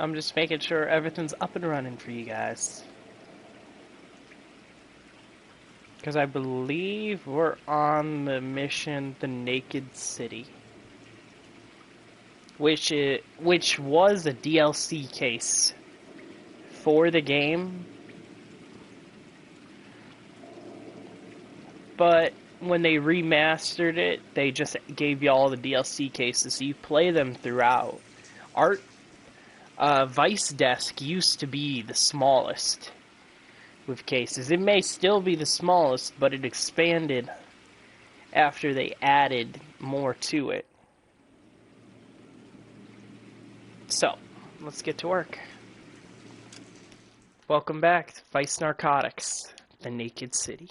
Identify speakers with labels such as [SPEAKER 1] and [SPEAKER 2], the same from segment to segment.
[SPEAKER 1] I'm just making sure everything's up and running for you guys. Because I believe we're on the mission, the Naked City. Which was a DLC case for the game. But when they remastered it, they just gave you all the DLC cases, so you play them throughout. Vice Desk used to be the smallest with cases. It may still be the smallest, but it expanded after they added more to it. So, let's get to work. Welcome back to Vice Narcotics, the Naked City.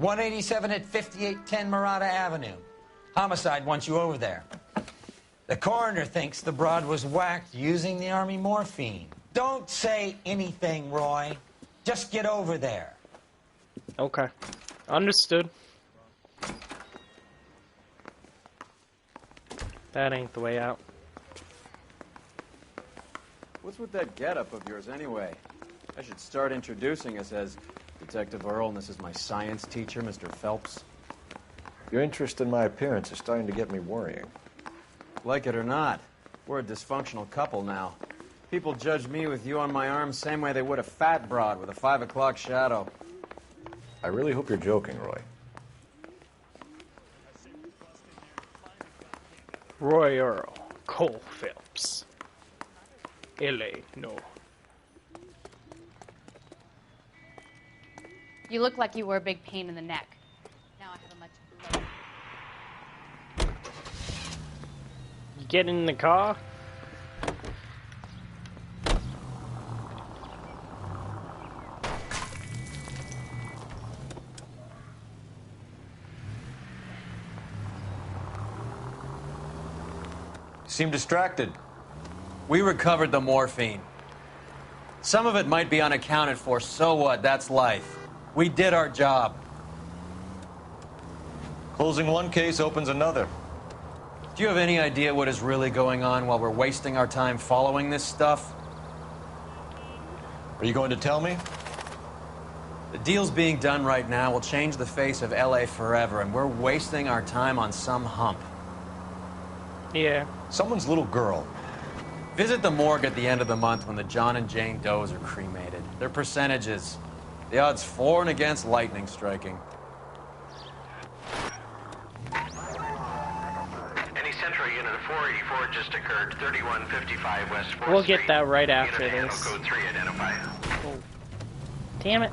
[SPEAKER 2] .187 at 5810 Murata Avenue. Homicide wants you over there. The coroner thinks the broad was whacked using the Army morphine. Don't say anything, Roy. Just get over there.
[SPEAKER 1] Okay. Understood. That ain't the way out.
[SPEAKER 3] What's with that getup of yours, anyway? I should start introducing us as Detective Earl, and this is my science teacher, Mr. Phelps.
[SPEAKER 4] Your interest in my appearance is starting to get me worrying.
[SPEAKER 3] Like it or not, we're a dysfunctional couple now. People judge me with you on my arm same way they would a fat broad with a 5 o'clock shadow.
[SPEAKER 4] I really hope you're joking, Roy.
[SPEAKER 1] Roy Earl, Cole Phelps. L.A. No.
[SPEAKER 5] You look like you were a big pain in the neck. Now I have a much lower.
[SPEAKER 1] You get in the car?
[SPEAKER 4] You seem distracted.
[SPEAKER 3] We recovered the morphine. Some of it might be unaccounted for, so what? That's life. We did our job.
[SPEAKER 4] Closing one case opens another.
[SPEAKER 3] Do you have any idea what is really going on while we're wasting our time following this stuff?
[SPEAKER 4] Are you going to tell me?
[SPEAKER 3] The deals being done right now will change the face of LA forever, and we're wasting our time on some hump.
[SPEAKER 1] Yeah.
[SPEAKER 4] Someone's little girl.
[SPEAKER 3] Visit the morgue at the end of the month when the John and Jane Does are cremated. Their percentages. The odds for and against lightning striking.
[SPEAKER 6] Any Central Unit of 484 just occurred, 3155 West 4th
[SPEAKER 1] We'll get
[SPEAKER 6] Street.
[SPEAKER 1] that right after
[SPEAKER 6] Unit
[SPEAKER 1] this.
[SPEAKER 6] handle code 3 identified.
[SPEAKER 1] Oh. Damn it.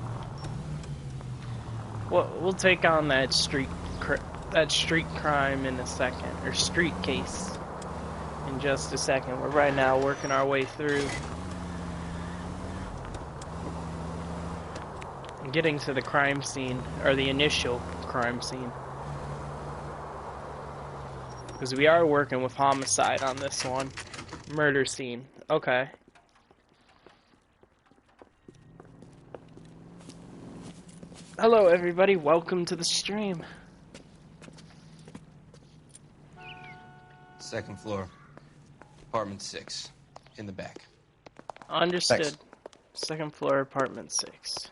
[SPEAKER 1] We'll take on that street crime in a second, or street case in just a second. We're right now working our way through. Getting to the crime scene, or the initial crime scene. Because we are working with homicide on this one. Murder scene. Okay. Hello everybody, welcome to the stream.
[SPEAKER 7] Second floor, apartment 6, in the back.
[SPEAKER 1] Understood.
[SPEAKER 4] Thanks.
[SPEAKER 1] Second floor, apartment 6.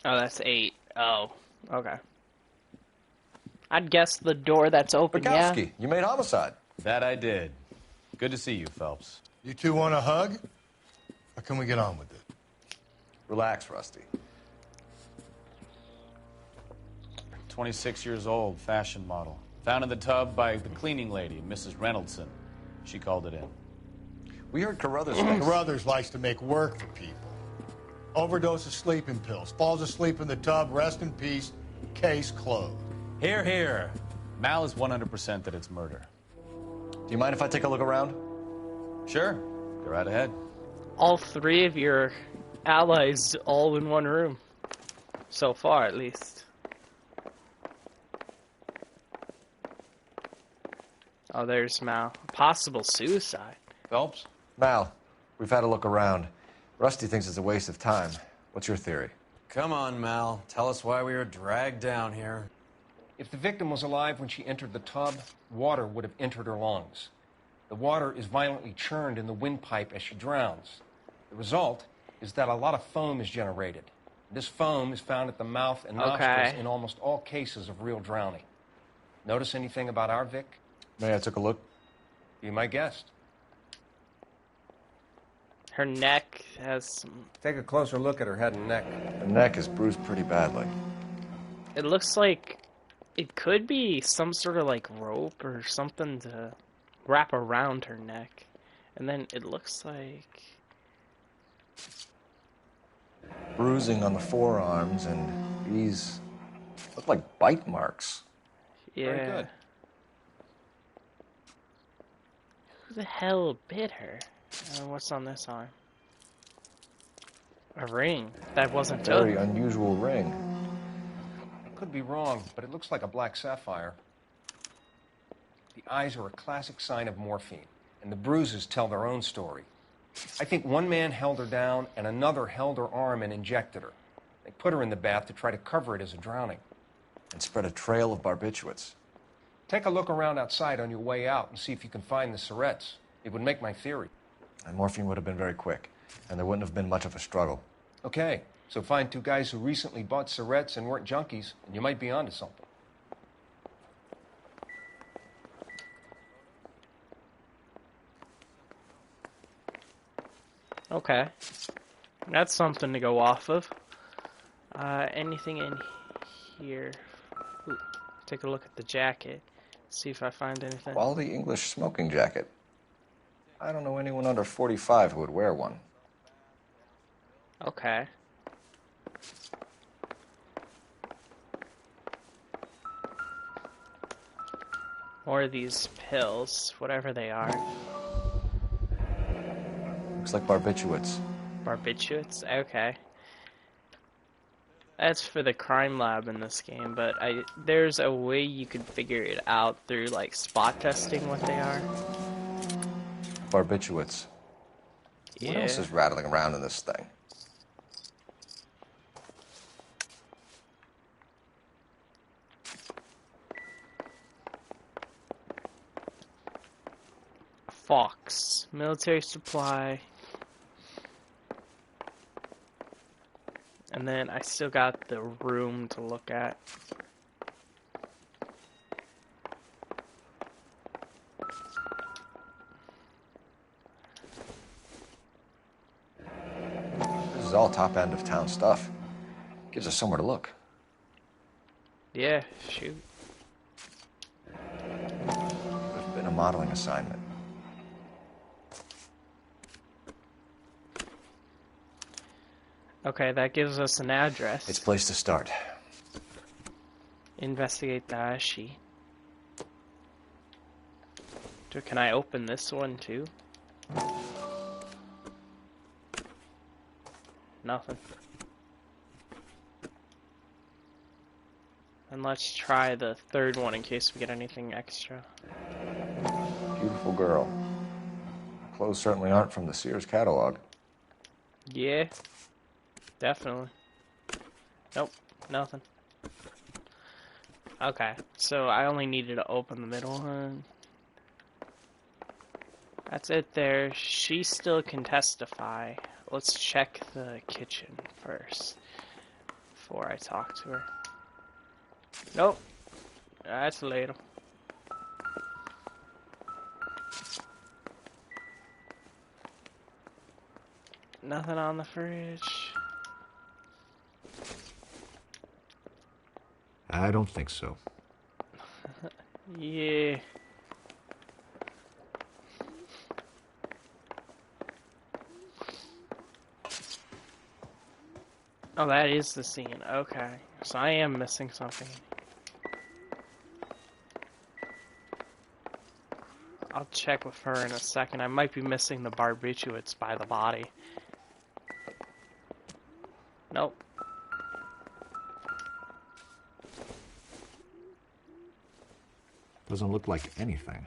[SPEAKER 1] Oh, that's 8. Oh, okay. I'd guess the door that's open,
[SPEAKER 4] Bukowski,
[SPEAKER 1] yeah?
[SPEAKER 4] you made homicide.
[SPEAKER 8] That I did. Good to see you, Phelps.
[SPEAKER 9] You two want a hug? Or can we get on with it?
[SPEAKER 4] Relax, Rusty.
[SPEAKER 8] 26 years old, fashion model. Found in the tub by the cleaning lady, Mrs. Reynoldson. She called it in.
[SPEAKER 4] We heard Carruthers.
[SPEAKER 9] Carruthers likes to make work for people. Overdose of sleeping pills. Falls asleep in the tub. Rest in peace. Case closed.
[SPEAKER 8] Here, here. Mal is 100% that it's murder.
[SPEAKER 4] Do you mind if I take a look around?
[SPEAKER 8] Sure. Go right ahead.
[SPEAKER 1] All three of your allies all in one room. So far, at least. Oh, there's Mal. Possible suicide.
[SPEAKER 8] Phelps?
[SPEAKER 4] Mal, we've had a look around. Rusty thinks it's a waste of time. What's your theory?
[SPEAKER 3] Come on, Mal. Tell us why we were dragged down here.
[SPEAKER 10] If the victim was alive when she entered the tub, water would have entered her lungs. The water is violently churned in the windpipe as she drowns. The result is that a lot of foam is generated. This foam is found at the mouth and nostrils in almost all cases of real drowning. Notice anything about our Vic?
[SPEAKER 4] May I took a look?
[SPEAKER 10] Be my guest.
[SPEAKER 1] Her neck has some...
[SPEAKER 7] Take a closer look at her head and neck.
[SPEAKER 4] The neck is bruised pretty badly.
[SPEAKER 1] It looks like it could be some sort of like rope or something to wrap around her neck. And then it looks like...
[SPEAKER 4] Bruising on the forearms, and these look like bite marks.
[SPEAKER 1] Yeah.
[SPEAKER 10] Very good.
[SPEAKER 1] Who the hell bit her? What's on this arm? A ring. That wasn't
[SPEAKER 4] Very
[SPEAKER 1] took.
[SPEAKER 4] unusual ring.
[SPEAKER 10] I could be wrong, but it looks like a black sapphire. The eyes are a classic sign of morphine, and the bruises tell their own story. I think one man held her down and another held her arm and injected her. They put her in the bath to try to cover it as a drowning.
[SPEAKER 4] And spread a trail of barbiturates.
[SPEAKER 10] Take a look around outside on your way out and see if you can find the syrettes. It would make my theory.
[SPEAKER 4] And morphine would have been very quick, and there wouldn't have been much of a struggle.
[SPEAKER 10] Okay, so find two guys who recently bought syrettes and weren't junkies, and you might be onto something.
[SPEAKER 1] Okay. That's something to go off of. Anything in here? Ooh, take a look at the jacket. See if I find anything.
[SPEAKER 4] Quality English smoking jacket. I don't know anyone under 45 who would wear one.
[SPEAKER 1] Okay. More of these pills, whatever they are.
[SPEAKER 4] Looks like barbiturates.
[SPEAKER 1] Barbiturates? Okay. That's for the crime lab in this game, but there's a way you could figure it out through like spot testing what they are.
[SPEAKER 4] Barbiturates.
[SPEAKER 1] Yeah.
[SPEAKER 4] What else is rattling around in this thing?
[SPEAKER 1] Fox. Military supply. And then I still got the room to look at.
[SPEAKER 4] This is all top end of town stuff. Gives us somewhere to look.
[SPEAKER 1] Yeah, shoot.
[SPEAKER 4] There's been a modeling assignment.
[SPEAKER 1] Okay, that gives us an address.
[SPEAKER 4] It's a place to start.
[SPEAKER 1] Investigate the Ashi. Can I open this one too? Nothing. And let's try the third one in case we get anything extra.
[SPEAKER 4] Beautiful girl. Clothes certainly aren't from the Sears catalog.
[SPEAKER 1] Yeah. Definitely. Nope, nothing. Okay, so I only needed to open the middle one. That's it there. She still can testify. Let's check the kitchen first before I talk to her. Nope. That's a ladle. Nothing on the fridge.
[SPEAKER 4] I don't think so.
[SPEAKER 1] Yeah. Oh, that is the scene. Okay. So I am missing something. I'll check with her in a second. I might be missing the barbiturates by the body. Nope.
[SPEAKER 4] Doesn't look like anything.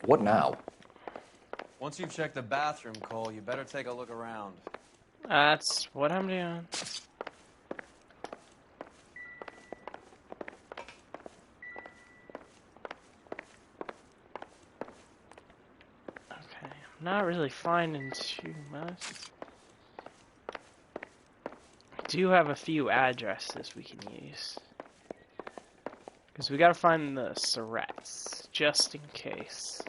[SPEAKER 4] What now?
[SPEAKER 3] Once you've checked the bathroom, Cole, you better take a look around.
[SPEAKER 1] That's what I'm doing. Okay, I'm not really finding too much. I do have a few addresses we can use. Because we gotta find the Surrettes, just in case.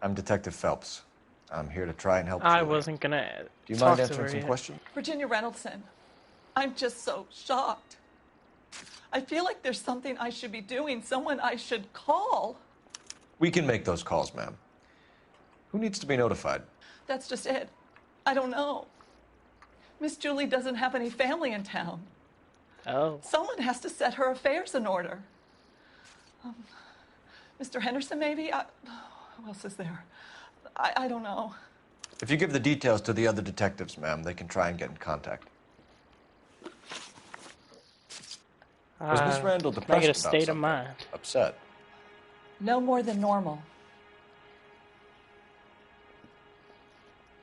[SPEAKER 4] I'm Detective Phelps. I'm here to try and help
[SPEAKER 1] I
[SPEAKER 4] Julie.
[SPEAKER 1] wasn't gonna
[SPEAKER 4] Do you
[SPEAKER 1] talk
[SPEAKER 4] mind
[SPEAKER 1] to
[SPEAKER 4] answering
[SPEAKER 1] her
[SPEAKER 4] some
[SPEAKER 1] yet.
[SPEAKER 4] questions?
[SPEAKER 11] Virginia Reynoldson, I'm just so shocked. I feel like there's something I should be doing, someone I should call.
[SPEAKER 4] We can make those calls, ma'am. Who needs to be notified?
[SPEAKER 11] That's just it. I don't know. Miss Julie doesn't have any family in town.
[SPEAKER 1] Oh.
[SPEAKER 11] Someone has to set her affairs in order. Mr. Henderson, maybe? Who else is there? I don't know.
[SPEAKER 4] If you give the details to the other detectives, ma'am, they can try and get in contact. Was Miss Randall depressed
[SPEAKER 1] Negative
[SPEAKER 4] about
[SPEAKER 1] state of
[SPEAKER 4] something?
[SPEAKER 1] mind.
[SPEAKER 4] Upset?
[SPEAKER 11] No more than normal.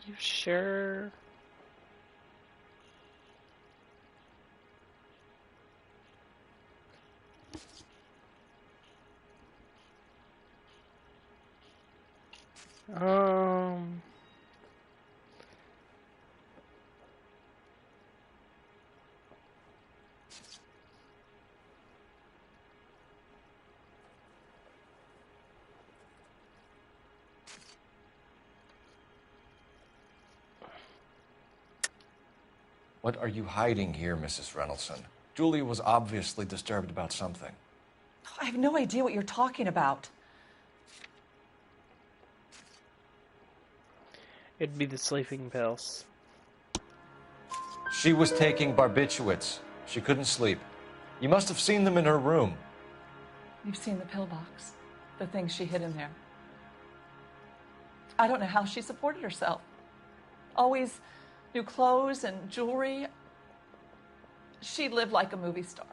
[SPEAKER 1] You sure?
[SPEAKER 4] What are you hiding here, Mrs. Reynoldson? Julia was obviously disturbed about something.
[SPEAKER 11] I have no idea what you're talking about.
[SPEAKER 1] It'd be the sleeping pills.
[SPEAKER 4] She was taking barbiturates. She couldn't sleep. You must have seen them in her room.
[SPEAKER 11] You've seen the pillbox, the things she hid in there. I don't know how she supported herself. Always new clothes and jewelry. She lived like a movie star.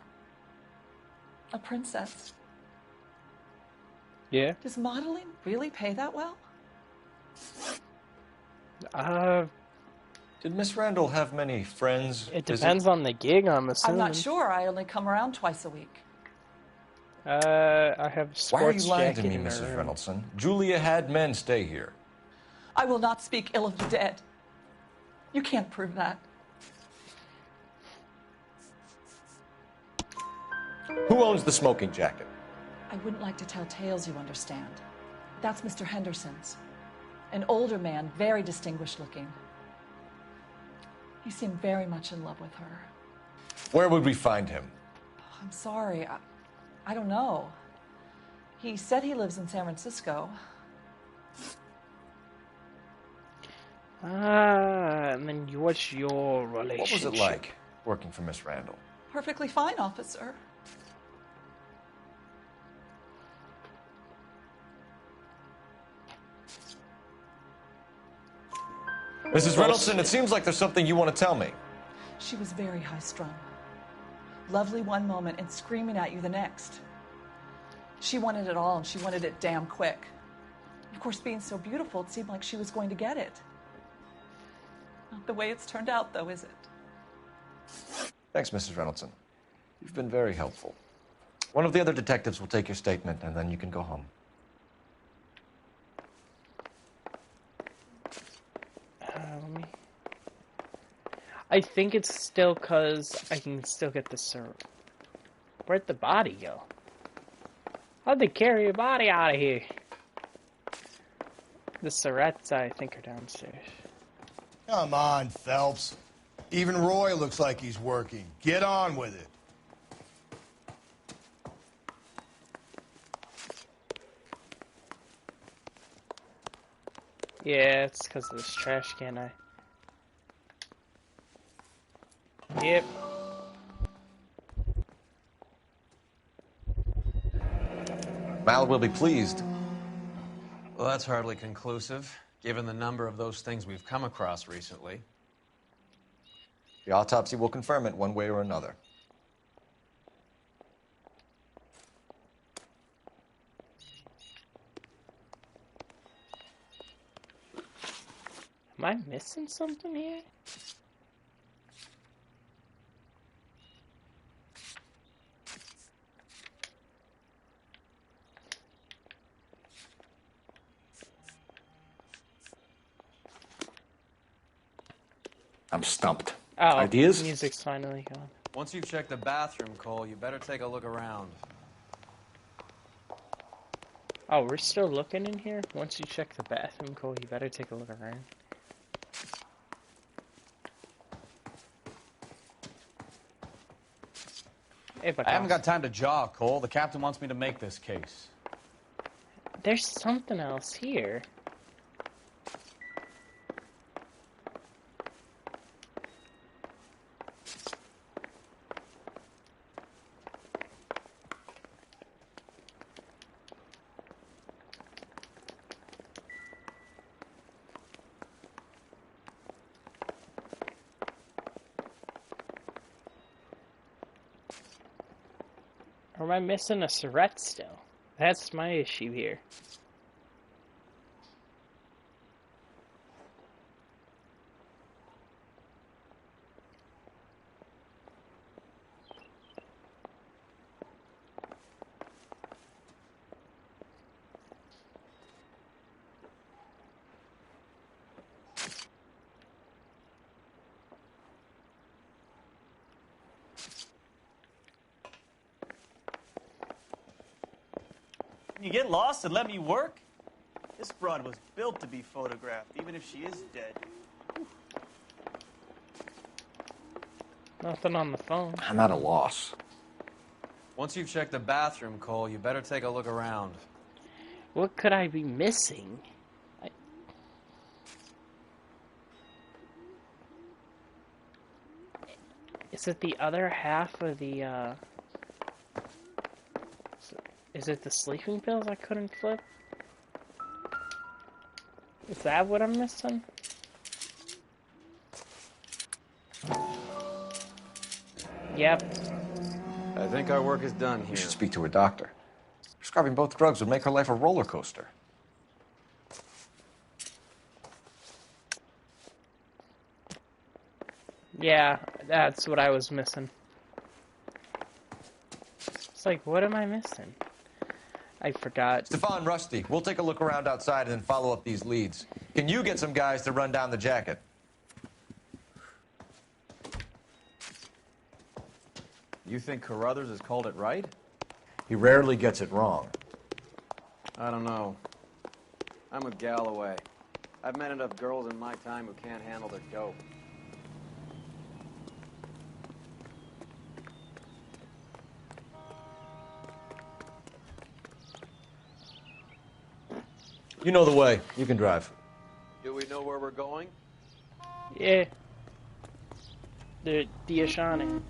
[SPEAKER 11] A princess.
[SPEAKER 1] Yeah?
[SPEAKER 11] Does modeling really pay that well?
[SPEAKER 4] Did Miss Randall have many friends?
[SPEAKER 1] It depends on the gig, I'm assuming.
[SPEAKER 11] I'm not sure. I only come around twice a week.
[SPEAKER 1] I have a sports
[SPEAKER 4] Why are you lying to
[SPEAKER 1] jacket
[SPEAKER 4] me,
[SPEAKER 1] in her
[SPEAKER 4] Mrs.
[SPEAKER 1] room.
[SPEAKER 4] Reynoldson? Julia had men stay here.
[SPEAKER 11] I will not speak ill of the dead. You can't prove that.
[SPEAKER 4] Who owns the smoking jacket?
[SPEAKER 11] I wouldn't like to tell tales, you understand. That's Mr. Henderson's. An older man, very distinguished looking. He seemed very much in love with her.
[SPEAKER 4] Where would we find him?
[SPEAKER 11] I'm sorry. I don't know. He said he lives in San Francisco.
[SPEAKER 1] And then what's your relationship?
[SPEAKER 4] What was it like working for Miss Randall?
[SPEAKER 11] Perfectly fine, officer.
[SPEAKER 4] Mrs. Reynoldson, it seems like there's something you want to tell me.
[SPEAKER 11] She was very high-strung. Lovely one moment and screaming at you the next. She wanted it all, and she wanted it damn quick. Of course, being so beautiful, it seemed like she was going to get it. Not the way it's turned out, though, is it?
[SPEAKER 4] Thanks, Mrs. Reynoldson. You've been very helpful. One of the other detectives will take your statement, and then you can go home.
[SPEAKER 1] Let me I think it's still because I can still get the Where'd the body go? How'd they carry a body out of here? The Surretts, I think, are downstairs.
[SPEAKER 9] Come on, Phelps. Even Roy looks like he's working. Get on with it.
[SPEAKER 1] Yeah, it's because of this trash can. Yep.
[SPEAKER 4] Mal will be pleased.
[SPEAKER 3] Well, that's hardly conclusive, given the number of those things we've come across recently.
[SPEAKER 4] The autopsy will confirm it one way or another.
[SPEAKER 1] Am I missing something here?
[SPEAKER 4] I'm stumped.
[SPEAKER 1] Oh,
[SPEAKER 4] Ideas?
[SPEAKER 1] Music's finally gone.
[SPEAKER 3] Once you've checked the bathroom, Cole, you better take a look around.
[SPEAKER 1] Oh, we're still looking in here? Once you check the bathroom, Cole, you better take a look around. Hey,
[SPEAKER 8] I haven't got time to jog, Cole. The captain wants me to make this case.
[SPEAKER 1] There's something else here. Or am I missing a Surrett still? That's my issue here.
[SPEAKER 12] You get lost and let me work? This broad was built to be photographed, even if she is dead.
[SPEAKER 1] Nothing on the phone.
[SPEAKER 4] I'm at a loss.
[SPEAKER 3] Once you've checked the bathroom, Cole, you better take a look around.
[SPEAKER 1] What could I be missing? Is it the other half of the, Is it the sleeping pills I couldn't flip? Is that what I'm missing? Yep.
[SPEAKER 3] I think our work is done here.
[SPEAKER 4] You should speak to her doctor. Prescribing both drugs would make her life a roller coaster.
[SPEAKER 1] Yeah, that's what I was missing. It's like, what am I missing? I forgot.
[SPEAKER 4] Stefan, Rusty, we'll take a look around outside and then follow up these leads. Can you get some guys to run down the jacket?
[SPEAKER 3] You think Carruthers has called it right?
[SPEAKER 4] He rarely gets it wrong.
[SPEAKER 3] I don't know. I'm with Galloway. I've met enough girls in my time who can't handle their dope.
[SPEAKER 4] You know the way. You can drive.
[SPEAKER 3] Do we know where we're going?
[SPEAKER 1] Yeah. The Diashani.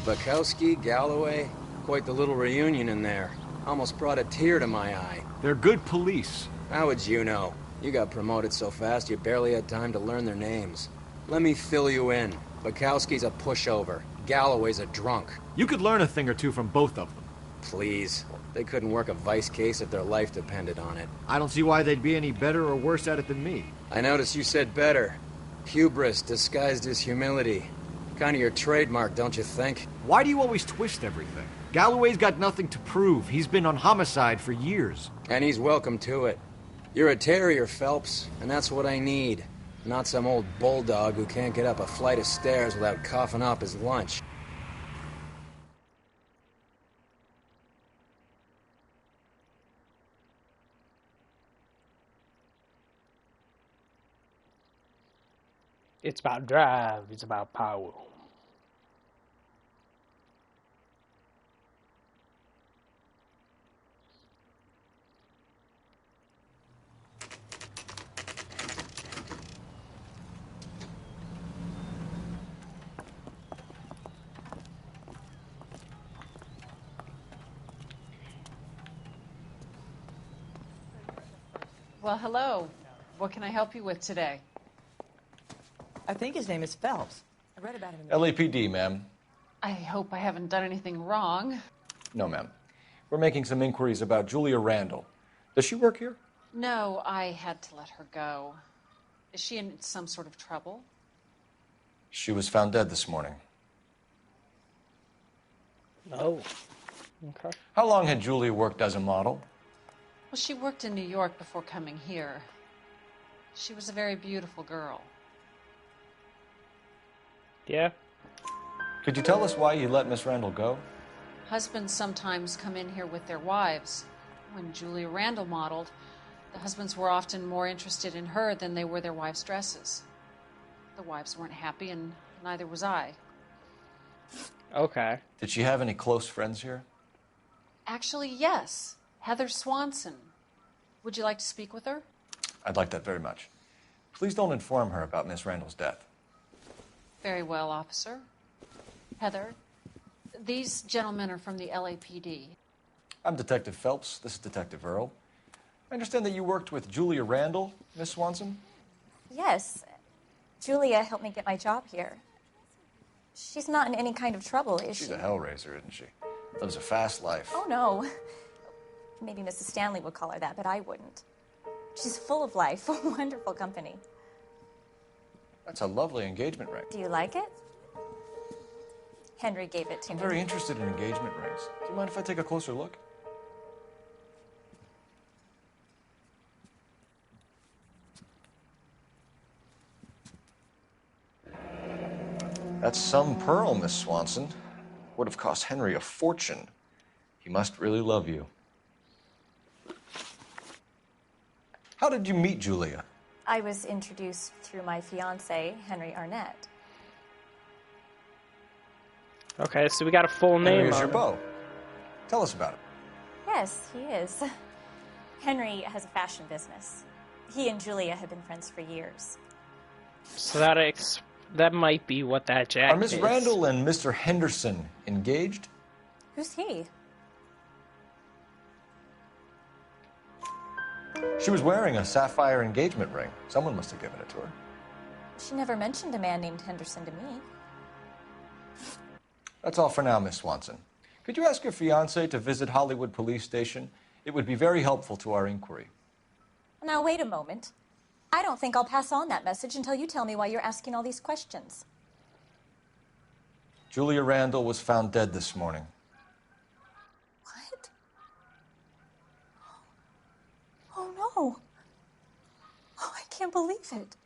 [SPEAKER 13] Bukowski, Galloway, quite the little reunion in there. Almost brought a tear to my eye.
[SPEAKER 14] They're good police.
[SPEAKER 13] How would you know? You got promoted so fast you barely had time to learn their names. Let me fill you in. Bukowski's a pushover. Galloway's a drunk.
[SPEAKER 14] You could learn a thing or two from both of them.
[SPEAKER 13] Please. They couldn't work a vice case if their life depended on it.
[SPEAKER 14] I don't see why they'd be any better or worse at it than me.
[SPEAKER 13] I noticed you said better. Hubris disguised as humility. Kind of your trademark, don't you think?
[SPEAKER 14] Why do you always twist everything? Galloway's got nothing to prove. He's been on homicide for years.
[SPEAKER 13] And he's welcome to it. You're a terrier, Phelps, and that's what I need. Not some old bulldog who can't get up a flight of stairs without coughing up his lunch.
[SPEAKER 1] It's about drive. It's about power.
[SPEAKER 15] Well, hello. What can I help you with today?
[SPEAKER 16] I think his name is Phelps. I read about him in the
[SPEAKER 4] LAPD, ma'am.
[SPEAKER 15] I hope I haven't done anything wrong.
[SPEAKER 4] No, ma'am. We're making some inquiries about Julia Randall. Does she work here?
[SPEAKER 15] No, I had to let her go. Is she in some sort of trouble?
[SPEAKER 4] She was found dead this morning.
[SPEAKER 1] Oh. Okay.
[SPEAKER 4] How long had Julia worked as a model?
[SPEAKER 15] Well, she worked in New York before coming here. She was a very beautiful girl.
[SPEAKER 1] Yeah.
[SPEAKER 4] Could you tell us why you let Miss Randall go?
[SPEAKER 15] Husbands sometimes come in here with their wives. When Julia Randall modeled, the husbands were often more interested in her than they were their wives' dresses. The wives weren't happy, and neither was I.
[SPEAKER 1] Okay.
[SPEAKER 4] Did she have any close friends here?
[SPEAKER 15] Actually, yes. Heather Swanson. Would you like to speak with her?
[SPEAKER 4] I'd like that very much. Please don't inform her about Miss Randall's death.
[SPEAKER 15] Very well, officer. Heather, these gentlemen are from the LAPD.
[SPEAKER 4] I'm Detective Phelps. This is Detective Earl. I understand that you worked with Julia Randall, Miss Swanson?
[SPEAKER 17] Yes. Julia helped me get my job here. She's not in any kind of trouble, is she?
[SPEAKER 4] She's a hellraiser, isn't she? Lives a fast life.
[SPEAKER 17] Oh, no. Maybe Mrs. Stanley would call her that, but I wouldn't. She's full of life, a wonderful company.
[SPEAKER 4] That's a lovely engagement ring.
[SPEAKER 17] Do you like it? Henry gave it to me.
[SPEAKER 4] I'm very interested in engagement rings. Do you mind if I take a closer look? That's some pearl, Miss Swanson. Would have cost Henry a fortune. He must really love you. How did you meet Julia?
[SPEAKER 17] I was introduced through my fiancé, Henry Arnett.
[SPEAKER 1] Okay, so we got a full name
[SPEAKER 4] Henry is
[SPEAKER 1] on
[SPEAKER 4] your
[SPEAKER 1] it.
[SPEAKER 4] beau. Tell us about it.
[SPEAKER 17] Yes, he is. Henry has a fashion business. He and Julia have been friends for years.
[SPEAKER 1] So that might be what that jacket
[SPEAKER 4] Are Miss
[SPEAKER 1] is.
[SPEAKER 4] Randall and Mr. Henderson engaged?
[SPEAKER 17] Who's he?
[SPEAKER 4] She was wearing a sapphire engagement ring. Someone must have given it to her.
[SPEAKER 17] She never mentioned a man named Henderson to me.
[SPEAKER 4] That's all for now, Miss Swanson. Could you ask your fiancé to visit Hollywood Police Station? It would be very helpful to our inquiry.
[SPEAKER 17] Now, wait a moment. I don't think I'll pass on that message until you tell me why you're asking all these questions.
[SPEAKER 4] Julia Randall was found dead this morning.
[SPEAKER 17] What? Oh, no. Oh, I can't believe it.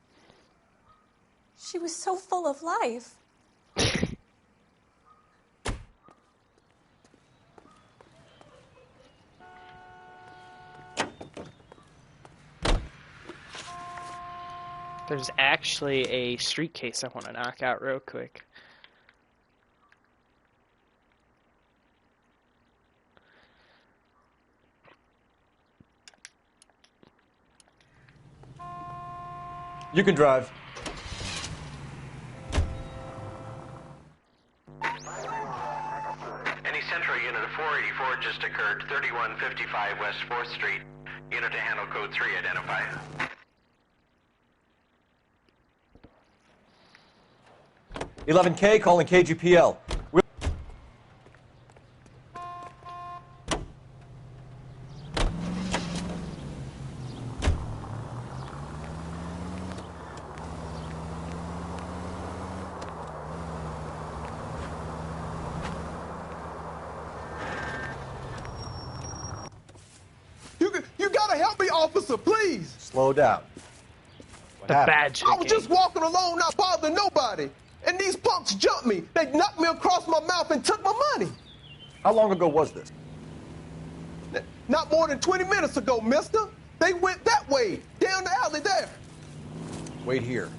[SPEAKER 17] She was so full of life.
[SPEAKER 1] There's actually a street case I want to knock out real quick.
[SPEAKER 4] You can drive.
[SPEAKER 6] Any Central unit of 484 just occurred, 3155 West 4th Street. Unit to handle code 3, identify.
[SPEAKER 4] $11K, calling KGPL.
[SPEAKER 9] You gotta help me,
[SPEAKER 18] officer, please.
[SPEAKER 4] Slow down.
[SPEAKER 1] The bad
[SPEAKER 18] I was just walking along, not bothering nobody. And these punks jumped me. They knocked me across my mouth and took my money.
[SPEAKER 4] How long ago was this?
[SPEAKER 18] Not more than 20 minutes ago, mister. They went that way, down the alley there.
[SPEAKER 4] Wait here.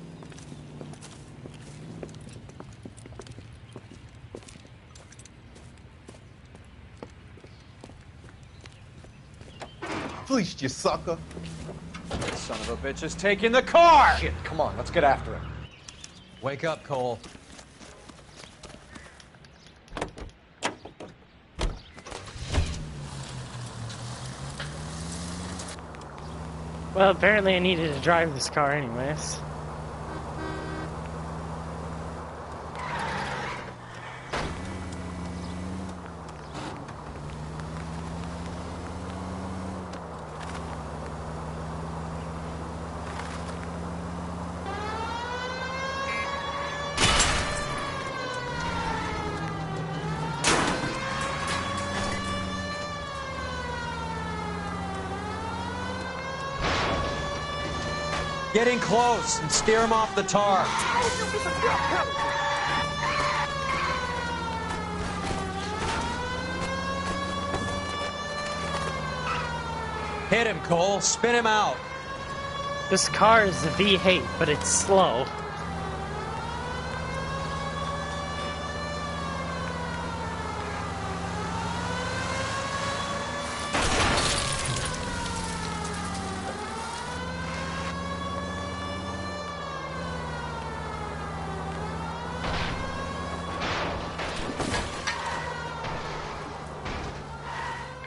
[SPEAKER 18] Fleeced you, sucker.
[SPEAKER 3] Son of a bitch is taking the car!
[SPEAKER 4] Shit, come on, let's get after him.
[SPEAKER 13] Wake up, Cole.
[SPEAKER 1] Well, apparently I needed to drive this car anyways.
[SPEAKER 13] Get in close and steer him off the tar. Hit him, Cole. Spin him out.
[SPEAKER 1] This car is a V8, but it's slow.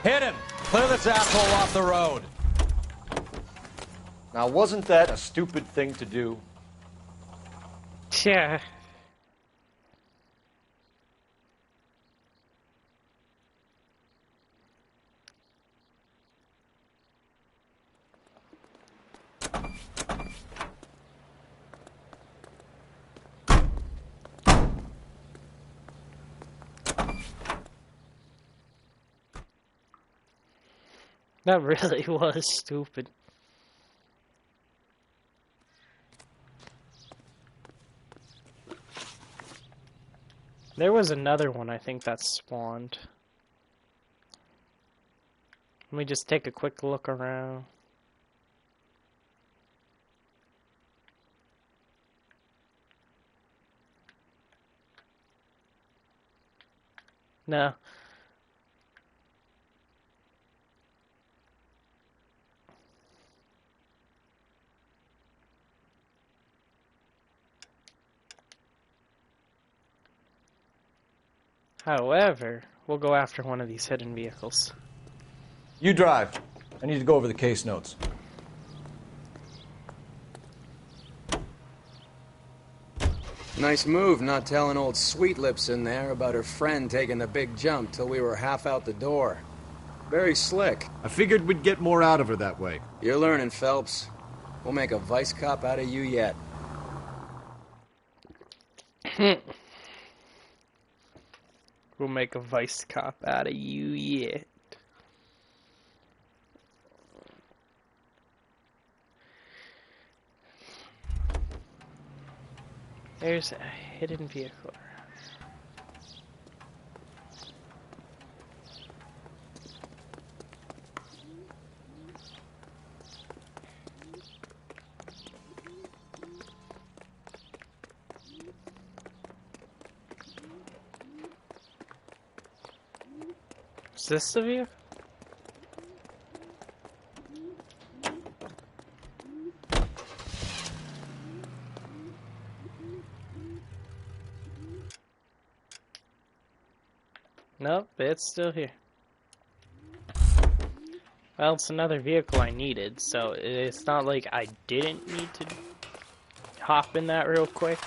[SPEAKER 13] Hit him! Clear this asshole off the road.
[SPEAKER 4] Now, wasn't that a stupid thing to do?
[SPEAKER 1] Yeah. That really was stupid. There was another one, I think, that spawned. Let me just take a quick look around. No. However, we'll go after one of these hidden vehicles.
[SPEAKER 4] You drive. I need to go over the case notes.
[SPEAKER 13] Nice move not telling old Sweet Lips in there about her friend taking the big jump till we were half out the door. Very slick.
[SPEAKER 14] I figured we'd get more out of her that way.
[SPEAKER 13] You're learning, Phelps. We'll make a vice cop out of you yet.
[SPEAKER 1] We'll make a vice cop out of you yet. There's a hidden vehicle. Is this the vehicle? Nope, it's still here. Well, it's another vehicle I needed, so it's not like I didn't need to hop in that real quick.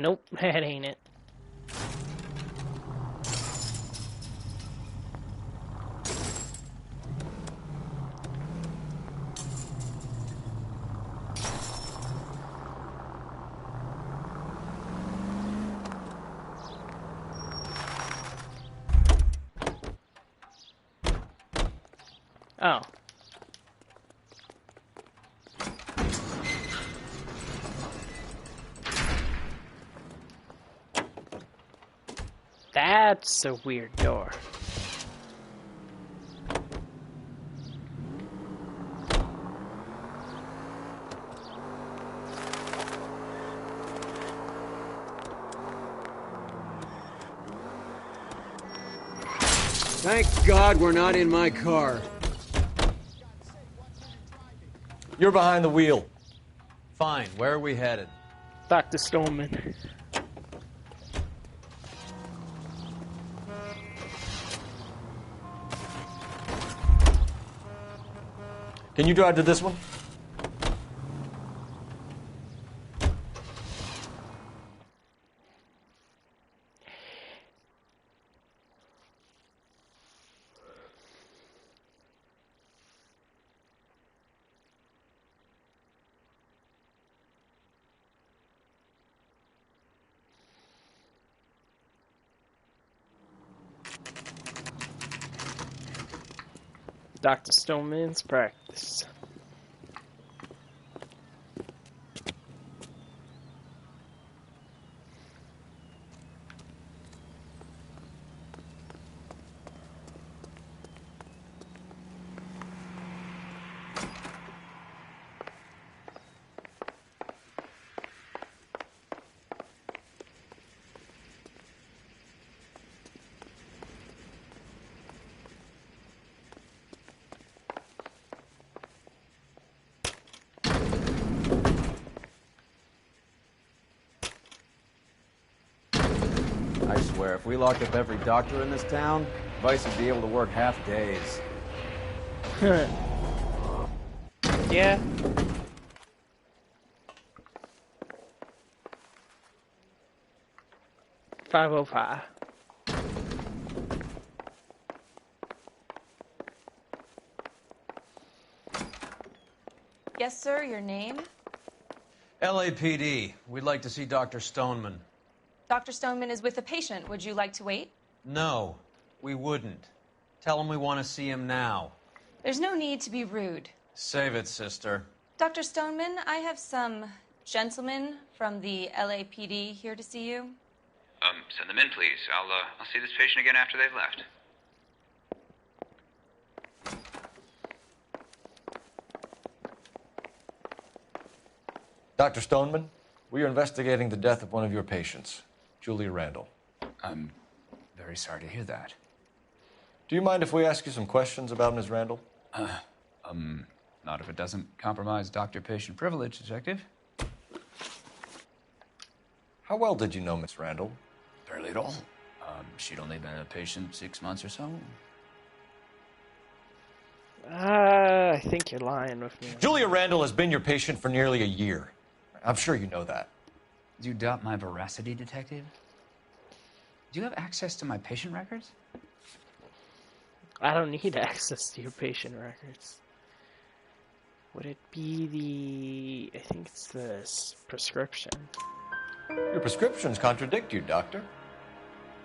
[SPEAKER 1] Nope, that ain't it. Oh. That's a weird door.
[SPEAKER 13] Thank God we're not in my car.
[SPEAKER 4] You're behind the wheel.
[SPEAKER 3] Fine. Where are we headed?
[SPEAKER 1] Dr. Stoneman.
[SPEAKER 4] Can you drive to this one?
[SPEAKER 1] Dr. Stoneman's practice.
[SPEAKER 3] I swear, if we locked up every doctor in this town, Vice would be able to work half days.
[SPEAKER 1] Yeah. $505.
[SPEAKER 19] Yes, sir, your name?
[SPEAKER 3] LAPD. We'd like to see Dr. Stoneman.
[SPEAKER 19] Dr. Stoneman is with a patient. Would you like to wait?
[SPEAKER 3] No, we wouldn't. Tell him we want to see him now.
[SPEAKER 19] There's no need to be rude.
[SPEAKER 3] Save it, sister.
[SPEAKER 19] Dr. Stoneman, I have some gentlemen from the LAPD here to see you.
[SPEAKER 20] Send them in, please. I'll see this patient again after they've left.
[SPEAKER 4] Dr. Stoneman, we are investigating the death of one of your patients, Julia Randall.
[SPEAKER 20] I'm very sorry to hear that.
[SPEAKER 4] Do you mind if we ask you some questions about Ms. Randall?
[SPEAKER 20] Not if it doesn't compromise doctor-patient privilege, Detective.
[SPEAKER 4] How well did you know Miss Randall?
[SPEAKER 20] Barely at all. She'd only been a patient 6 months or so.
[SPEAKER 1] I think you're lying with me.
[SPEAKER 4] Julia Randall has been your patient for nearly a year. I'm sure you know that.
[SPEAKER 20] Do you doubt my veracity, Detective? Do you have access to my patient records?
[SPEAKER 1] I don't need access to your patient records. Would it be I think it's the prescription.
[SPEAKER 4] Your prescriptions contradict you, Doctor.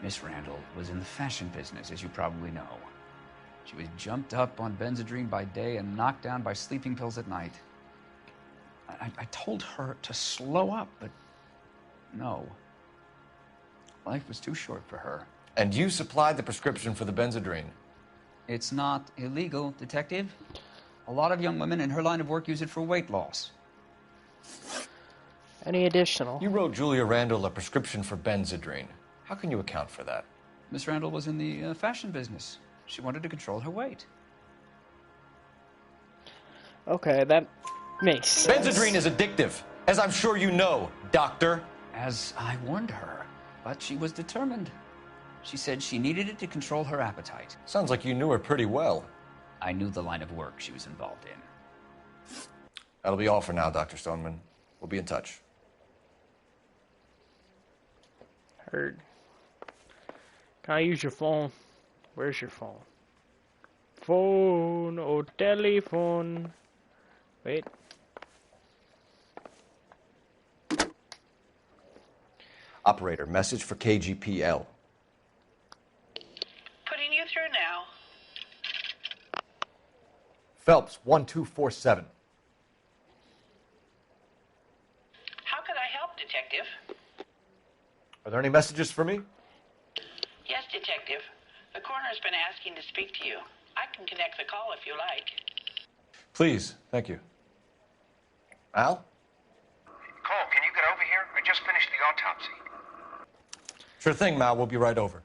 [SPEAKER 20] Miss Randall was in the fashion business, as you probably know. She was jumped up on Benzedrine by day and knocked down by sleeping pills at night. I told her to slow up, but no. Life was too short for her.
[SPEAKER 4] And you supplied the prescription for the Benzedrine?
[SPEAKER 20] It's not illegal, Detective. A lot of young women in her line of work use it for weight loss.
[SPEAKER 1] Any additional?
[SPEAKER 4] You wrote Julia Randall a prescription for Benzedrine. How can you account for that?
[SPEAKER 20] Miss Randall was in the fashion business. She wanted to control her weight.
[SPEAKER 1] Okay, that makes sense.
[SPEAKER 4] Benzedrine is addictive, as I'm sure you know, Doctor.
[SPEAKER 20] As I warned her, but she was determined. She said she needed it to control her appetite.
[SPEAKER 4] Sounds like you knew her pretty well.
[SPEAKER 20] I knew the line of work she was involved in.
[SPEAKER 4] That'll be all for now, Dr. Stoneman. We'll be in touch.
[SPEAKER 1] Heard. Can I use your phone? Where's your phone? Phone, oh telephone. Wait.
[SPEAKER 4] Operator, message for KGPL.
[SPEAKER 21] Putting you through now.
[SPEAKER 14] Phelps, 1247.
[SPEAKER 21] How can I help, Detective?
[SPEAKER 14] Are there any messages for me?
[SPEAKER 21] Yes, Detective. The coroner's been asking to speak to you. I can connect the call if you like.
[SPEAKER 14] Please, thank you. Al?
[SPEAKER 22] Cole, can you get over here? I just finished the autopsy.
[SPEAKER 14] Sure thing, Mal. We'll be right over.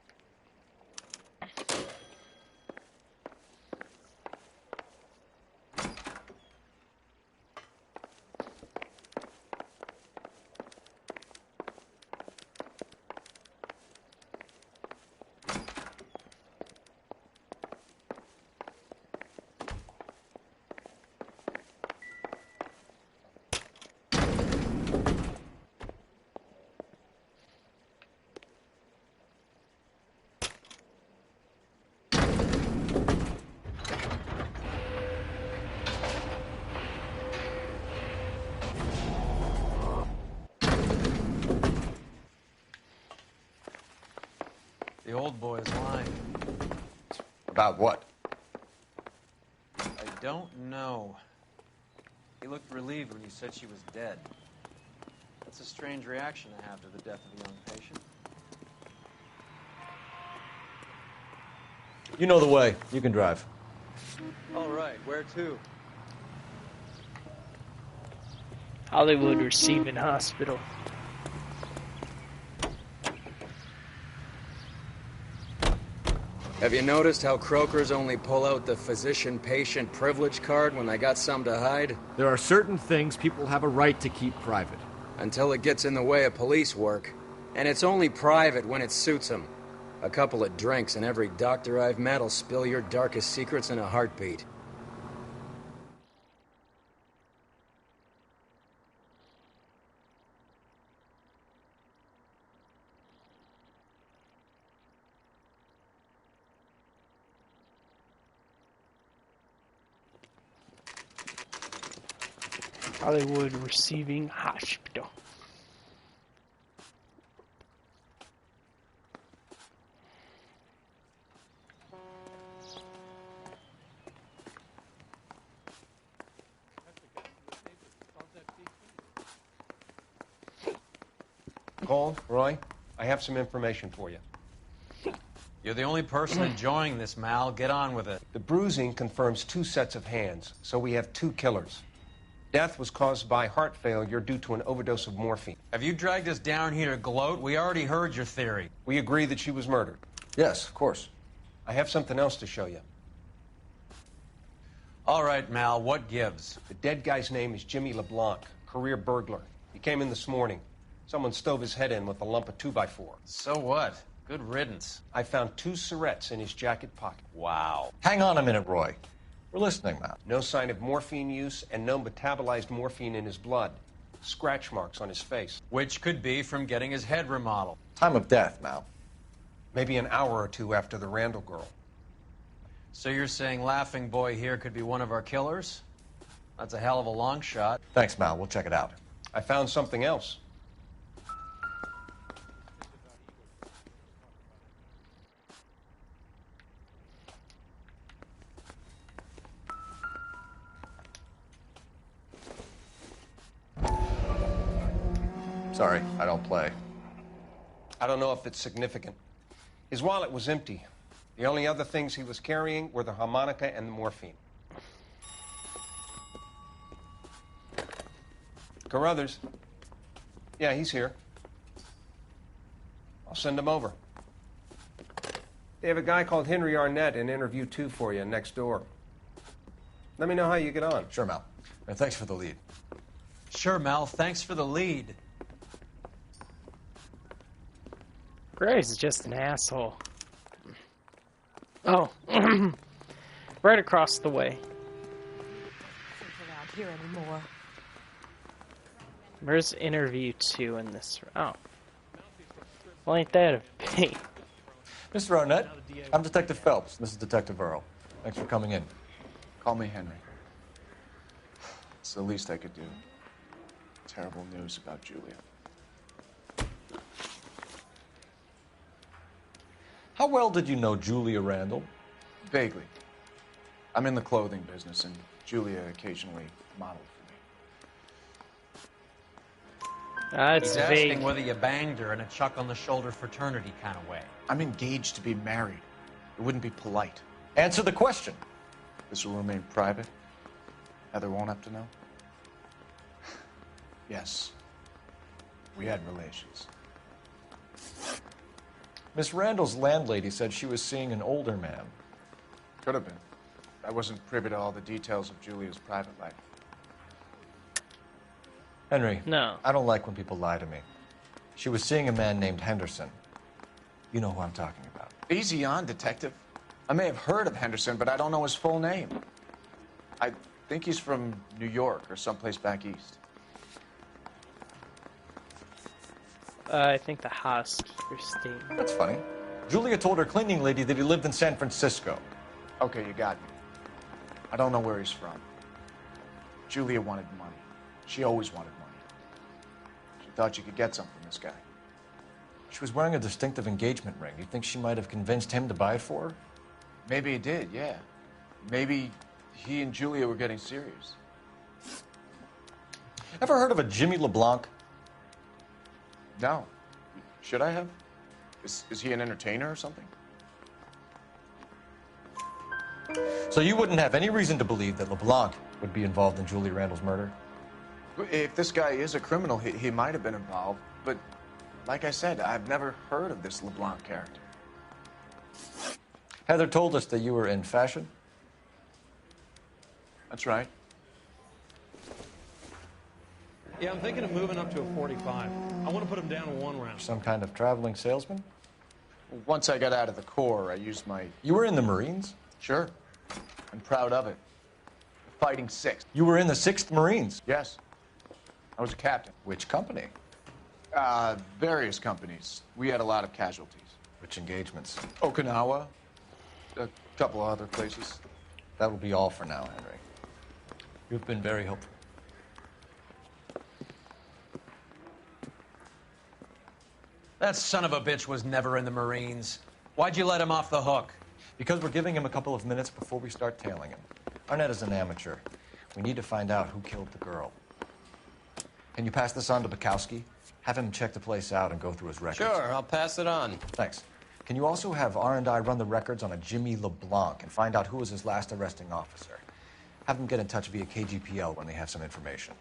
[SPEAKER 3] The old boy is lying.
[SPEAKER 14] About what?
[SPEAKER 3] I don't know. He looked relieved when you said she was dead. That's a strange reaction to have to the death of a young patient.
[SPEAKER 14] You know the way. You can drive.
[SPEAKER 3] All right, where to?
[SPEAKER 1] Hollywood Receiving Hospital.
[SPEAKER 13] Have you noticed how croakers only pull out the physician-patient privilege card when they got something to hide?
[SPEAKER 14] There are certain things people have a right to keep private.
[SPEAKER 13] Until it gets in the way of police work. And it's only private when it suits them. A couple of drinks and every doctor I've met will spill your darkest secrets in a heartbeat.
[SPEAKER 1] Hollywood Receiving Hospital.
[SPEAKER 10] Cole, Roy, I have some information for you.
[SPEAKER 3] You're the only person enjoying this, Mal. Get on with it.
[SPEAKER 10] The bruising confirms 2 sets of hands, so we have 2 killers. Death was caused by heart failure due to an overdose of morphine.
[SPEAKER 3] Have you dragged us down here to gloat? We already heard your theory.
[SPEAKER 10] We agree that she was murdered.
[SPEAKER 14] Yes, of course.
[SPEAKER 10] I have something else to show you.
[SPEAKER 3] All right, Mal, what gives?
[SPEAKER 10] The dead guy's name is Jimmy LeBlanc, career burglar. He came in this morning. Someone stove his head in with a lump of 2x4.
[SPEAKER 3] So what? Good riddance.
[SPEAKER 10] I found 2 syrettes in his jacket pocket.
[SPEAKER 3] Wow.
[SPEAKER 14] Hang on a minute, Roy. We're listening, Mal.
[SPEAKER 10] No sign of morphine use and no metabolized morphine in his blood. Scratch marks on his face.
[SPEAKER 3] Which could be from getting his head remodeled.
[SPEAKER 14] Time of death, Mal.
[SPEAKER 10] Maybe an hour or 2 after the Randall girl.
[SPEAKER 3] So you're saying Laughing Boy here could be one of our killers? That's a hell of a long shot.
[SPEAKER 14] Thanks, Mal. We'll check it out.
[SPEAKER 10] I found something else.
[SPEAKER 14] Sorry, I don't play.
[SPEAKER 10] I don't know if it's significant. His wallet was empty. The only other things he was carrying were the harmonica and the morphine. Carruthers. Yeah, he's here. I'll send him over. They have a guy called Henry Arnett in interview 2 for you next door. Let me know how you get on.
[SPEAKER 14] Sure, Mal. And thanks for the lead.
[SPEAKER 3] Sure, Mal. Thanks for the lead.
[SPEAKER 1] Grace is just an asshole. Oh. Right across the way.
[SPEAKER 16] Around here anymore.
[SPEAKER 1] Where's interview 2 in this? Oh. Well, ain't that a pain?
[SPEAKER 4] Mr. Arnett, I'm Detective Phelps. This is Detective Earl. Thanks for coming in.
[SPEAKER 2] Call me Henry. It's the least I could do. Terrible news about Julia.
[SPEAKER 4] How well did you know Julia Randall?
[SPEAKER 2] Vaguely. I'm in the clothing business, and Julia occasionally modeled for me.
[SPEAKER 3] He's asking whether you banged her in a chuck-on-the-shoulder fraternity kind of way.
[SPEAKER 2] I'm engaged to be married. It wouldn't be polite.
[SPEAKER 4] Answer the question.
[SPEAKER 2] This will remain private? Heather won't have to know? Yes. We had relations.
[SPEAKER 4] Miss Randall's landlady said she was seeing an older man.
[SPEAKER 2] Could have been. I wasn't privy to all the details of Julia's private life.
[SPEAKER 4] Henry.
[SPEAKER 1] No.
[SPEAKER 4] I don't like when people lie to me. She was seeing a man named Henderson. You know who I'm talking about.
[SPEAKER 2] Easy on, Detective. I may have heard of Henderson, but I don't know his full name. I think he's from New York or someplace back east.
[SPEAKER 1] I think the house for Steam.
[SPEAKER 4] That's funny. Julia told her cleaning lady that he lived in San Francisco.
[SPEAKER 2] Okay, you got me. I don't know where he's from. Julia wanted money. She always wanted money. She thought she could get some from this guy.
[SPEAKER 4] She was wearing a distinctive engagement ring. You think she might have convinced him to buy it for her?
[SPEAKER 2] Maybe he did, yeah. Maybe he and Julia were getting serious.
[SPEAKER 4] Ever heard of a Jimmy LeBlanc?
[SPEAKER 2] No. Should I have? Is he an entertainer or something?
[SPEAKER 4] So you wouldn't have any reason to believe that LeBlanc would be involved in Julia Randall's murder?
[SPEAKER 2] If this guy is a criminal, he might have been involved. But like I said, I've never heard of this LeBlanc character.
[SPEAKER 4] Heather told us that you were in fashion.
[SPEAKER 2] That's right.
[SPEAKER 5] Yeah, I'm thinking of moving up to a 45. I want to put him down in one round.
[SPEAKER 4] Some kind of traveling salesman?
[SPEAKER 2] Once I got out of the Corps, I used my...
[SPEAKER 4] You were in the Marines?
[SPEAKER 2] Sure. I'm proud of it. Fighting 6th.
[SPEAKER 4] You were in the 6th Marines?
[SPEAKER 2] Yes. I was a captain.
[SPEAKER 4] Which company?
[SPEAKER 2] Various companies. We had a lot of casualties.
[SPEAKER 4] Which engagements?
[SPEAKER 2] Okinawa. A couple other places.
[SPEAKER 4] That will be all for now, Henry. You've been very helpful.
[SPEAKER 3] That son of a bitch was never in the Marines. Why'd you let him off the hook?
[SPEAKER 4] Because we're giving him a couple of minutes before we start tailing him. Arnett is an amateur. We need to find out who killed the girl. Can you pass this on to Bukowski? Have him check the place out and go through his records.
[SPEAKER 7] Sure, I'll pass it on.
[SPEAKER 4] Thanks. Can you also have R&I run the records on a Jimmy LeBlanc and find out who was his last arresting officer? Have them get in touch via KGPL when they have some information.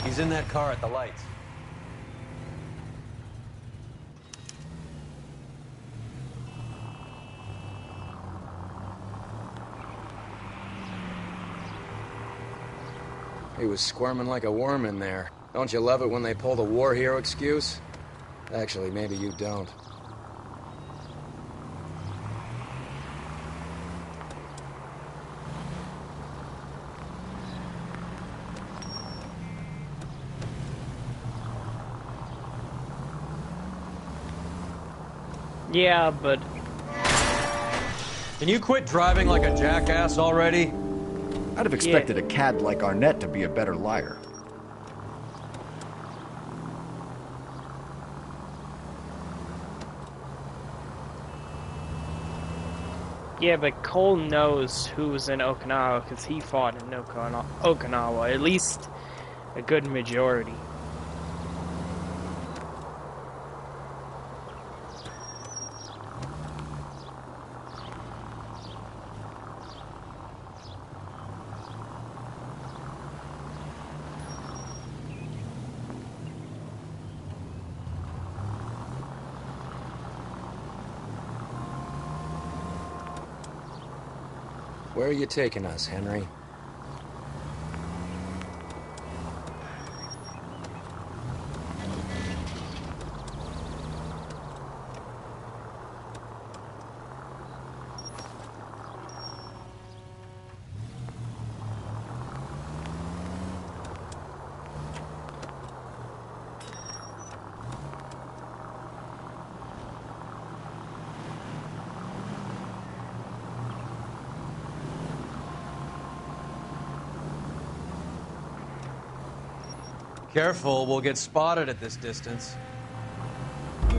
[SPEAKER 3] He's in that car at the lights.
[SPEAKER 13] He was squirming like a worm in there. Don't you love it when they pull the war hero excuse? Actually, maybe you don't.
[SPEAKER 1] Yeah, but...
[SPEAKER 3] Can you quit driving like a jackass already?
[SPEAKER 4] I'd have expected a cad like Arnett to be a better liar.
[SPEAKER 1] Yeah, but Cole knows who was in Okinawa because he fought in Okinawa. At least a good majority.
[SPEAKER 13] Where are you taking us, Henry?
[SPEAKER 3] Careful, we'll get spotted at this distance.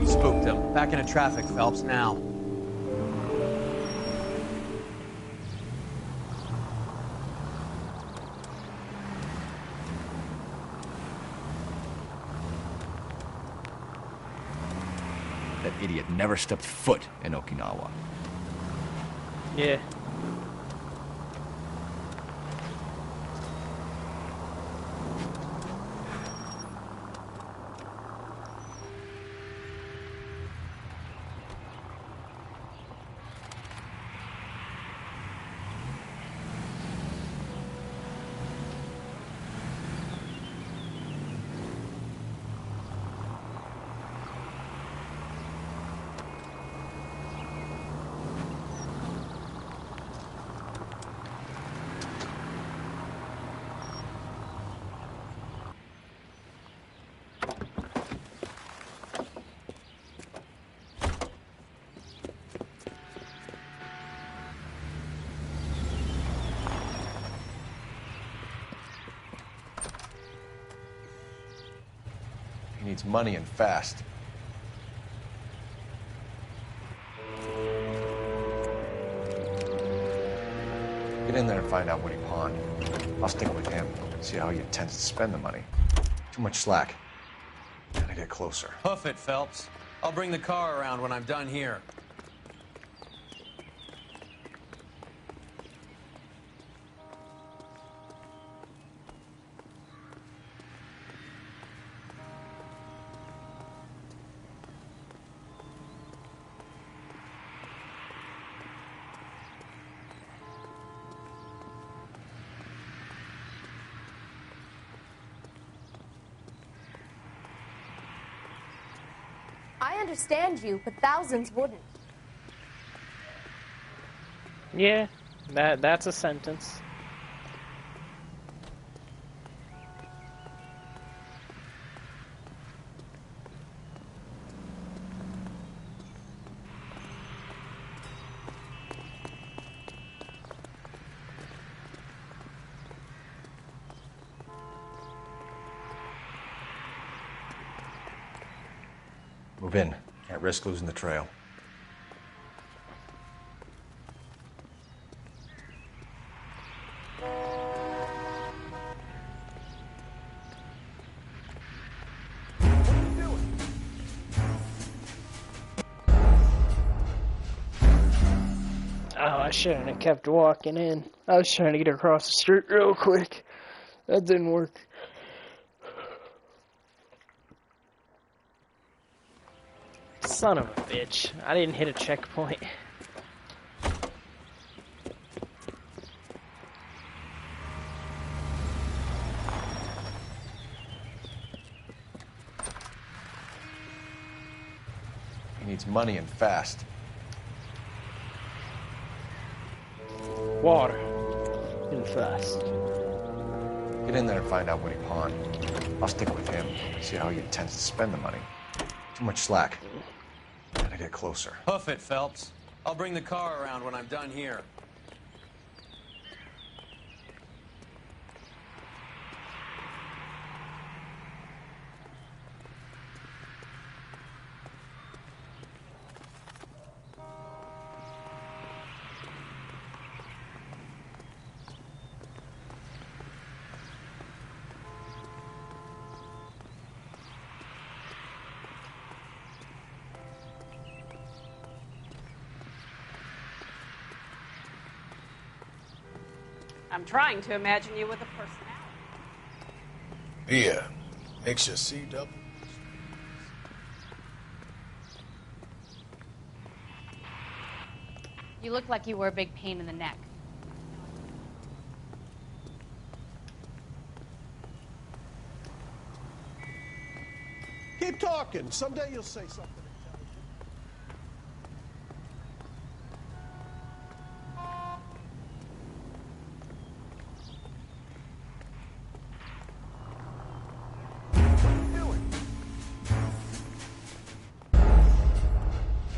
[SPEAKER 3] Spooked him. Back into traffic, Phelps, now.
[SPEAKER 4] That idiot never stepped foot in Okinawa.
[SPEAKER 1] Yeah.
[SPEAKER 4] He needs money and fast. Get in there and find out what he pawned. I'll stick with him, see how he intends to spend the money. Too much slack. Gotta get closer.
[SPEAKER 3] Hoof it, Phelps. I'll bring the car around when I'm done here.
[SPEAKER 8] I understand you, but thousands wouldn't.
[SPEAKER 1] Yeah, that's a sentence.
[SPEAKER 4] Move in. Can't risk losing the trail.
[SPEAKER 1] Oh, I shouldn't have kept walking in. I was trying to get across the street real quick. That didn't work. Son of a bitch. I didn't hit a checkpoint.
[SPEAKER 4] He needs money and fast.
[SPEAKER 1] Water. And fast.
[SPEAKER 4] Get in there and find out what he pawned. I'll stick with him, see how he intends to spend the money. Too much slack. Gotta get closer.
[SPEAKER 3] Hoof it, Phelps. I'll bring the car around when I'm done here.
[SPEAKER 11] I'm trying to imagine you with a personality.
[SPEAKER 9] Here, makes you see double.
[SPEAKER 15] You look like you were a big pain in the neck.
[SPEAKER 18] Keep talking. Someday you'll say something.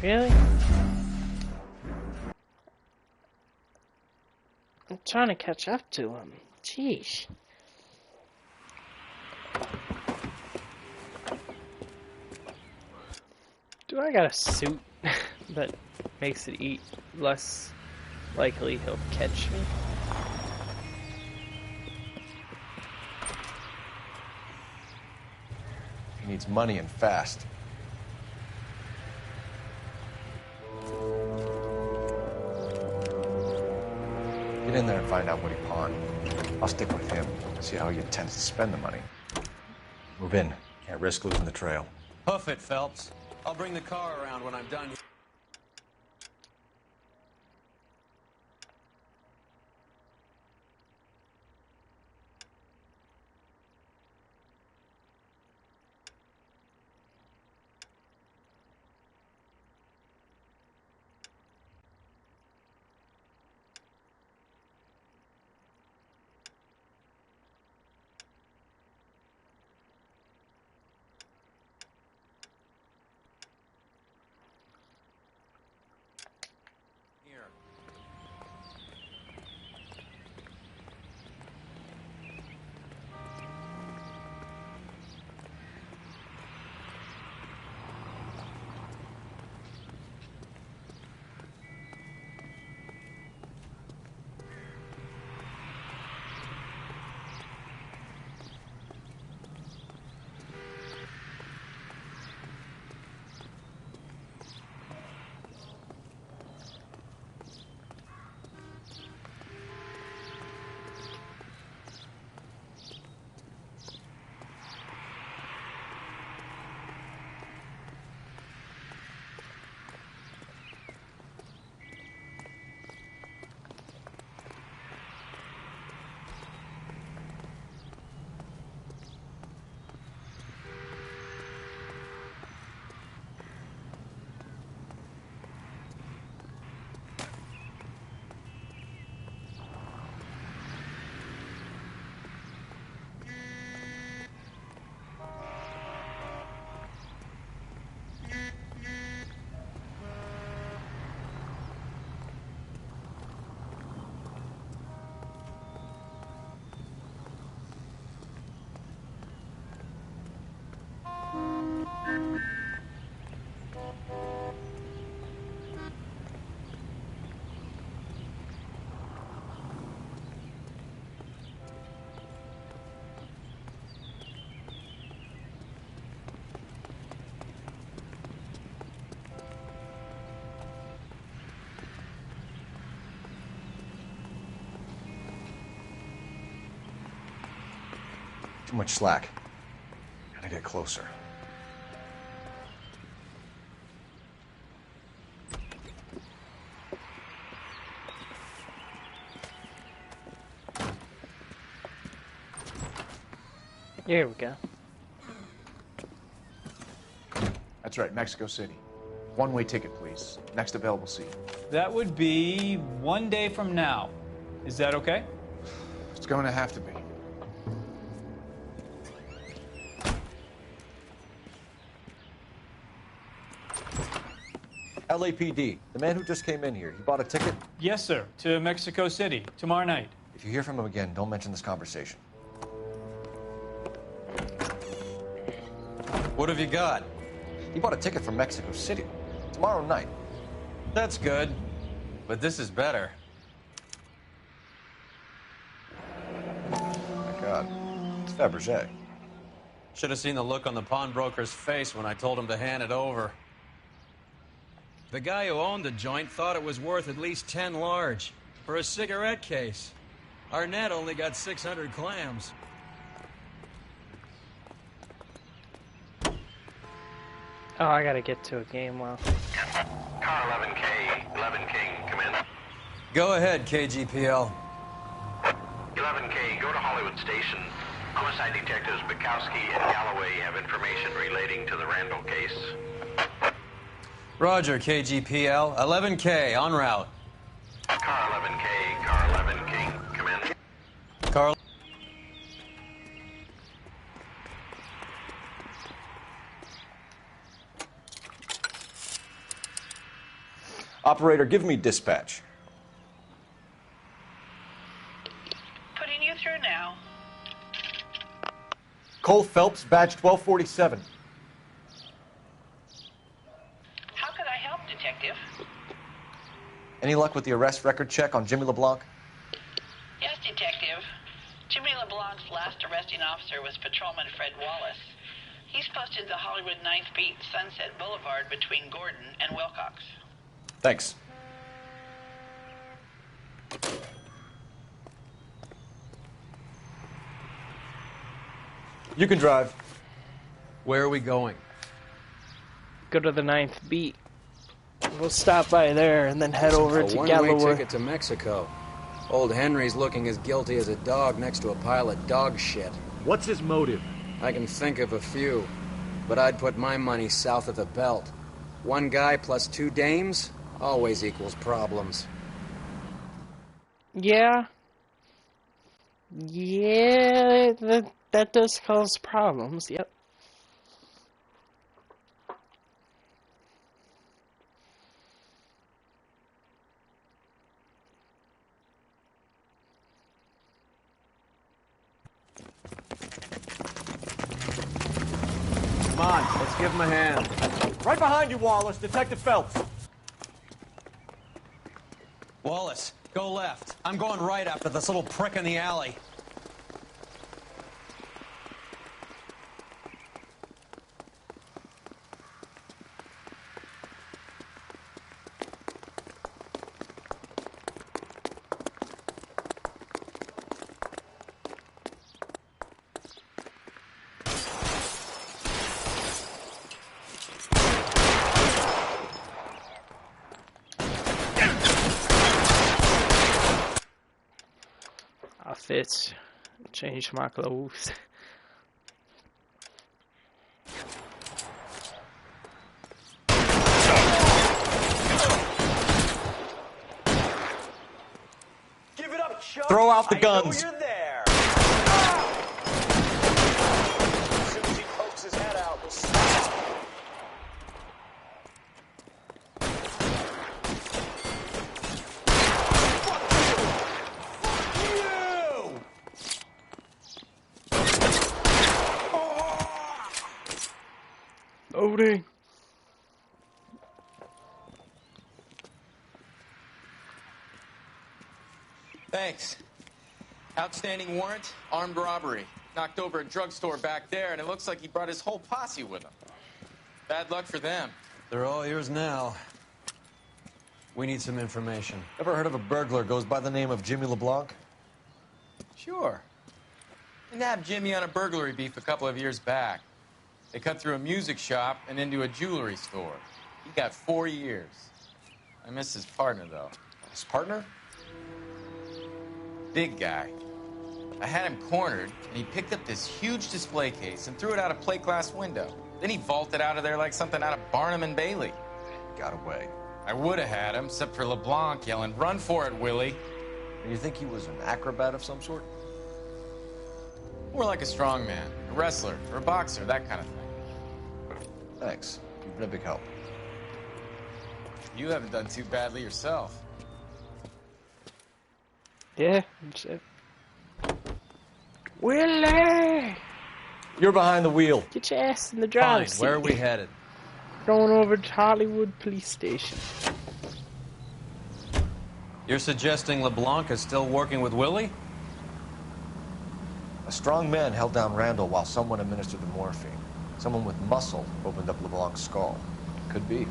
[SPEAKER 1] Really? I'm trying to catch up to him. Jeez. Do I got a suit that makes it less likely he'll catch me?
[SPEAKER 4] He needs money and fast. Get in there and find out what he pawned. I'll stick with him, see how he intends to spend the money. Move in. Can't risk losing the trail.
[SPEAKER 3] Hoof it, Phelps. I'll bring the car around when I'm done.
[SPEAKER 4] Too much slack. Gotta get closer.
[SPEAKER 1] Here we go.
[SPEAKER 2] That's right, Mexico City. One-way ticket, please. Next available seat.
[SPEAKER 12] That would be 1 day from now. Is that okay?
[SPEAKER 2] It's going to have to be.
[SPEAKER 4] LAPD, the man who just came in here, he bought a ticket?
[SPEAKER 12] Yes, sir. To Mexico City, tomorrow night.
[SPEAKER 4] If you hear from him again, don't mention this conversation.
[SPEAKER 3] What have you got?
[SPEAKER 4] He bought a ticket from Mexico City. Tomorrow night.
[SPEAKER 3] That's good. But this is better.
[SPEAKER 4] Oh my God. It's Fabergé.
[SPEAKER 3] Should have seen the look on the pawnbroker's face when I told him to hand it over. The guy who owned the joint thought it was worth at least 10 large for a cigarette case. Arnett only got 600 clams.
[SPEAKER 1] Oh, I gotta get to a game well.
[SPEAKER 6] Car 11K, 11 King, come in.
[SPEAKER 3] Go ahead, KGPL.
[SPEAKER 6] 11K, go to Hollywood Station. Homicide detectives Bukowski and Galloway have information relating to the Randall case.
[SPEAKER 3] Roger, KGPL. 11K, en route.
[SPEAKER 6] Car 11K, car 11 King, come in.
[SPEAKER 3] Carl.
[SPEAKER 4] Operator, give me dispatch.
[SPEAKER 21] Putting you through now.
[SPEAKER 4] Cole Phelps, badge 1247.
[SPEAKER 21] Detective.
[SPEAKER 4] Any luck with the arrest record check on Jimmy LeBlanc?
[SPEAKER 21] Yes, Detective. Jimmy LeBlanc's last arresting officer was Patrolman Fred Wallace. He's posted the Hollywood 9th Beat Sunset Boulevard between Gordon and Wilcox.
[SPEAKER 4] Thanks. You can drive.
[SPEAKER 3] Where are we going?
[SPEAKER 1] Go to the 9th Beat. We'll stop by there and then head over
[SPEAKER 13] A
[SPEAKER 1] to
[SPEAKER 13] one-way
[SPEAKER 1] Galloway.
[SPEAKER 13] ticket to Mexico. Old Henry's looking as guilty as a dog next to a pile of dog shit.
[SPEAKER 2] What's his motive?
[SPEAKER 13] I can think of a few, but I'd put my money south of the belt. One guy plus two dames always equals problems.
[SPEAKER 1] Yeah. Yeah, that does cause problems, yep.
[SPEAKER 3] Come on, let's give him a hand.
[SPEAKER 4] Right behind you, Wallace. Detective Phelps.
[SPEAKER 3] Wallace, go left. I'm going right after this little prick in the alley.
[SPEAKER 1] Outfits. Change my clothes.
[SPEAKER 4] Give it up, Chuck. Throw out the guns.
[SPEAKER 17] I know you're there. As soon as he pokes his head out, we'll stop.
[SPEAKER 1] Loading.
[SPEAKER 7] Thanks. Outstanding warrant, armed robbery. Knocked over a drugstore back there, and it looks like he brought his whole posse with him. Bad luck for them.
[SPEAKER 3] They're all yours now. We need some information.
[SPEAKER 4] Ever heard of a burglar goes by the name of Jimmy LeBlanc?
[SPEAKER 7] Sure. I nabbed Jimmy on a burglary beef a couple of years back. They cut through a music shop and into a jewelry store. He got 4 years. I miss his partner, though.
[SPEAKER 4] His partner?
[SPEAKER 7] Big guy. I had him cornered, and he picked up this huge display case and threw it out a plate glass window. Then he vaulted out of there like something out of Barnum and Bailey.
[SPEAKER 4] Got away.
[SPEAKER 7] I would have had him, except for LeBlanc yelling, "Run for it, Willie!"
[SPEAKER 4] And you think he was an acrobat of some sort?
[SPEAKER 7] More like a strongman, a wrestler, or a boxer, that kind of thing.
[SPEAKER 4] Thanks. You've been a big help.
[SPEAKER 7] You haven't done too badly yourself.
[SPEAKER 1] Yeah, that's it. Willie!
[SPEAKER 4] You're behind the wheel.
[SPEAKER 1] Get your ass in the
[SPEAKER 3] Fine,
[SPEAKER 1] driver's seat.
[SPEAKER 3] where are we headed?
[SPEAKER 1] Going over to Hollywood Police Station.
[SPEAKER 3] You're suggesting LeBlanc is still working with Willie?
[SPEAKER 4] A strong man held down Randall while someone administered the morphine. Someone with muscle opened up LeBlanc's skull. Could be.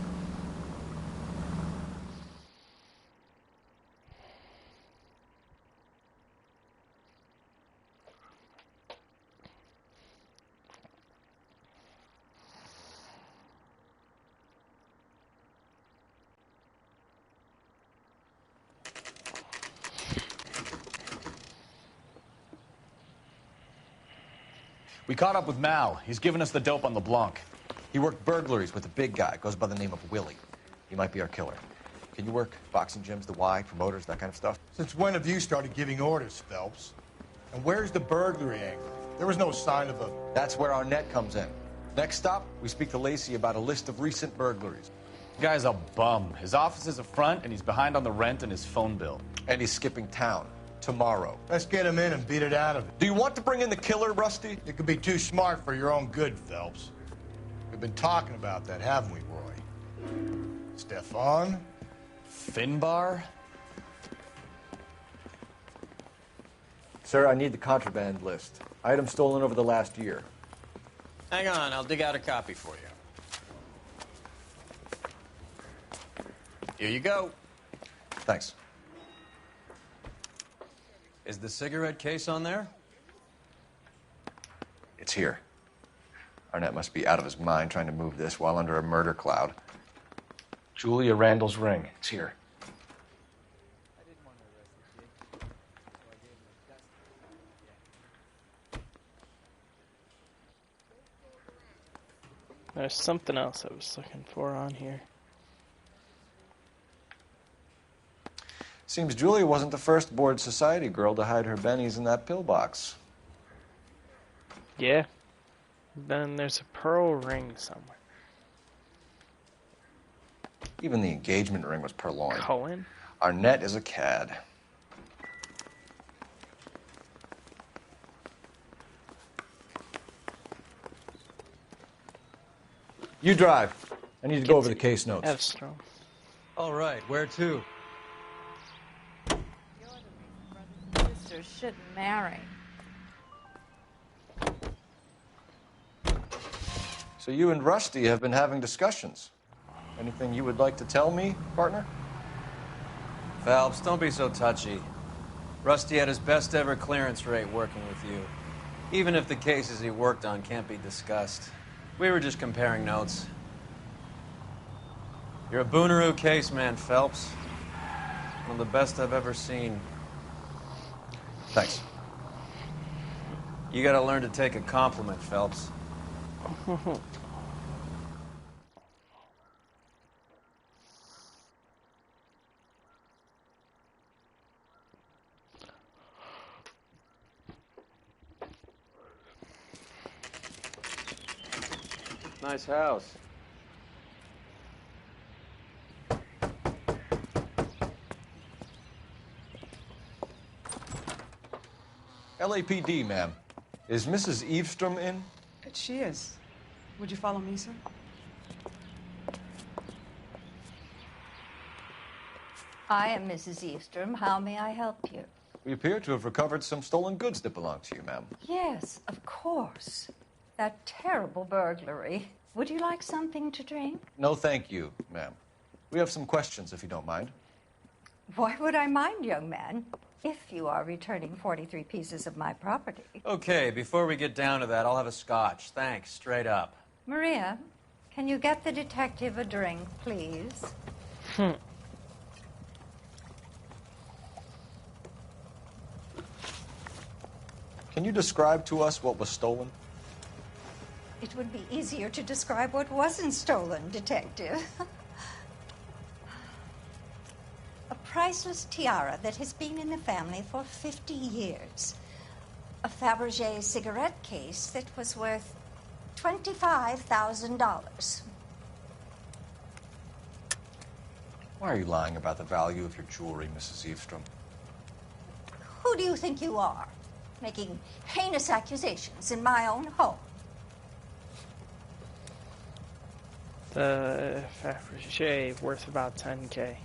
[SPEAKER 2] We caught up with Mal. He's given us the dope on LeBlanc.
[SPEAKER 4] He worked burglaries with a big guy. Goes by the name of Willie. He might be our killer. Can you work boxing gyms, the Y, promoters, that kind of stuff?
[SPEAKER 9] Since when have you started giving orders, Phelps? And where's the burglary angle? There was no sign of a...
[SPEAKER 4] That's where our net comes in. Next stop, we speak to Lacey about a list of recent burglaries.
[SPEAKER 2] Guy's a bum. His office is a front, and he's behind on the rent and his phone bill.
[SPEAKER 4] And he's skipping town. Tomorrow.
[SPEAKER 9] Let's get him in and beat it out of it.
[SPEAKER 4] Do you want to bring in the killer, Rusty?
[SPEAKER 9] You could be too smart for your own good, Phelps. We've been talking about that, haven't we, Roy? Stefan?
[SPEAKER 3] Finbar?
[SPEAKER 4] Sir, I need the contraband list. Items stolen over the last year.
[SPEAKER 7] Hang on, I'll dig out a copy for you. Here you go.
[SPEAKER 4] Thanks.
[SPEAKER 3] Is the cigarette case on there?
[SPEAKER 4] It's here. Arnett must be out of his mind trying to move this while under a murder cloud. Julia Randall's ring. It's here.
[SPEAKER 1] There's something else I was looking for on here.
[SPEAKER 4] Seems Julia wasn't the first bored society girl to hide her bennies in that pillbox.
[SPEAKER 1] Yeah. Then there's a pearl ring somewhere.
[SPEAKER 4] Even the engagement ring was purloined.
[SPEAKER 1] Cohen?
[SPEAKER 4] Arnett is a cad. You drive. I need to go over the case notes.
[SPEAKER 1] Evstrom.
[SPEAKER 3] All right, where to?
[SPEAKER 19] Sisters shouldn't marry.
[SPEAKER 4] So you and Rusty have been having discussions. Anything you would like to tell me, partner?
[SPEAKER 3] Phelps, don't be so touchy. Rusty had his best ever clearance rate working with you. Even if the cases he worked on can't be discussed. We were just comparing notes. You're a Booneroo case man, Phelps. One of the best I've ever seen.
[SPEAKER 4] Thanks.
[SPEAKER 3] You gotta learn to take a compliment, Phelps. Nice house.
[SPEAKER 4] LAPD, ma'am. Is Mrs. Evestrom in?
[SPEAKER 20] She is. Would you follow me, sir?
[SPEAKER 19] I am Mrs. Eastrom. How may I help you?
[SPEAKER 4] We appear to have recovered some stolen goods that belong to you, ma'am.
[SPEAKER 19] Yes, of course. That terrible burglary. Would you like something to drink?
[SPEAKER 4] No, thank you, ma'am. We have some questions, if you don't mind.
[SPEAKER 19] Why would I mind, young man, if you are returning 43 pieces of my property?
[SPEAKER 3] Okay, before we get down to that, I'll have a scotch. Thanks, straight up.
[SPEAKER 19] Maria, can you get the detective a drink, please?
[SPEAKER 4] Can you describe to us what was stolen?
[SPEAKER 19] It would be easier to describe what wasn't stolen, Detective. A priceless tiara that has been in the family for 50 years. A Fabergé cigarette case that was worth $25,000.
[SPEAKER 4] Why are you lying about the value of your jewelry, Mrs. Evestrom?
[SPEAKER 19] Who do you think you are, making heinous accusations in my own home?
[SPEAKER 1] The Fabergé worth about $10K.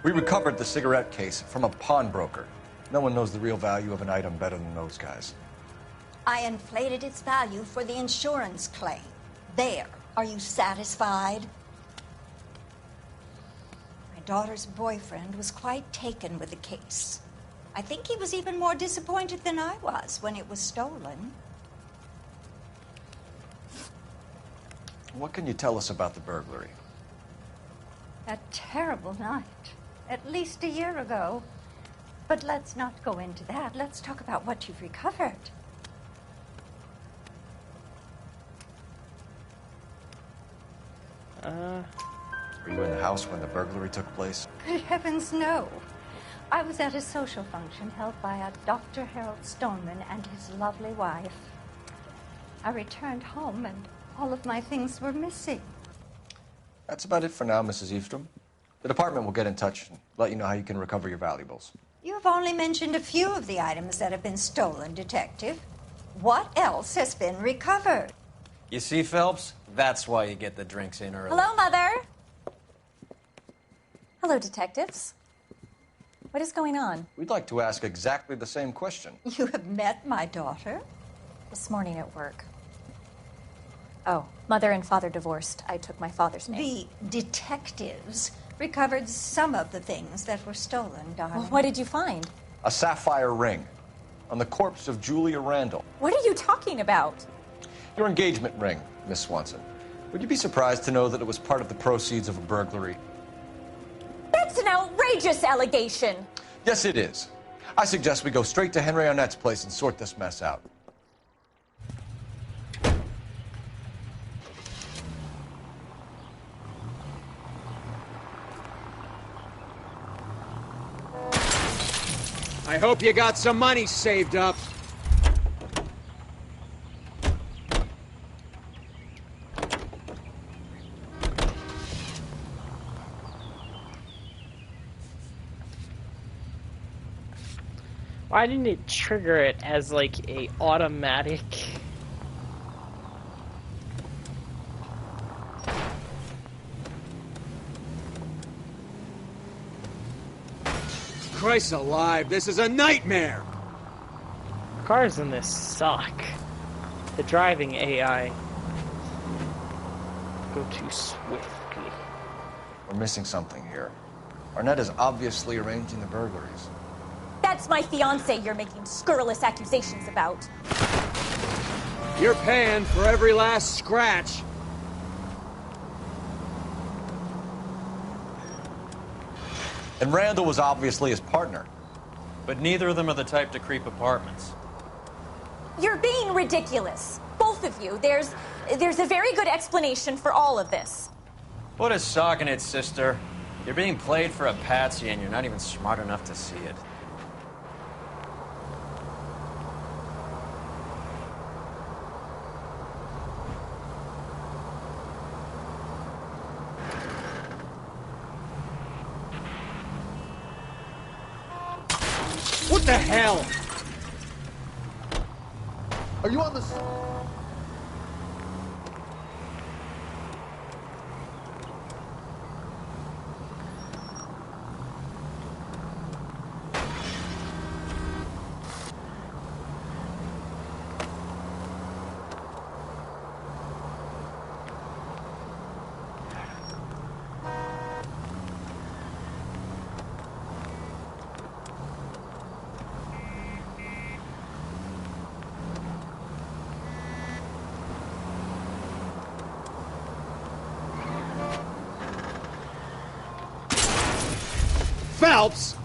[SPEAKER 4] We recovered the cigarette case from a pawnbroker. No one knows the real value of an item better than those guys.
[SPEAKER 19] I inflated its value for the insurance claim. There. Are you satisfied? My daughter's boyfriend was quite taken with the case. I think he was even more disappointed than I was when it was stolen.
[SPEAKER 4] What can you tell us about the burglary?
[SPEAKER 19] A terrible night. At least a year ago. But let's not go into that. Let's talk about what you've recovered.
[SPEAKER 4] Were you in the house when the burglary took place?
[SPEAKER 19] Good heavens, no. I was at a social function held by a Dr. Harold Stoneman and his lovely wife. I returned home and all of my things were missing.
[SPEAKER 4] That's about it for now, Mrs. Evestrom. The department will get in touch and let you know how you can recover your valuables.
[SPEAKER 19] You have only mentioned a few of the items that have been stolen, Detective. What else has been recovered?
[SPEAKER 3] You see, Phelps? That's why you get the drinks in early.
[SPEAKER 19] Hello, Mother.
[SPEAKER 10] Hello, detectives. What is going on?
[SPEAKER 4] We'd like to ask exactly the same question.
[SPEAKER 19] You have met my daughter?
[SPEAKER 10] This morning at work. Oh, mother and father divorced. I took my father's name.
[SPEAKER 19] The detectives recovered some of the things that were stolen, darling.
[SPEAKER 10] Well, what did you find?
[SPEAKER 4] A sapphire ring on the corpse of Julia Randall.
[SPEAKER 10] What are you talking about?
[SPEAKER 4] Your engagement ring, Miss Swanson. Would you be surprised to know that it was part of the proceeds of a burglary?
[SPEAKER 10] That's an outrageous allegation.
[SPEAKER 4] Yes, it is. I suggest we go straight to Henry Arnett's place and sort this mess out.
[SPEAKER 13] I hope you got some money saved up.
[SPEAKER 1] Why didn't it trigger it as like a automatic?
[SPEAKER 13] Christ alive, this is a nightmare!
[SPEAKER 1] Cars in this suck. The driving AI go too swiftly.
[SPEAKER 4] We're missing something here. Arnett is obviously arranging the burglaries.
[SPEAKER 10] That's my fiance you're making scurrilous accusations about.
[SPEAKER 13] You're paying for every last scratch.
[SPEAKER 4] And Randall was obviously his partner.
[SPEAKER 3] But neither of them are the type to creep apartments.
[SPEAKER 10] You're being ridiculous. Both of you. There's a very good explanation for all of this.
[SPEAKER 3] Put a sock in it, sister. You're being played for a patsy and you're not even smart enough to see it.
[SPEAKER 13] What the hell?
[SPEAKER 18] Are you on the...
[SPEAKER 13] Phelps!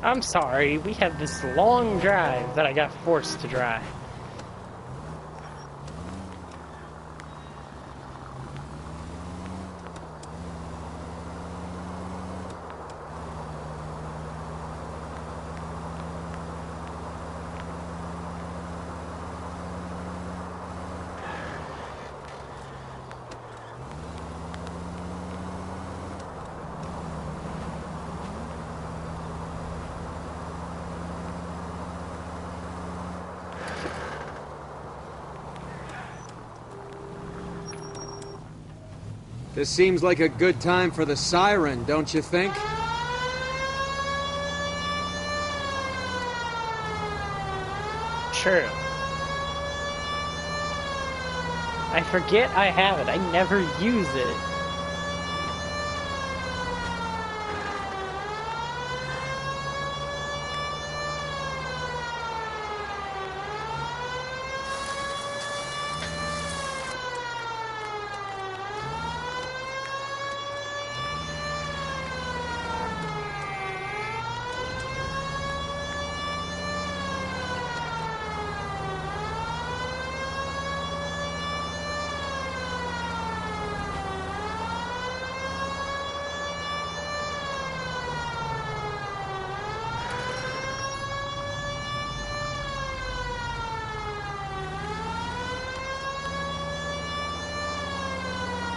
[SPEAKER 1] I'm sorry, we have this long drive that I got forced to drive.
[SPEAKER 13] This seems like a good time for the siren, don't you think?
[SPEAKER 1] True. I forget I have it. I never use it.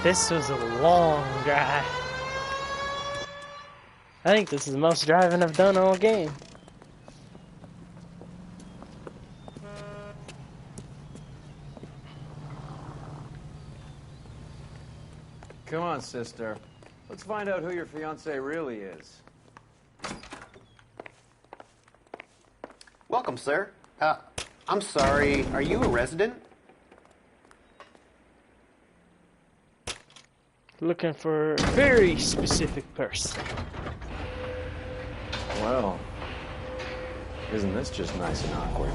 [SPEAKER 1] This was a long drive. I think this is the most driving I've done all game.
[SPEAKER 3] come on, sister. Let's find out who your fiancé really is.
[SPEAKER 14] Welcome, sir. I'm sorry, are you a resident?
[SPEAKER 1] Looking for a very specific person.
[SPEAKER 3] Well, isn't this just nice and awkward?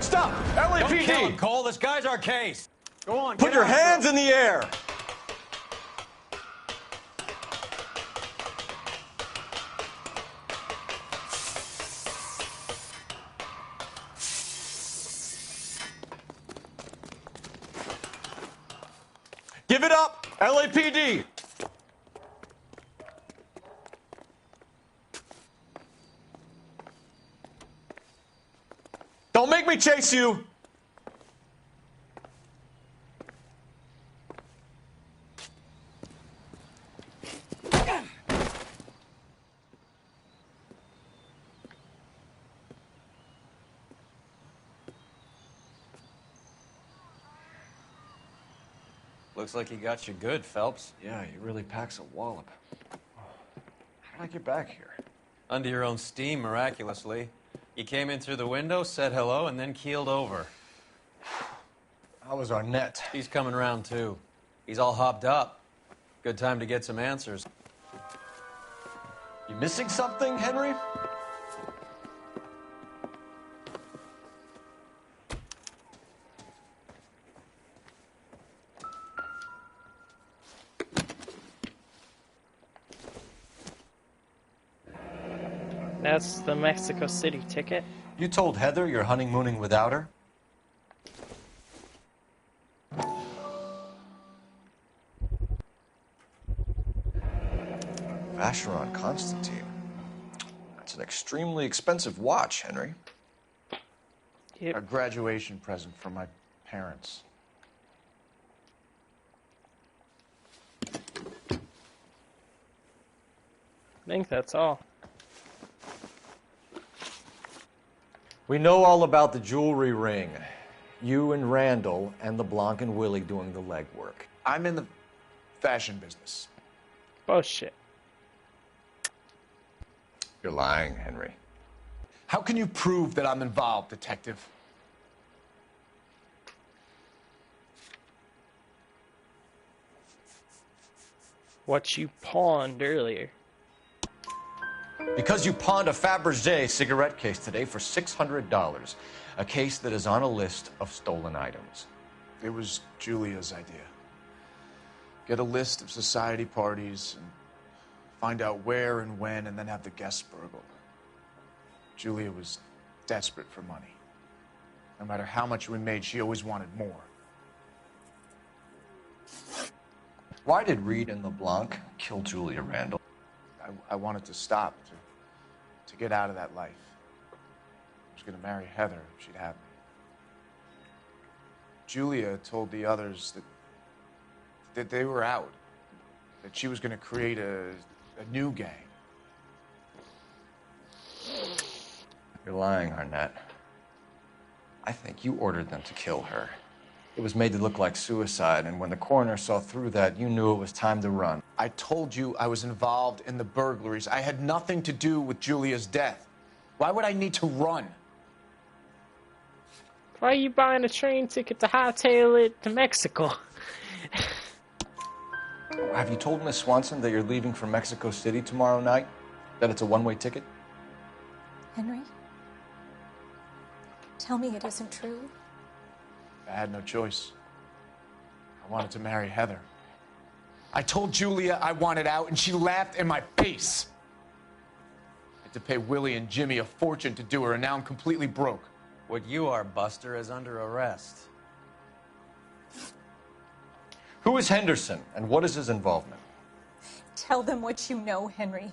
[SPEAKER 4] Stop!
[SPEAKER 3] Don't kill
[SPEAKER 4] LAPD!
[SPEAKER 3] him, Cole. This guy's our case. Go on.
[SPEAKER 4] Put
[SPEAKER 3] get
[SPEAKER 4] your
[SPEAKER 3] on,
[SPEAKER 4] hands
[SPEAKER 3] bro.
[SPEAKER 4] in the air! Give it up! LAPD! Don't make me chase you!
[SPEAKER 3] Looks like he got you good, Phelps.
[SPEAKER 4] Yeah, he really packs a wallop. How did I get back here?
[SPEAKER 3] Under your own steam, miraculously. You came in through the window, said hello, and then keeled over.
[SPEAKER 4] How was Arnett?
[SPEAKER 3] He's coming round, too. He's all hopped up. Good time to get some answers.
[SPEAKER 4] You missing something, Henry?
[SPEAKER 1] That's the Mexico City ticket.
[SPEAKER 4] You told Heather you're honeymooning without her? Vacheron Constantine. That's an extremely expensive watch, Henry.
[SPEAKER 2] A graduation present from my parents.
[SPEAKER 1] I think that's all.
[SPEAKER 4] We know all about the jewelry ring. You and Randall and LeBlanc and Willie doing the legwork.
[SPEAKER 2] I'm in the fashion business.
[SPEAKER 1] Bullshit.
[SPEAKER 4] You're lying, Henry.
[SPEAKER 2] How can you prove that I'm involved, detective?
[SPEAKER 1] What you pawned earlier.
[SPEAKER 4] Because you pawned a Fabergé cigarette case today for $600. A case that is on a list of stolen items.
[SPEAKER 2] It was Julia's idea. Get a list of society parties and find out where and when and then have the guests burgled. Julia was desperate for money. No matter how much we made, she always wanted more.
[SPEAKER 4] Why did Reed and LeBlanc kill Julia Randall?
[SPEAKER 2] I wanted to stop, to get out of that life. I was going to marry Heather if she'd have me. Julia told the others that they were out, that she was going to create a new gang.
[SPEAKER 4] You're lying, Arnett. I think you ordered them to kill her. It was made to look like suicide, and when the coroner saw through that, you knew it was time to run.
[SPEAKER 2] I told you I was involved in the burglaries. I had nothing to do with Julia's death. Why would I need to run?
[SPEAKER 1] Why are you buying a train ticket to hightail it to Mexico?
[SPEAKER 4] Have you told Miss Swanson that you're leaving for Mexico City tomorrow night? That it's a one-way ticket?
[SPEAKER 10] Henry? Tell me it isn't true.
[SPEAKER 2] I had no choice. I wanted to marry Heather. I told Julia I wanted out, and she laughed in my face. I had to pay Willie and Jimmy a fortune to do her, and now I'm completely broke.
[SPEAKER 3] What you are, Buster, is under arrest.
[SPEAKER 4] Who is Henderson, and what is his involvement?
[SPEAKER 10] Tell them what you know, Henry.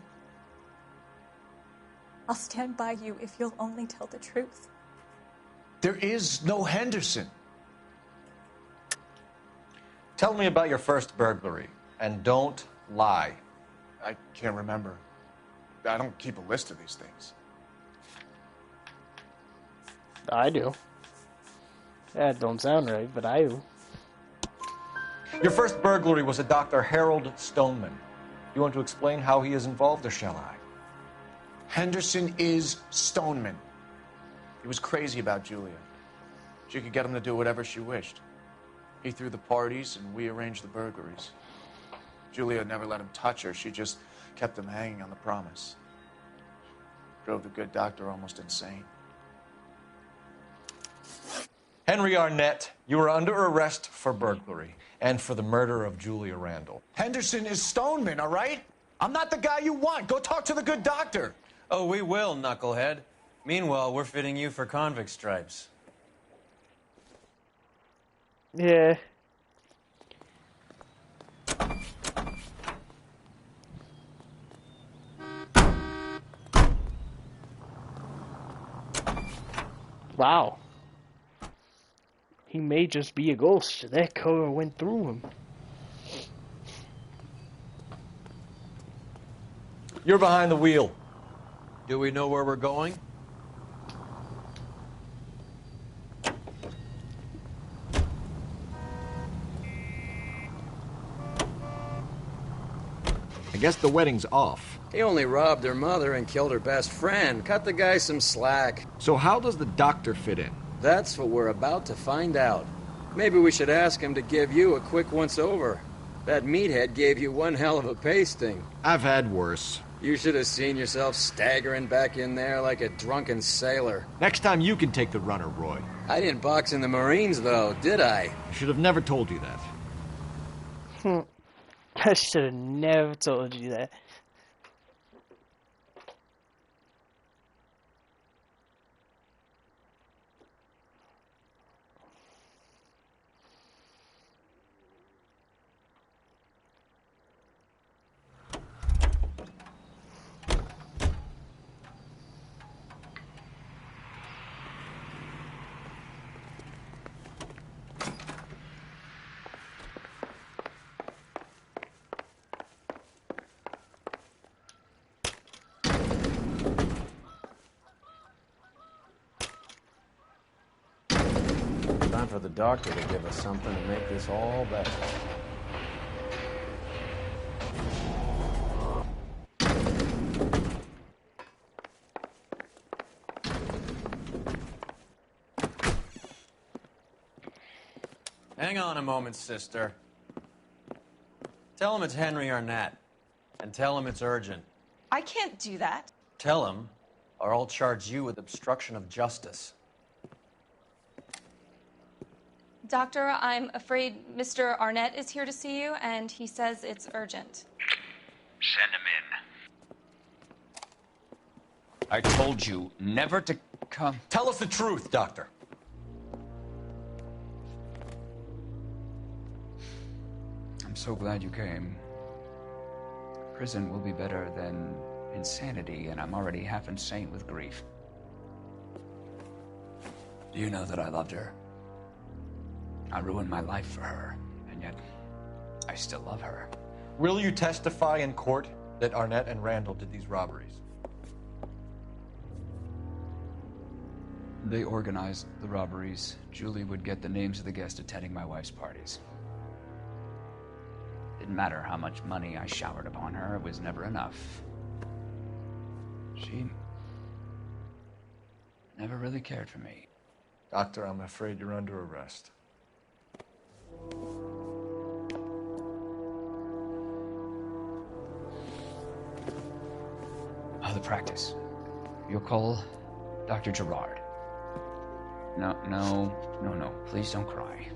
[SPEAKER 10] I'll stand by you if you'll only tell the truth.
[SPEAKER 2] There is no Henderson.
[SPEAKER 4] Tell me about your first burglary, and don't lie.
[SPEAKER 2] I can't remember. I don't keep a list of these things.
[SPEAKER 1] I do. That don't sound right, but I do.
[SPEAKER 4] Your first burglary was a Dr. Harold Stoneman. You want to explain how he is involved, or shall I?
[SPEAKER 2] Henderson is Stoneman. He was crazy about Julia. She could get him to do whatever she wished. He threw the parties, and we arranged the burglaries. Julia never let him touch her. She just kept him hanging on the promise. Drove the good doctor almost insane.
[SPEAKER 4] Henry Arnett, you are under arrest for burglary and for the murder of Julia Randall.
[SPEAKER 2] Henderson is Stoneman, all right? I'm not the guy you want. Go talk to the good doctor.
[SPEAKER 3] Oh, we will, knucklehead. Meanwhile, we're fitting you for convict stripes.
[SPEAKER 1] Yeah. Wow. He may just be a ghost. That color went through him.
[SPEAKER 4] You're behind the wheel.
[SPEAKER 3] Do we know where we're going?
[SPEAKER 4] I guess the wedding's off.
[SPEAKER 13] He only robbed her mother and killed her best friend. Cut the guy some slack.
[SPEAKER 4] So how does the doctor fit in?
[SPEAKER 13] That's what we're about to find out. Maybe we should ask him to give you a quick once-over. That meathead gave you one hell of a pasting.
[SPEAKER 4] I've had worse.
[SPEAKER 13] You should have seen yourself staggering back in there like a drunken sailor.
[SPEAKER 4] Next time you can take the runner, Roy.
[SPEAKER 13] I didn't box in the Marines, though, did I?
[SPEAKER 4] I should have never told you that.
[SPEAKER 1] I should have never told you that.
[SPEAKER 13] Time for the doctor to give us something to make this all better.
[SPEAKER 3] Hang on a moment, sister. Tell him it's Henry Arnett. And tell him it's urgent.
[SPEAKER 10] I can't do that.
[SPEAKER 3] Tell him, or I'll charge you with obstruction of justice.
[SPEAKER 10] Doctor, I'm afraid Mr. Arnett is here to see you, and he says it's urgent.
[SPEAKER 16] Send him in.
[SPEAKER 22] I told you never to come.
[SPEAKER 4] Tell us the truth, Doctor.
[SPEAKER 22] I'm so glad you came. Prison will be better than insanity, and I'm already half insane with grief. Do you know that I loved her? I ruined my life for her, and yet I still love her.
[SPEAKER 4] Will you testify in court that Arnett and Randall did these robberies?
[SPEAKER 22] They organized the robberies. Julie would get the names of the guests attending my wife's parties. Didn't matter how much money I showered upon her, it was never enough. She never really cared for me.
[SPEAKER 4] Doctor, I'm afraid you're under arrest.
[SPEAKER 22] The practice. You'll call Dr. Gerard. No. Please don't cry.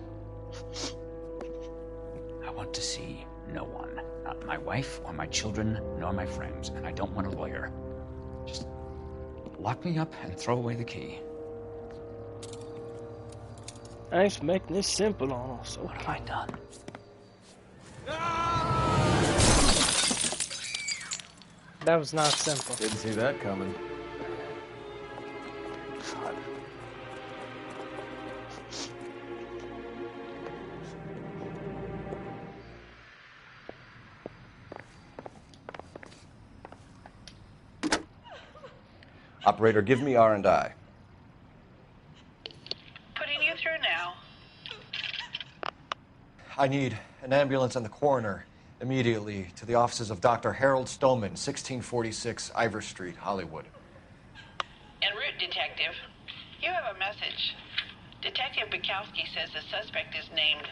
[SPEAKER 22] I want to see no one. Not my wife or my children, nor my friends. And I don't want a lawyer. Just lock me up and throw away the key.
[SPEAKER 1] I was making this simple almost, so what have I done? That was not simple.
[SPEAKER 13] Didn't see that coming.
[SPEAKER 1] God.
[SPEAKER 4] Operator, give me R&I.
[SPEAKER 21] Putting you through now.
[SPEAKER 4] I need an ambulance and the coroner immediately to the offices of Dr. Harold Stoneman, 1646 Ivor Street, Hollywood.
[SPEAKER 21] En route, Detective. You have a message. Detective Bukowski says the suspect is named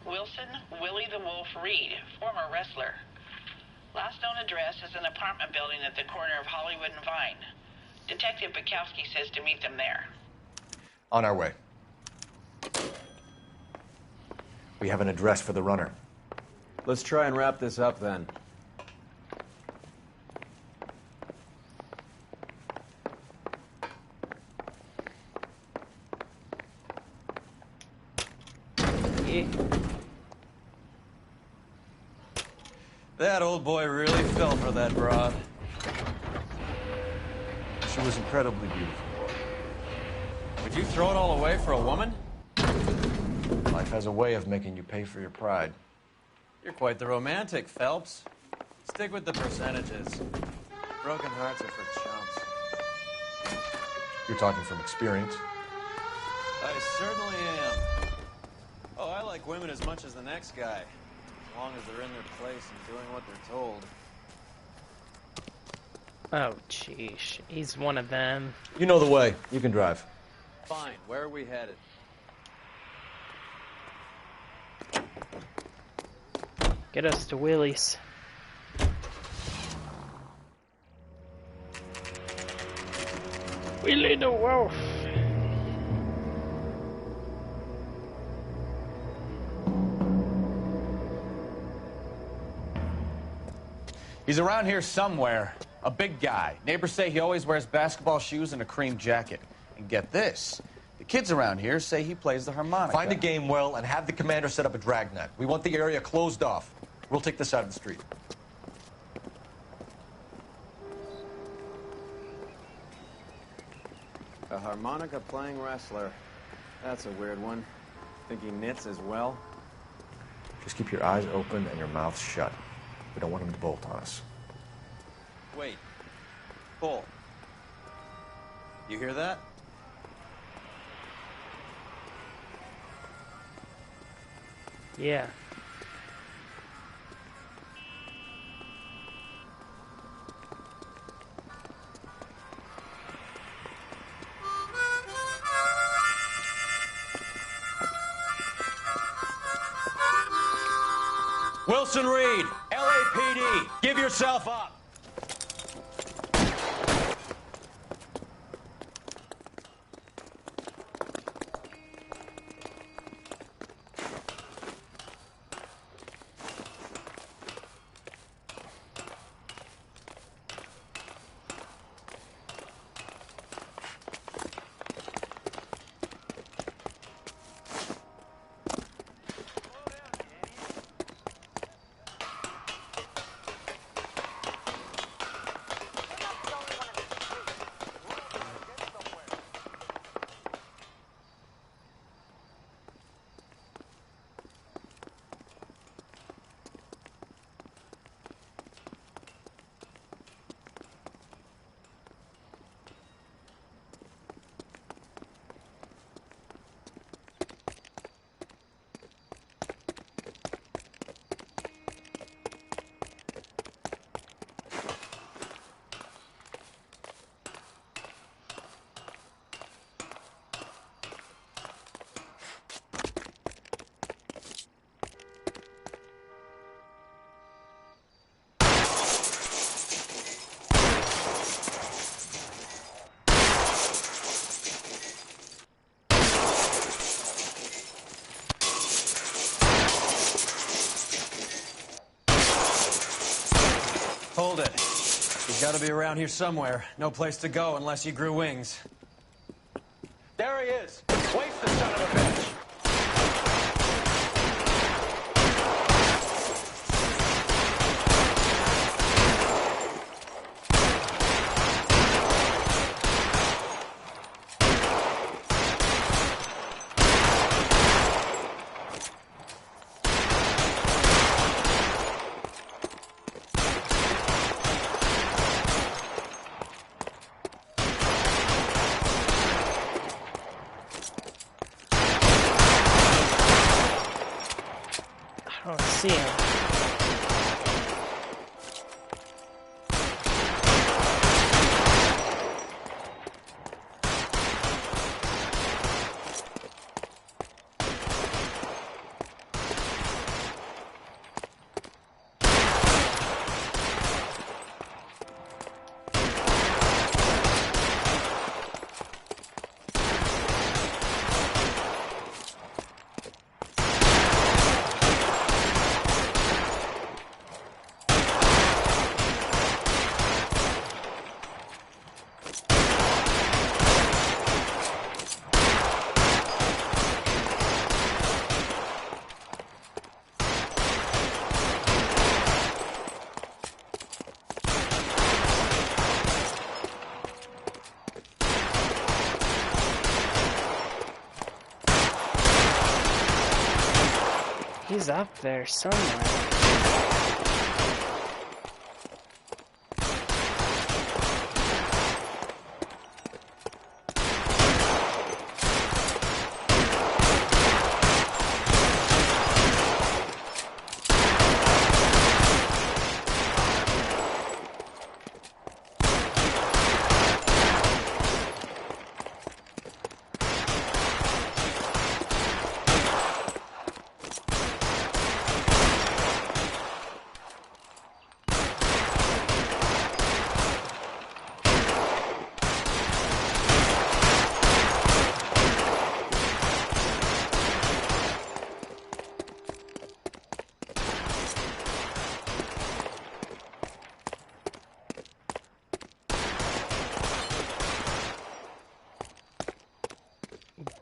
[SPEAKER 21] Wilson Willie the Wolf Reed, former wrestler. Last known address is an apartment building at the corner of Hollywood and Vine. Detective Bukowski says to meet them there.
[SPEAKER 4] On our way. We have an address for the runner.
[SPEAKER 3] Let's try and wrap this up then.
[SPEAKER 1] Yeah.
[SPEAKER 3] That old boy really fell for that broad.
[SPEAKER 4] She was incredibly beautiful.
[SPEAKER 3] Would you throw it all away for a woman?
[SPEAKER 4] Life has a way of making you pay for your pride.
[SPEAKER 3] You're quite the romantic, Phelps. Stick with the percentages. Broken hearts are for chumps.
[SPEAKER 4] You're talking from experience.
[SPEAKER 3] I certainly am. Oh, I like women as much as the next guy. As long as they're in their place and doing what they're told.
[SPEAKER 1] Oh, jeez. He's one of them.
[SPEAKER 4] You know the way. You can drive.
[SPEAKER 3] Fine. Where are we headed?
[SPEAKER 1] Get us to Willie's. Willie the Wolf.
[SPEAKER 2] He's around here somewhere. A big guy. Neighbors say he always wears basketball shoes and a cream jacket. And get this. The kids around here say he plays the harmonica.
[SPEAKER 4] Find a game well and have the commander set up a dragnet. We want the area closed off. We'll take this side of the street.
[SPEAKER 3] A harmonica-playing wrestler. That's a weird one. Think he knits as well?
[SPEAKER 4] Just keep your eyes open and your mouth shut. We don't want him to bolt on us.
[SPEAKER 3] Wait. Pull. You hear that?
[SPEAKER 1] Yeah.
[SPEAKER 3] Wilson Reed, LAPD, give yourself up. Hold it. He's got to be around here somewhere. No place to go unless he grew wings.
[SPEAKER 17] There he is. Waste the son of a bitch.
[SPEAKER 1] see him. He's up there somewhere.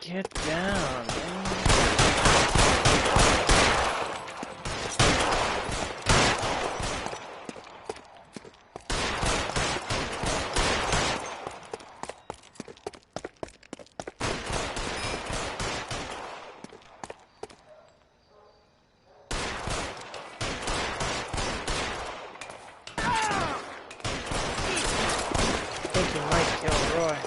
[SPEAKER 1] Get down, man. I think he might kill Roy.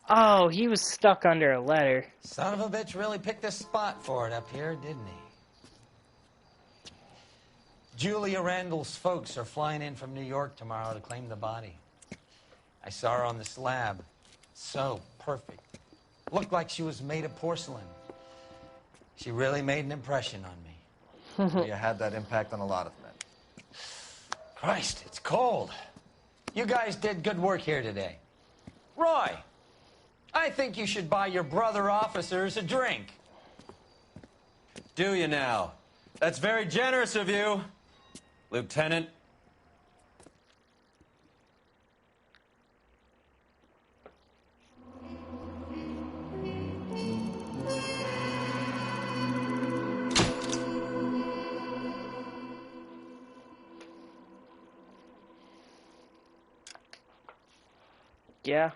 [SPEAKER 1] Oh, he was stuck under a ladder.
[SPEAKER 5] Son of a bitch really picked a spot for it up here, didn't he? Julia Randall's folks are flying in from New York tomorrow to claim the body. I saw her on the slab. So perfect. Looked like she was made of porcelain. She really made an impression on me.
[SPEAKER 4] You had that impact on a lot of men.
[SPEAKER 5] Christ, it's cold. You guys did good work here today. Roy, I think you should buy your brother officers a drink.
[SPEAKER 3] Do you now? That's very generous of you, Lieutenant.
[SPEAKER 1] Yeah.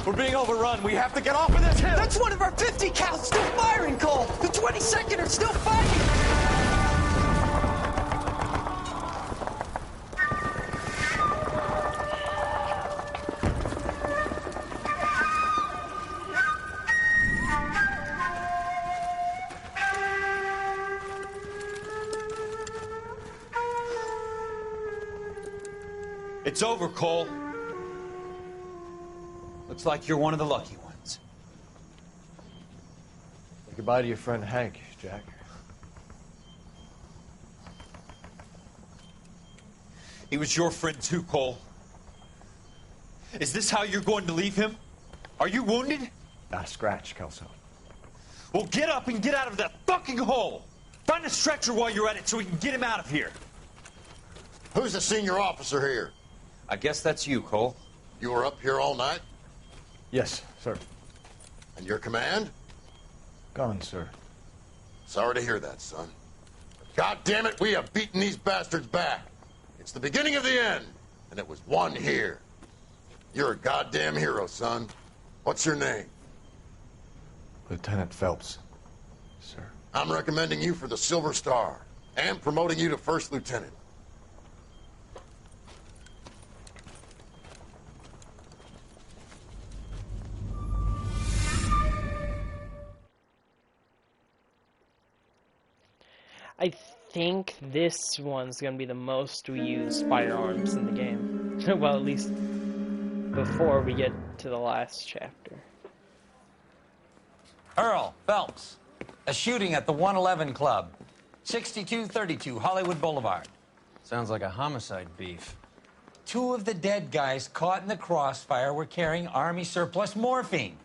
[SPEAKER 3] We're being overrun. We have to get off of this hill.
[SPEAKER 8] That's one of our 50 cals still firing, Cole. The 22nd are still fighting.
[SPEAKER 3] It's over, Cole. Looks like you're one of the lucky ones.
[SPEAKER 4] Say goodbye to your friend Hank, Jack.
[SPEAKER 3] He was your friend too, Cole.
[SPEAKER 11] Is this how you're going to leave him? Are you wounded?
[SPEAKER 4] Not a scratch, Kelso.
[SPEAKER 11] Well, get up and get out of that fucking hole! Find a stretcher while you're at it so we can get him out of here.
[SPEAKER 15] Who's the senior officer here?
[SPEAKER 3] I guess that's you, Cole.
[SPEAKER 15] You were up here all night?
[SPEAKER 4] Yes, sir.
[SPEAKER 15] And your command?
[SPEAKER 4] Gone, sir.
[SPEAKER 15] Sorry to hear that, son. God damn it, we have beaten these bastards back. It's the beginning of the end, and it was one here. You're a goddamn hero, son. What's your name?
[SPEAKER 4] Lieutenant Phelps, sir.
[SPEAKER 15] I'm recommending you for the Silver Star and promoting you to First Lieutenant.
[SPEAKER 1] I think this one's gonna be the most we use firearms in the game. Well, at least before we get to the last chapter.
[SPEAKER 5] Earl Phelps, a shooting at the 111 Club, 6232 Hollywood Boulevard.
[SPEAKER 3] Sounds like a homicide beef.
[SPEAKER 5] 2 of the dead guys caught in the crossfire were carrying Army surplus morphine.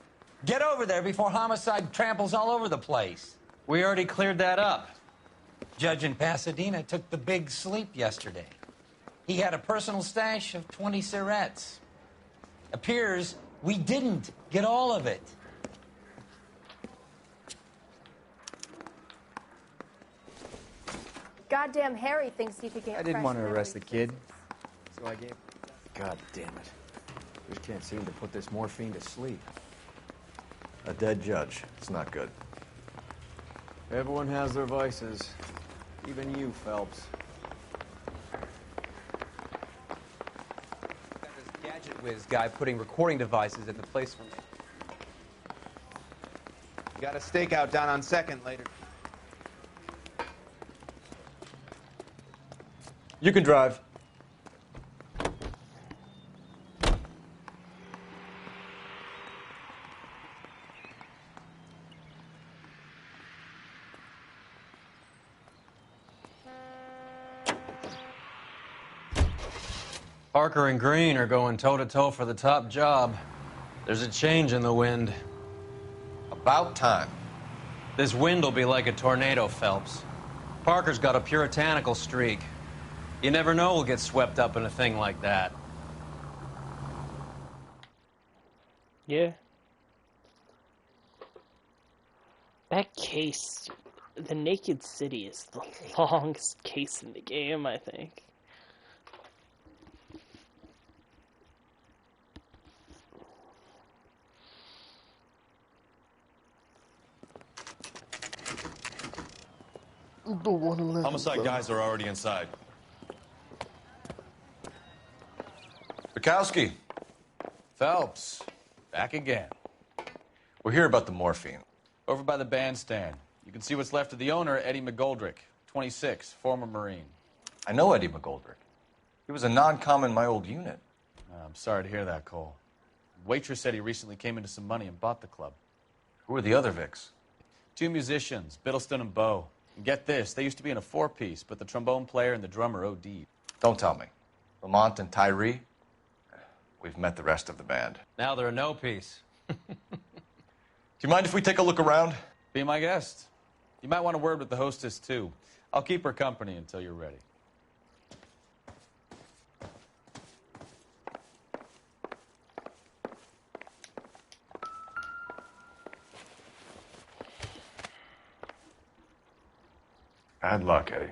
[SPEAKER 5] Get over there before homicide tramples all over the place.
[SPEAKER 3] We already cleared that up.
[SPEAKER 5] Judge in Pasadena took the big sleep yesterday. He had a personal stash of 20 cigarettes. Appears we didn't get all of it.
[SPEAKER 23] Goddamn Harry thinks he could get.
[SPEAKER 13] I didn't want to arrest the kid, so I gave.
[SPEAKER 4] God damn it. Just can't seem to put this morphine to sleep. A dead judge. It's not good.
[SPEAKER 13] Everyone has their vices. Even you, Phelps.
[SPEAKER 24] Got this gadget whiz guy putting recording devices at the place for me.
[SPEAKER 25] Got a stakeout down on 2nd later.
[SPEAKER 4] You can drive.
[SPEAKER 3] Parker and Green are going toe-to-toe for the top job. There's a change in the wind.
[SPEAKER 4] About time.
[SPEAKER 3] This wind will be like a tornado, Phelps. Parker's got a puritanical streak. You never know we'll get swept up in a thing like that.
[SPEAKER 1] Yeah. That case, the Naked City, is the longest case in the game, I think.
[SPEAKER 11] Homicide guys are already inside.
[SPEAKER 4] Bukowski.
[SPEAKER 11] Phelps, back again.
[SPEAKER 4] We're here about the morphine.
[SPEAKER 11] Over by the bandstand. You can see what's left of the owner, Eddie McGoldrick, 26, former Marine.
[SPEAKER 4] I know Eddie McGoldrick. He was a non-com in my old unit.
[SPEAKER 11] I'm sorry to hear that, Cole. Waitress said he recently came into some money and bought the club.
[SPEAKER 4] Who are the other Vics?
[SPEAKER 11] 2 musicians, Biddleston and Bowe. And get this, they used to be in a 4-piece, but the trombone player and the drummer OD'd.
[SPEAKER 4] Don't tell me. Lamont and Tyree? We've met the rest of the band.
[SPEAKER 3] Now they're a no-piece.
[SPEAKER 4] Do you mind if we take a look around?
[SPEAKER 11] Be my guest. You might want a word with the hostess, too. I'll keep her company until you're ready.
[SPEAKER 4] Bad luck, Eddie.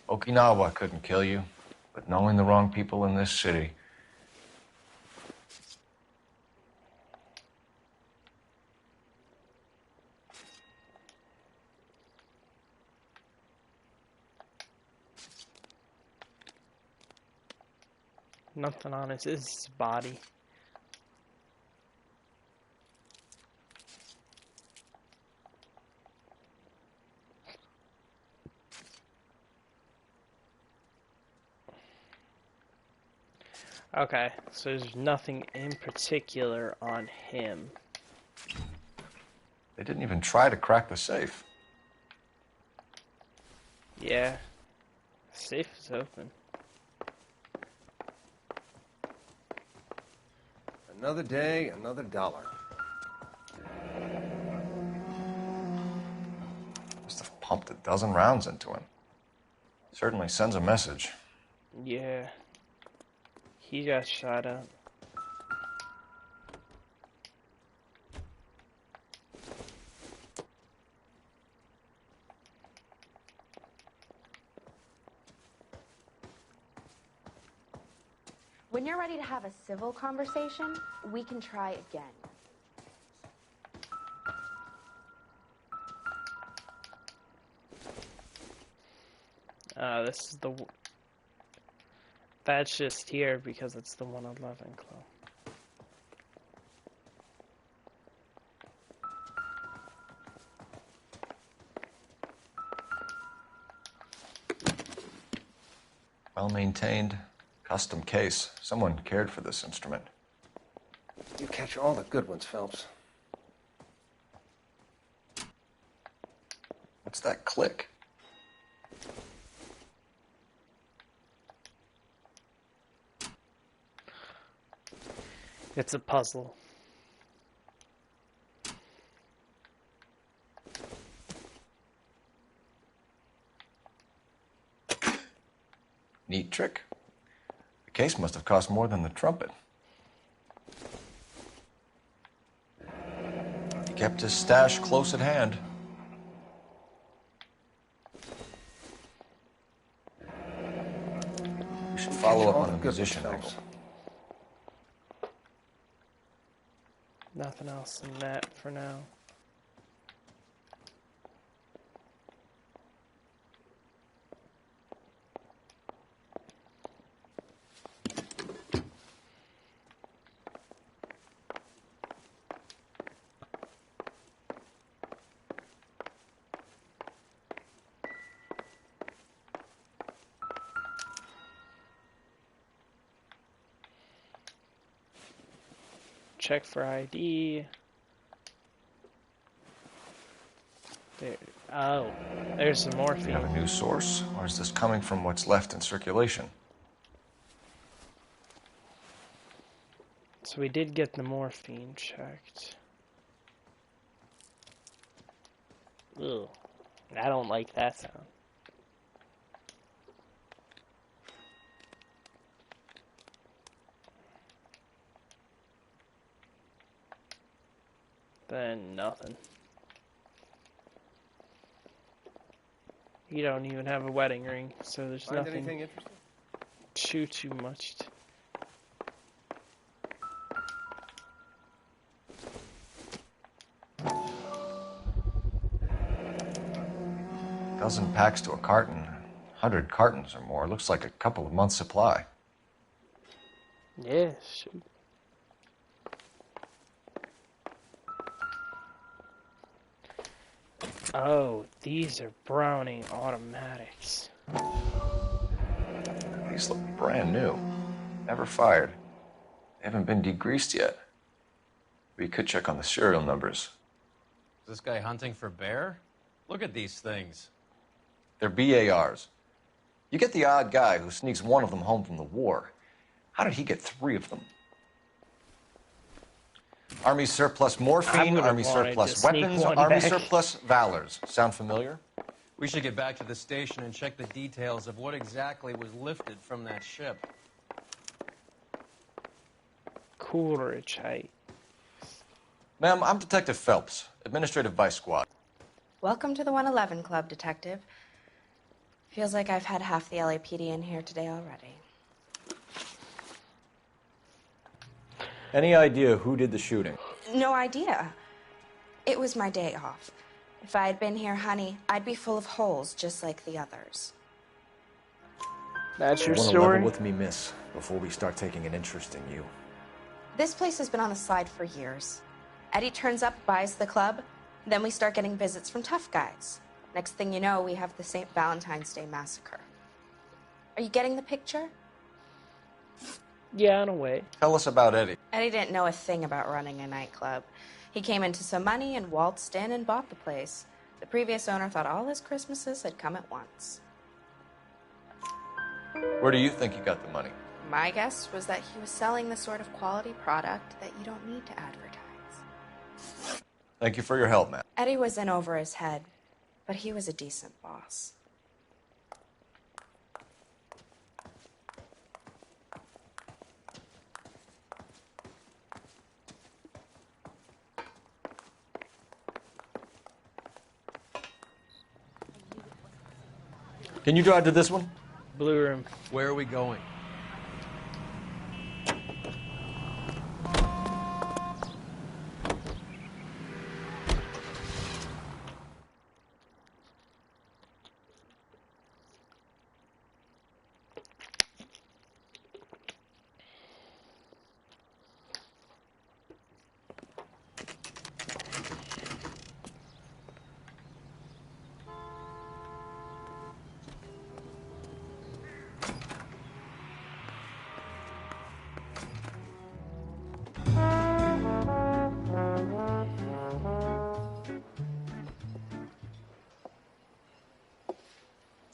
[SPEAKER 4] Okinawa couldn't kill you, but knowing the wrong people in this city...
[SPEAKER 1] Nothing on his body. Okay, so there's nothing in particular on him.
[SPEAKER 4] They didn't even try to crack the safe.
[SPEAKER 1] Yeah, safe is open.
[SPEAKER 18] Another day, another dollar.
[SPEAKER 4] Must have pumped a dozen rounds into him. Certainly sends a message.
[SPEAKER 1] Yeah. He got shot up.
[SPEAKER 6] When you're ready to have a civil conversation, we can try again.
[SPEAKER 1] This is the... That's just here because it's the 111 club.
[SPEAKER 4] Well-maintained, custom case. Someone cared for this instrument.
[SPEAKER 18] You catch all the good ones, Phelps.
[SPEAKER 4] What's that click?
[SPEAKER 1] It's a puzzle.
[SPEAKER 4] Neat trick. The case must have cost more than the trumpet. He kept his stash close at hand. We should follow up on a musician angle.
[SPEAKER 1] Nothing else in that for now. Check for ID. There. Oh, there's some
[SPEAKER 4] Do
[SPEAKER 1] morphine.
[SPEAKER 4] you have a new source, or is this coming from what's left in circulation?
[SPEAKER 1] So we did get the morphine checked. Ugh. I don't like that sound. Then nothing. You don't even have a wedding ring, so there's
[SPEAKER 18] Find
[SPEAKER 1] nothing
[SPEAKER 18] anything interesting?
[SPEAKER 1] too much.
[SPEAKER 4] Dozen packs to a carton, 100 cartons or more. Looks like a couple of months' supply.
[SPEAKER 1] Yeah, shoot. Oh, these are Browning automatics.
[SPEAKER 4] These look brand new. Never fired. They haven't been degreased yet. We could check on the serial numbers.
[SPEAKER 3] Is this guy hunting for bear? Look at these things.
[SPEAKER 4] They're BARs. You get the odd guy who sneaks one of them home from the war. How did he get 3 of them? Army surplus morphine, Army surplus weapons, Army surplus valors. Sound familiar?
[SPEAKER 3] We should get back to the station and check the details of what exactly was lifted from that ship.
[SPEAKER 1] Coolidge height.
[SPEAKER 4] Ma'am, I'm Detective Phelps, Administrative Vice Squad.
[SPEAKER 6] Welcome to the 111 Club, Detective. Feels like I've had half the LAPD in here today already.
[SPEAKER 4] Any idea who did the shooting?
[SPEAKER 6] No idea. It was my day off. If I had been here, honey, I'd be full of holes just like the others.
[SPEAKER 1] That's your
[SPEAKER 4] You want to
[SPEAKER 1] story?
[SPEAKER 4] level with me, miss, before we start taking an interest in you.
[SPEAKER 6] This place has been on the slide for years. Eddie turns up, buys the club, then we start getting visits from tough guys. Next thing you know, we have the St. Valentine's Day massacre. Are you getting the picture?
[SPEAKER 1] Yeah, in a way.
[SPEAKER 4] Tell us about Eddie.
[SPEAKER 6] Eddie didn't know a thing about running a nightclub. He came into some money and waltzed in and bought the place. The previous owner thought all his Christmases had come at once.
[SPEAKER 4] Where do you think he got the money?
[SPEAKER 6] My guess was that he was selling the sort of quality product that you don't need to advertise.
[SPEAKER 4] Thank you for your help, man.
[SPEAKER 6] Eddie was in over his head, but he was a decent boss.
[SPEAKER 4] Can you drive to this one?
[SPEAKER 1] Blue room.
[SPEAKER 3] Where are we going?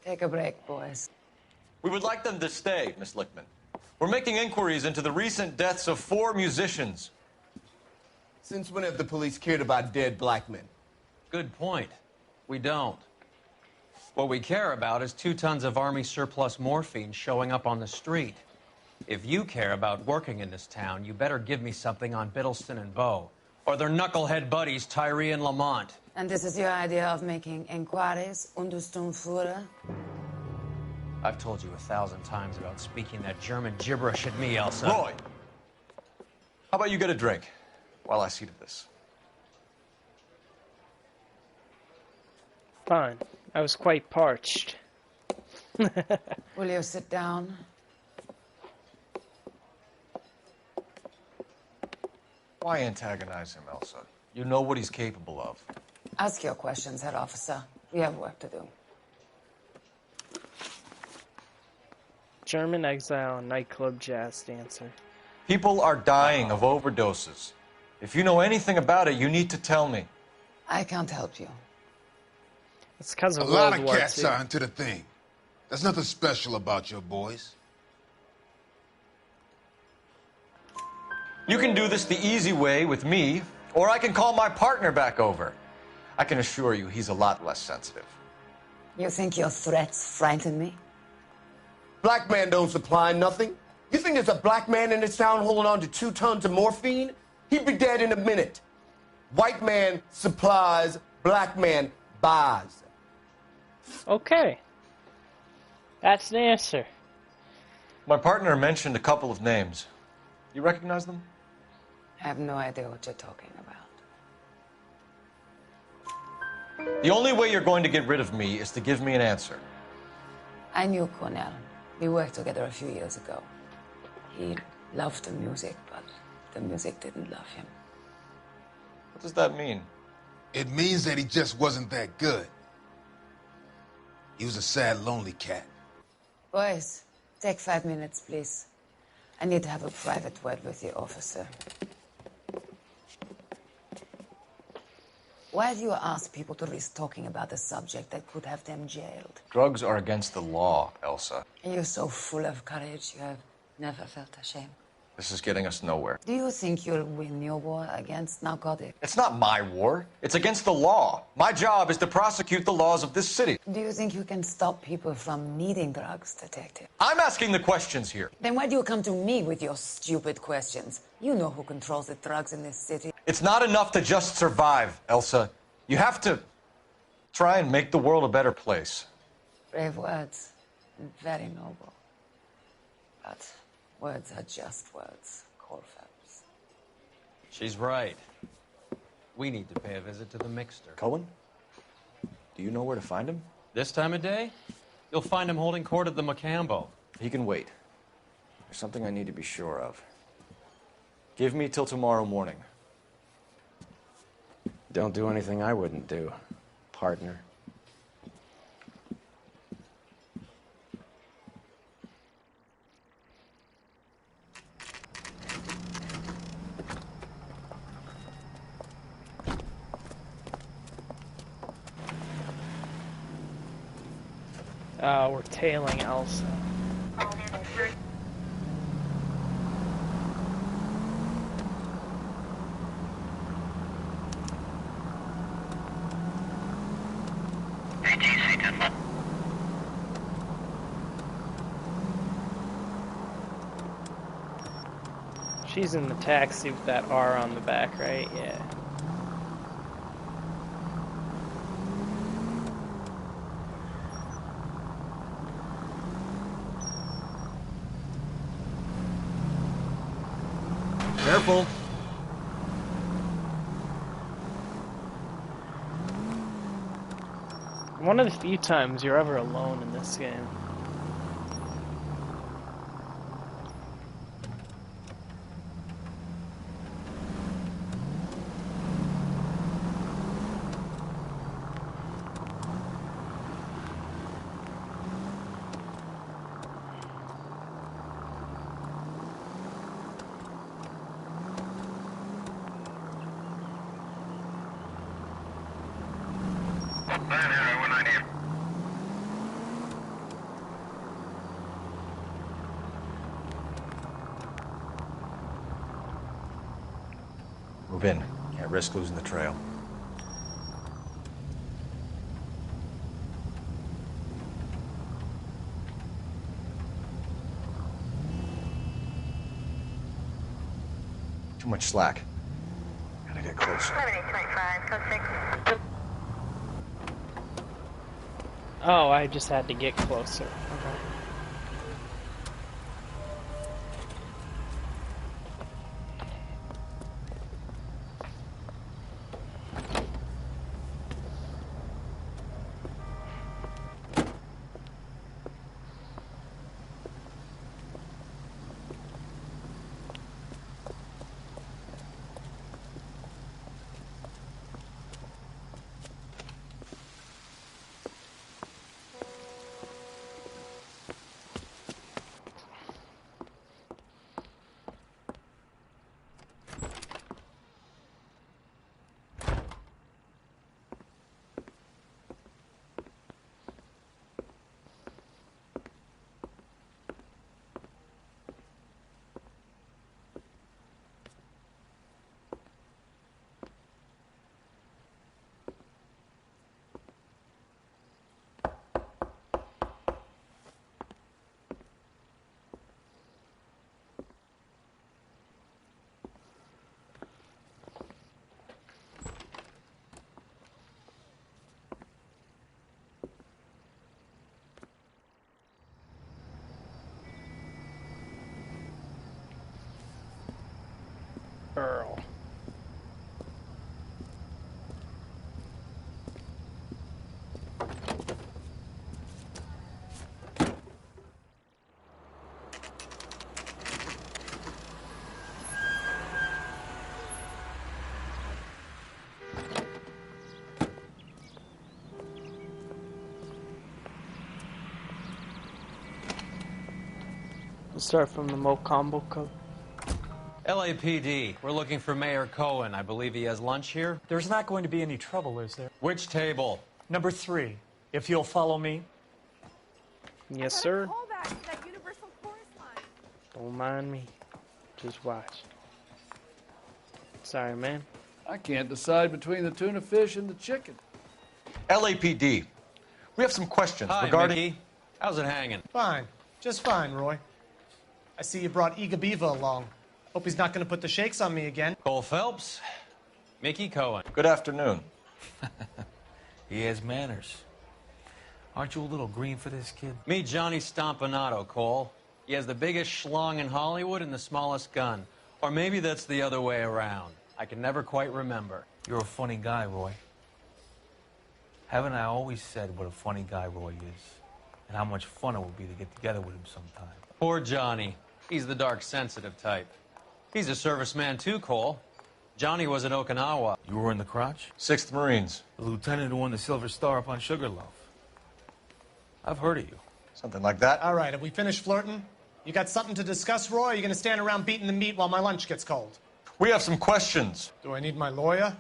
[SPEAKER 7] Take a break, boys.
[SPEAKER 4] We would like them to stay, Miss Lickman. We're making inquiries into the recent deaths of 4 musicians.
[SPEAKER 18] Since when have the police cared about dead black men?
[SPEAKER 3] Good point. We don't. What we care about is 2 tons of Army surplus morphine showing up on the street. If you care about working in this town, you better give me something on Biddleston and Bow, or their knucklehead buddies Tyree and Lamont.
[SPEAKER 7] And this is your idea of making inquiries, Untersturmführer?
[SPEAKER 3] I've told you 1,000 times about speaking that German gibberish at me, Elsa.
[SPEAKER 4] Roy, how about you get a drink while I see to this?
[SPEAKER 1] Fine. I was quite parched.
[SPEAKER 7] Will you sit down?
[SPEAKER 4] Why antagonize him, Elsa? You know what he's capable of.
[SPEAKER 7] Ask your questions, Head Officer. We have work to do.
[SPEAKER 1] German exile nightclub jazz dancer.
[SPEAKER 4] People are dying of overdoses. If you know anything about it, you need to tell me.
[SPEAKER 7] I can't help you.
[SPEAKER 1] It's because of
[SPEAKER 9] a lot of
[SPEAKER 1] World War
[SPEAKER 9] cats
[SPEAKER 1] II.
[SPEAKER 9] are into the thing. There's nothing special about your boys.
[SPEAKER 4] You can do this the easy way with me, or I can call my partner back over. I can assure you he's a lot less sensitive.
[SPEAKER 7] You think your threats frighten me?
[SPEAKER 18] Black man don't supply nothing. You think there's a black man in this town holding on to 2 tons of morphine? He'd be dead in a minute. White man supplies, black man buys.
[SPEAKER 1] Okay. That's the answer.
[SPEAKER 4] My partner mentioned a couple of names. You recognize them?
[SPEAKER 7] I have no idea what you're talking about.
[SPEAKER 4] The only way you're going to get rid of me is to give me an answer.
[SPEAKER 7] I knew Cornell. We worked together a few years ago. He loved the music, but the music didn't love him.
[SPEAKER 4] What does that mean?
[SPEAKER 9] It means that he just wasn't that good. He was a sad, lonely cat.
[SPEAKER 7] Boys, take 5 minutes, please. I need to have a private word with the officer. Why do you ask people to risk talking about a subject that could have them jailed?
[SPEAKER 4] Drugs are against the law, Elsa.
[SPEAKER 7] And you're so full of courage, you have never felt ashamed.
[SPEAKER 4] This is getting us nowhere.
[SPEAKER 7] Do you think you'll win your war against narcotics?
[SPEAKER 4] It's not my war. It's against the law. My job is to prosecute the laws of this city.
[SPEAKER 7] Do you think you can stop people from needing drugs, Detective?
[SPEAKER 4] I'm asking the questions here.
[SPEAKER 7] Then why do you come to me with your stupid questions? You know who controls the drugs in this city.
[SPEAKER 4] It's not enough to just survive, Elsa. You have to try and make the world a better place.
[SPEAKER 7] Brave words, and very noble. But words are just words, Colfax.
[SPEAKER 3] She's right. We need to pay a visit to the Mixter.
[SPEAKER 4] Cohen? Do you know where to find him?
[SPEAKER 3] This time of day? You'll find him holding court at the Macambo.
[SPEAKER 4] He can wait. There's something I need to be sure of. Give me till tomorrow morning.
[SPEAKER 13] Don't do anything I wouldn't do, partner.
[SPEAKER 1] We're tailing Elsa. She's in the taxi with that R on the back, right? Yeah.
[SPEAKER 4] Careful.
[SPEAKER 1] One of the few times you're ever alone in this game.
[SPEAKER 4] Move in. Can't risk losing the trail. Too much slack. Gotta get closer.
[SPEAKER 1] Oh, I just had to get closer. Okay. Earl. We'll start from the Mo Combo Code.
[SPEAKER 3] LAPD, we're looking for Mayor Cohen. I believe he has lunch here.
[SPEAKER 10] There's not going to be any trouble, is there?
[SPEAKER 3] Which table?
[SPEAKER 10] Number 3, if you'll follow me.
[SPEAKER 1] Yes, sir.
[SPEAKER 23] That universal chorus line.
[SPEAKER 1] Don't mind me. Just watch. Sorry, man.
[SPEAKER 12] I can't decide between the tuna fish and the chicken.
[SPEAKER 4] LAPD. We have some questions
[SPEAKER 3] Hi,
[SPEAKER 4] regarding...
[SPEAKER 3] Mickey. How's it hanging?
[SPEAKER 14] Fine. Just fine, Roy. I see you brought Iga Beaver along. Hope he's not going to put the shakes on me again.
[SPEAKER 3] Cole Phelps. Mickey Cohen.
[SPEAKER 4] Good afternoon.
[SPEAKER 19] He has manners. Aren't you a little green for this kid?
[SPEAKER 3] Meet Johnny Stompanato, Cole. He has the biggest schlong in Hollywood and the smallest gun. Or maybe that's the other way around. I can never quite remember.
[SPEAKER 19] You're a funny guy, Roy. Haven't I always said what a funny guy Roy is? And how much fun it would be to get together with him sometime.
[SPEAKER 3] Poor Johnny. He's the dark, sensitive type. He's a serviceman too, Cole. Johnny was in Okinawa.
[SPEAKER 19] You were in the crotch?
[SPEAKER 4] 6th Marines.
[SPEAKER 19] The lieutenant who won the Silver Star up on Sugarloaf. I've heard of you.
[SPEAKER 4] Something like that.
[SPEAKER 14] All right, have we finished flirting? You got something to discuss, Roy, or are you going to stand around beating the meat while my lunch gets cold?
[SPEAKER 4] We have some questions.
[SPEAKER 14] Do I need my lawyer?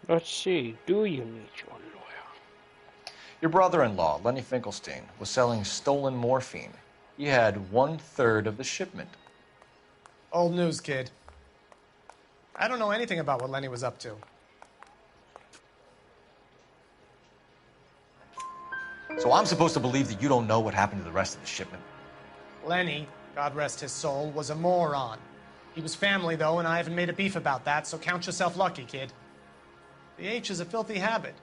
[SPEAKER 1] Let's see. Do you need your lawyer?
[SPEAKER 4] Your brother-in-law, Lenny Finkelstein, was selling stolen morphine. He had 1/3 of the shipment.
[SPEAKER 14] Old news, kid. I don't know anything about what Lenny was up to.
[SPEAKER 4] So I'm supposed to believe that you don't know what happened to the rest of the shipment?
[SPEAKER 14] Lenny, God rest his soul, was a moron. He was family, though, and I haven't made a beef about that, so count yourself lucky, kid. The H is a filthy habit,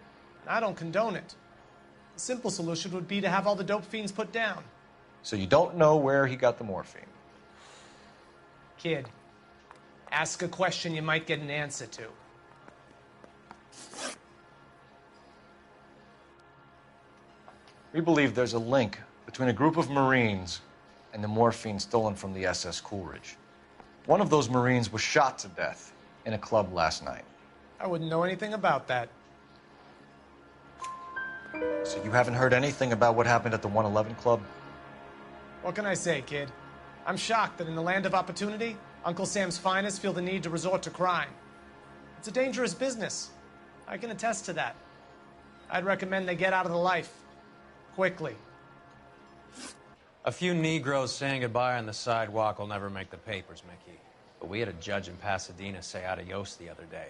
[SPEAKER 14] and I don't condone it. The simple solution would be to have all the dope fiends put down.
[SPEAKER 4] So you don't know where he got the morphine?
[SPEAKER 14] Kid, ask a question you might get an answer to.
[SPEAKER 4] We believe there's a link between a group of Marines and the morphine stolen from the SS Coolidge. One of those Marines was shot to death in a club last night.
[SPEAKER 14] I wouldn't know anything about that.
[SPEAKER 4] So you haven't heard anything about what happened at the 111 Club?
[SPEAKER 14] What can I say, kid? I'm shocked that in the land of opportunity, Uncle Sam's finest feel the need to resort to crime. It's a dangerous business. I can attest to that. I'd recommend they get out of the life. Quickly.
[SPEAKER 3] A few Negroes saying goodbye on the sidewalk will never make the papers, Mickey. But we had a judge in Pasadena say adios the other day.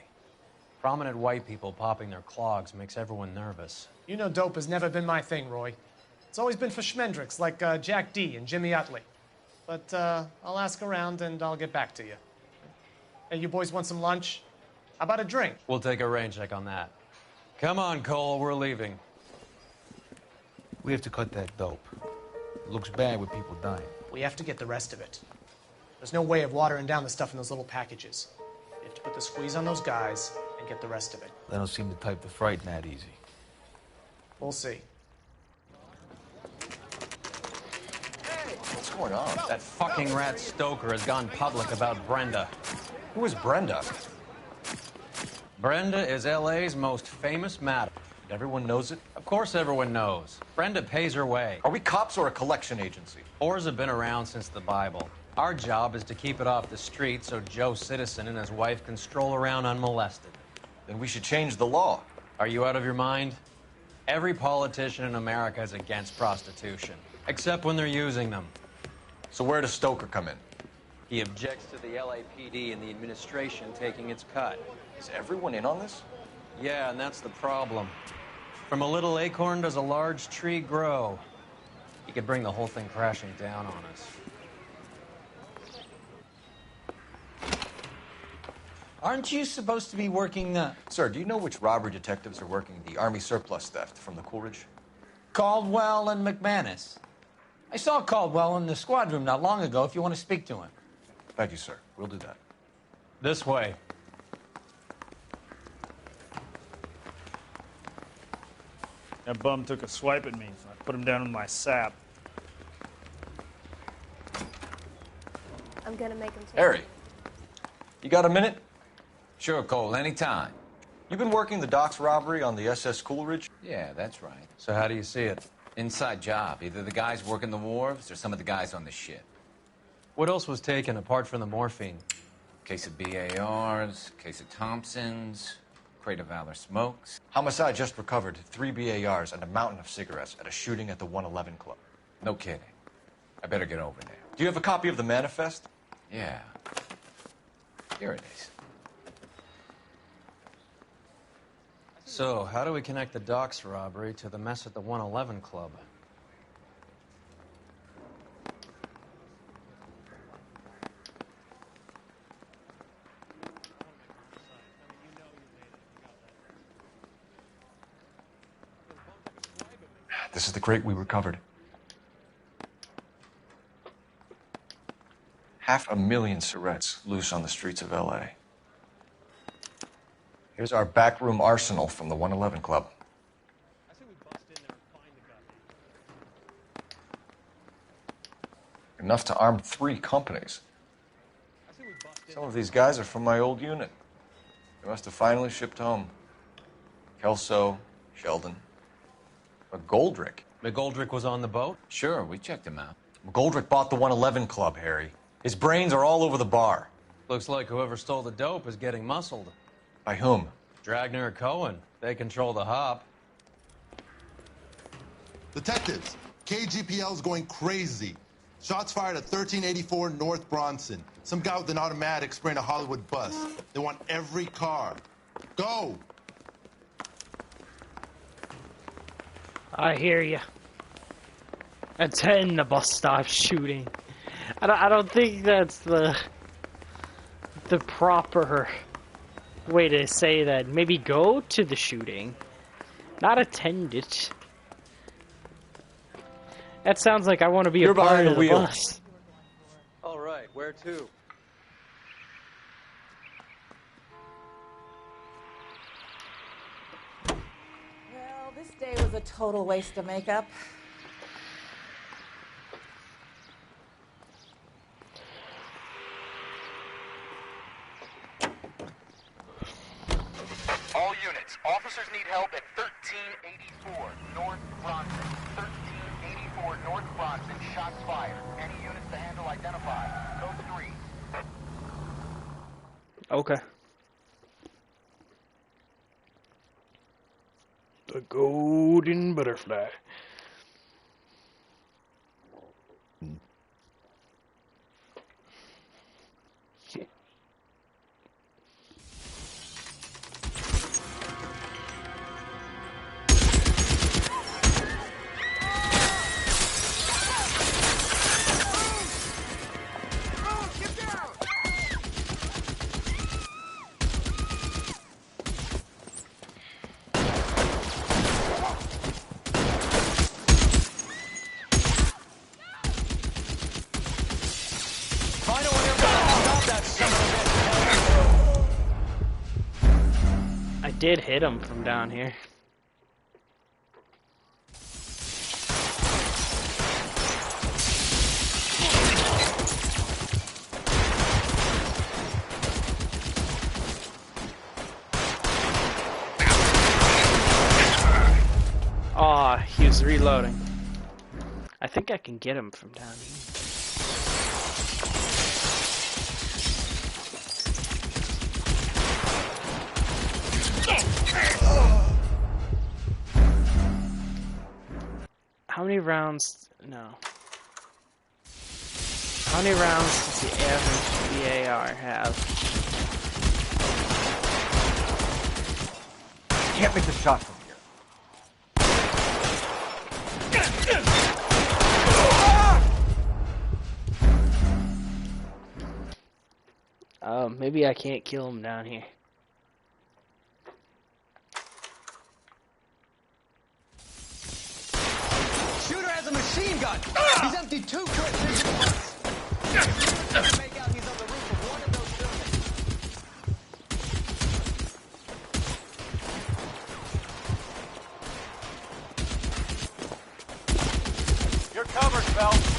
[SPEAKER 3] Prominent white people popping their clogs makes everyone nervous.
[SPEAKER 14] You know dope has never been my thing, Roy. It's always been for schmendricks like Jack D. and Jimmy Utley. But I'll ask around and I'll get back to you. Hey, you boys want some lunch? How about a drink?
[SPEAKER 3] We'll take a rain check on that. Come on, Cole, we're leaving.
[SPEAKER 19] We have to cut that dope. It looks bad with people dying.
[SPEAKER 14] We have to get the rest of it. There's no way of watering down the stuff in those little packages. We have to put the squeeze on those guys and get the rest of it.
[SPEAKER 19] They don't seem the type to frighten that easy.
[SPEAKER 14] We'll see.
[SPEAKER 4] What's going on?
[SPEAKER 3] That fucking rat Stoker has gone public about Brenda.
[SPEAKER 4] Who is Brenda?
[SPEAKER 3] Brenda is LA's most famous madam.
[SPEAKER 4] Everyone knows it?
[SPEAKER 3] Of course everyone knows. Brenda pays her way.
[SPEAKER 4] Are we cops or a collection agency?
[SPEAKER 3] Whores have been around since the Bible. Our job is to keep it off the street so Joe Citizen and his wife can stroll around unmolested.
[SPEAKER 4] Then we should change the law.
[SPEAKER 3] Are you out of your mind? Every politician in America is against prostitution, except when they're using them.
[SPEAKER 4] So where does Stoker come in?
[SPEAKER 3] He objects to the LAPD and the administration taking its cut.
[SPEAKER 4] Is everyone in on this?
[SPEAKER 3] Yeah, and that's the problem. From a little acorn does a large tree grow. He could bring the whole thing crashing down on us.
[SPEAKER 5] Aren't you supposed to be working
[SPEAKER 4] Sir, do you know which robbery detectives are working the Army surplus theft from the Coolidge?
[SPEAKER 5] Caldwell and McManus? I saw Caldwell in the squad room not long ago if you want to speak to him.
[SPEAKER 4] Thank you, sir. We'll do that.
[SPEAKER 3] This way.
[SPEAKER 2] That bum took a swipe at me, so I put him down with my sap.
[SPEAKER 23] I'm gonna make him take
[SPEAKER 4] Harry, you got a minute?
[SPEAKER 16] Sure, Cole, anytime.
[SPEAKER 4] You've been working the docks robbery on the SS Coolidge?
[SPEAKER 16] Yeah, that's right.
[SPEAKER 3] So how do you see it?
[SPEAKER 16] Inside job. Either the guys working the wharves or some of the guys on the ship.
[SPEAKER 3] What else was taken apart from the morphine?
[SPEAKER 16] Case of BARs, case of Thompsons, crate of Valor smokes.
[SPEAKER 4] Homicide just recovered 3 BARs and a mountain of cigarettes at a shooting at the 111 Club.
[SPEAKER 16] No kidding. I better get over there.
[SPEAKER 4] Do you have a copy of the manifest?
[SPEAKER 16] Yeah. Here it is.
[SPEAKER 3] So, how do we connect the docks robbery to the mess at the 111 Club?
[SPEAKER 4] This is the crate we recovered. 500,000 cigarettes loose on the streets of LA. Here's our backroom arsenal from the 111 Club. Enough to arm 3 companies. Some of these guys are from my old unit. They must have finally shipped home. Kelso, Sheldon. McGoldrick.
[SPEAKER 3] McGoldrick was on the boat?
[SPEAKER 16] Sure, we checked him out.
[SPEAKER 4] McGoldrick bought the 111 Club, Harry. His brains are all over the bar.
[SPEAKER 3] Looks like whoever stole the dope is getting muscled.
[SPEAKER 4] By whom?
[SPEAKER 3] Dragner or Cohen. They control the hop.
[SPEAKER 20] Detectives, KGPL's going crazy. Shots fired at 1384 North Bronson. Some guy with an automatic spraying a Hollywood bus. They want every car. Go!
[SPEAKER 1] I hear you. Attend the bus stop shooting. I don't think that's the proper way to say that. Maybe go to the shooting, not attend it. That sounds like I want to be
[SPEAKER 4] You're
[SPEAKER 1] a part
[SPEAKER 4] behind
[SPEAKER 1] of
[SPEAKER 4] the
[SPEAKER 1] the
[SPEAKER 4] wheel.
[SPEAKER 1] bus.
[SPEAKER 24] All right, where to?
[SPEAKER 8] Well, this day was a total waste of makeup.
[SPEAKER 15] All units, officers need help at 1384 North Bronson. 1384 North Bronson, shots fired. Any units to handle identify. Code 3.
[SPEAKER 1] Okay. The golden butterfly. I did hit him from down here. Aw, he was reloading. I think I can get him from down here. How many rounds? No. How many rounds does the average VAR have?
[SPEAKER 4] Can't make the shot from here.
[SPEAKER 1] Maybe I can't kill him down here.
[SPEAKER 5] Shooter has a machine gun. He's emptied 2 clips into once. Make out he's on the roof of one of those buildings.
[SPEAKER 11] You're covered, Phelps.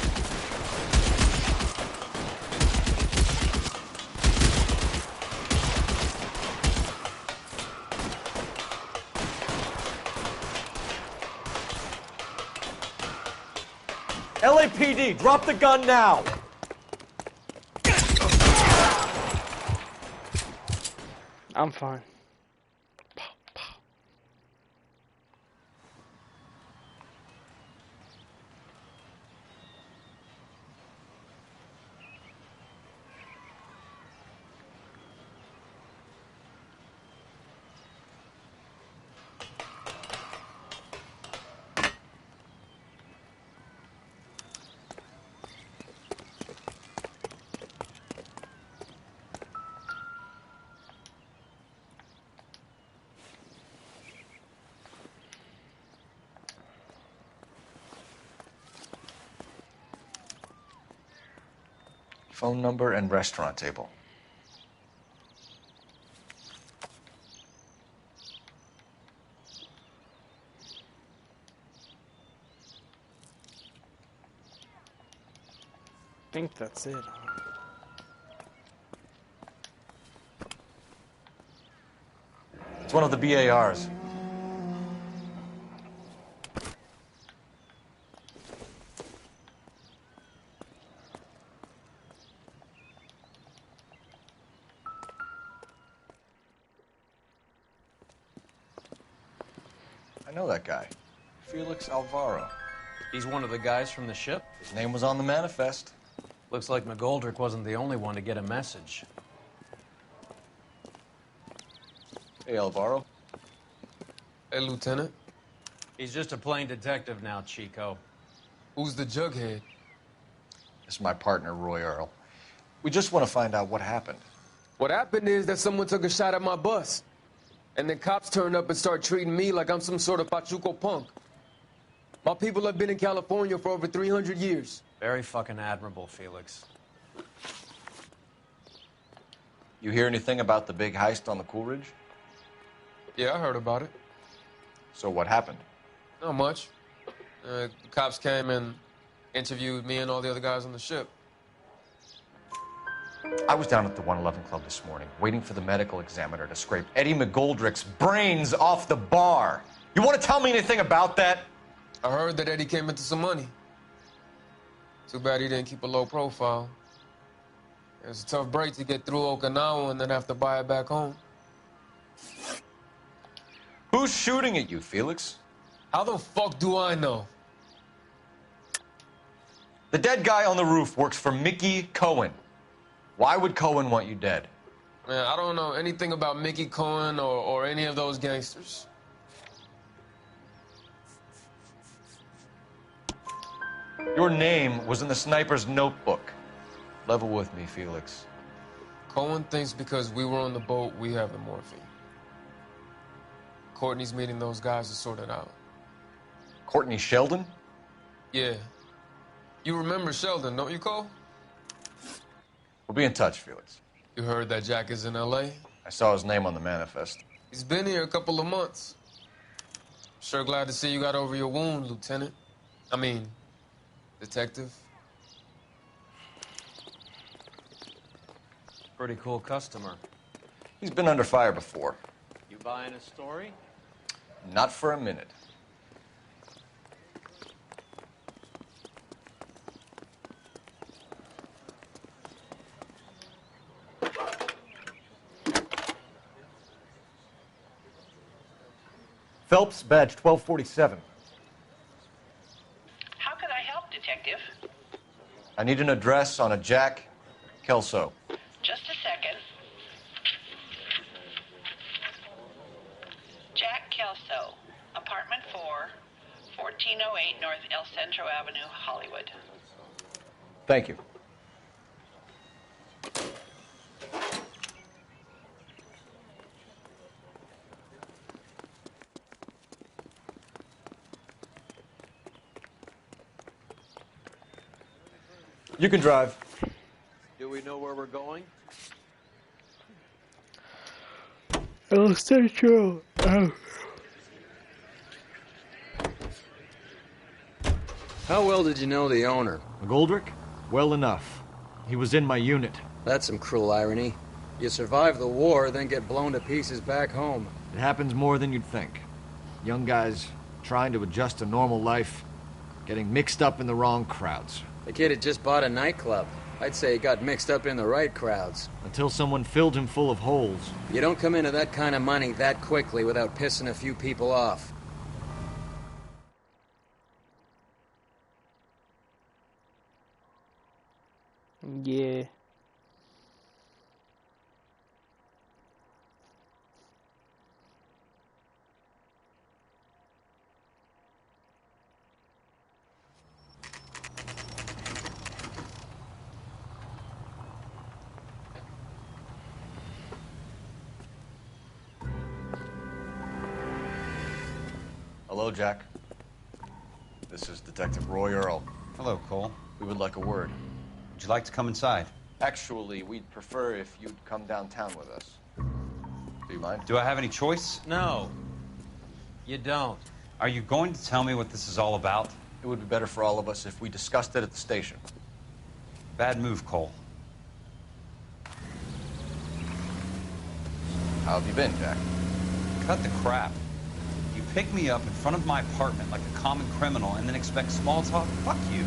[SPEAKER 4] LAPD, drop the gun now!
[SPEAKER 1] I'm fine.
[SPEAKER 4] Phone number and restaurant table.
[SPEAKER 1] I think that's it.
[SPEAKER 4] It's one of the BARs. I know that guy. Felix Alvaro.
[SPEAKER 3] He's one of the guys from the ship?
[SPEAKER 4] His name was on the manifest.
[SPEAKER 3] Looks like McGoldrick wasn't the only one to get a message.
[SPEAKER 4] Hey, Alvaro.
[SPEAKER 13] Hey, Lieutenant.
[SPEAKER 3] He's just a plain detective now, Chico.
[SPEAKER 6] Who's the jughead?
[SPEAKER 4] This is my partner, Roy Earl. We just want to find out what happened.
[SPEAKER 6] What happened is that someone took a shot at my bus. And then cops turned up and started treating me like I'm some sort of Pachuco punk. My people have been in California for over 300 years.
[SPEAKER 3] Very fucking admirable, Felix.
[SPEAKER 4] You hear anything about the big heist on the Coolidge?
[SPEAKER 6] Yeah, I heard about it.
[SPEAKER 4] So what happened?
[SPEAKER 6] Not much. The cops came and interviewed me and all the other guys on the ship.
[SPEAKER 4] I was down at the 111 Club this morning, waiting for the medical examiner to scrape Eddie McGoldrick's brains off the bar. You want to tell me anything about that?
[SPEAKER 6] I heard that Eddie came into some money. Too bad he didn't keep a low profile. It was a tough break to get through Okinawa and then have to buy it back home.
[SPEAKER 4] Who's shooting at you, Felix?
[SPEAKER 6] How the fuck do I know?
[SPEAKER 4] The dead guy on the roof works for Mickey Cohen. Why would Cohen want you dead?
[SPEAKER 6] Man, I don't know anything about Mickey Cohen or any of those gangsters.
[SPEAKER 4] Your name was in the sniper's notebook. Level with me, Felix.
[SPEAKER 6] Cohen thinks because we were on the boat, we have the morphine. Courtney's meeting those guys to sort it out.
[SPEAKER 4] Courtney Sheldon?
[SPEAKER 6] Yeah. You remember Sheldon, don't you, Cole?
[SPEAKER 4] We'll be in touch, Felix.
[SPEAKER 6] You heard that Jack is in L.A.?
[SPEAKER 4] I saw his name on the manifest.
[SPEAKER 6] He's been here a couple of months. Sure glad to see you got over your wound, Lieutenant. I mean, Detective.
[SPEAKER 3] Pretty cool customer.
[SPEAKER 4] He's been under fire before.
[SPEAKER 3] You buying a story?
[SPEAKER 4] Not for a minute. Phelps, badge 1247.
[SPEAKER 17] How can I help, Detective?
[SPEAKER 4] I need an address on a Jack Kelso.
[SPEAKER 17] Just a second. Jack Kelso, apartment 4, 1408 North El Centro Avenue, Hollywood.
[SPEAKER 4] Thank you. You can drive.
[SPEAKER 3] Do we know where we're going?
[SPEAKER 1] El Centro.
[SPEAKER 13] How well did you know the owner?
[SPEAKER 4] McGoldrick? Well enough. He was in my unit.
[SPEAKER 13] That's some cruel irony. You survive the war, then get blown to pieces back home.
[SPEAKER 4] It happens more than you'd think. Young guys trying to adjust to normal life, getting mixed up in the wrong crowds.
[SPEAKER 13] The kid had just bought a nightclub. I'd say he got mixed up in the right crowds.
[SPEAKER 4] Until someone filled him full of holes.
[SPEAKER 13] You don't come into that kind of money that quickly without pissing a few people off.
[SPEAKER 1] Yeah.
[SPEAKER 4] Hello, Jack. This is Detective Roy Earl.
[SPEAKER 11] Hello, Cole.
[SPEAKER 4] We would like a word.
[SPEAKER 11] Would you like to come inside?
[SPEAKER 4] Actually, we'd prefer if you'd come downtown with us. Do you mind?
[SPEAKER 11] Do I have any choice?
[SPEAKER 3] No. You don't.
[SPEAKER 11] Are you going to tell me what this is all about?
[SPEAKER 4] It would be better for all of us if we discussed it at the station.
[SPEAKER 11] Bad move, Cole.
[SPEAKER 4] How have you been, Jack?
[SPEAKER 11] Cut the crap. You pick me up in front of my apartment like a common criminal and then expect small talk? Fuck you.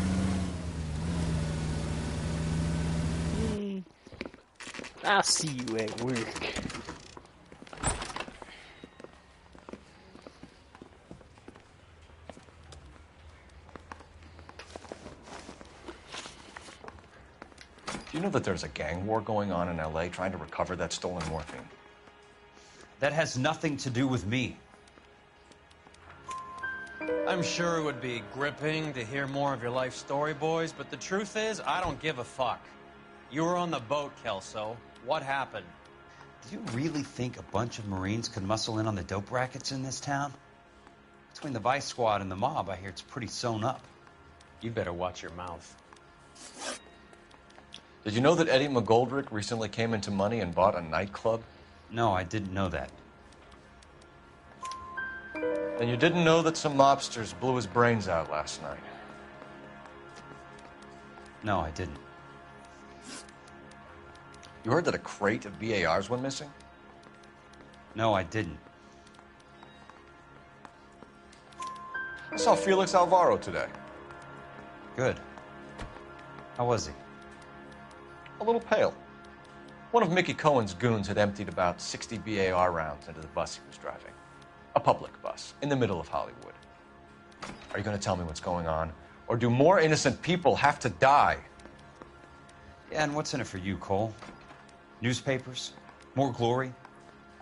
[SPEAKER 1] I'll see you at work.
[SPEAKER 4] Do you know that there's a gang war going on in L.A. trying to recover that stolen morphine?
[SPEAKER 11] That has nothing to do with me.
[SPEAKER 3] I'm sure it would be gripping to hear more of your life story, boys, but the truth is, I don't give a fuck. You were on the boat, Kelso. What happened?
[SPEAKER 9] Do you really think a bunch of Marines could muscle in on the dope rackets in this town? Between the Vice Squad and the mob, I hear it's pretty sewn up.
[SPEAKER 3] You better watch your mouth.
[SPEAKER 4] Did you know that Eddie McGoldrick recently came into money and bought a nightclub?
[SPEAKER 9] No, I didn't know that.
[SPEAKER 4] And you didn't know that some mobsters blew his brains out last night?
[SPEAKER 9] No, I didn't.
[SPEAKER 4] You heard that a crate of BARs went missing?
[SPEAKER 9] No, I didn't.
[SPEAKER 4] I saw Felix Alvaro today.
[SPEAKER 9] Good. How was he?
[SPEAKER 4] A little pale. One of Mickey Cohen's goons had emptied about 60 BAR rounds into the bus he was driving. A public bus, in the middle of Hollywood. Are you going to tell me what's going on? Or do more innocent people have to die?
[SPEAKER 9] Yeah, and what's in it for you, Cole? Newspapers? More glory?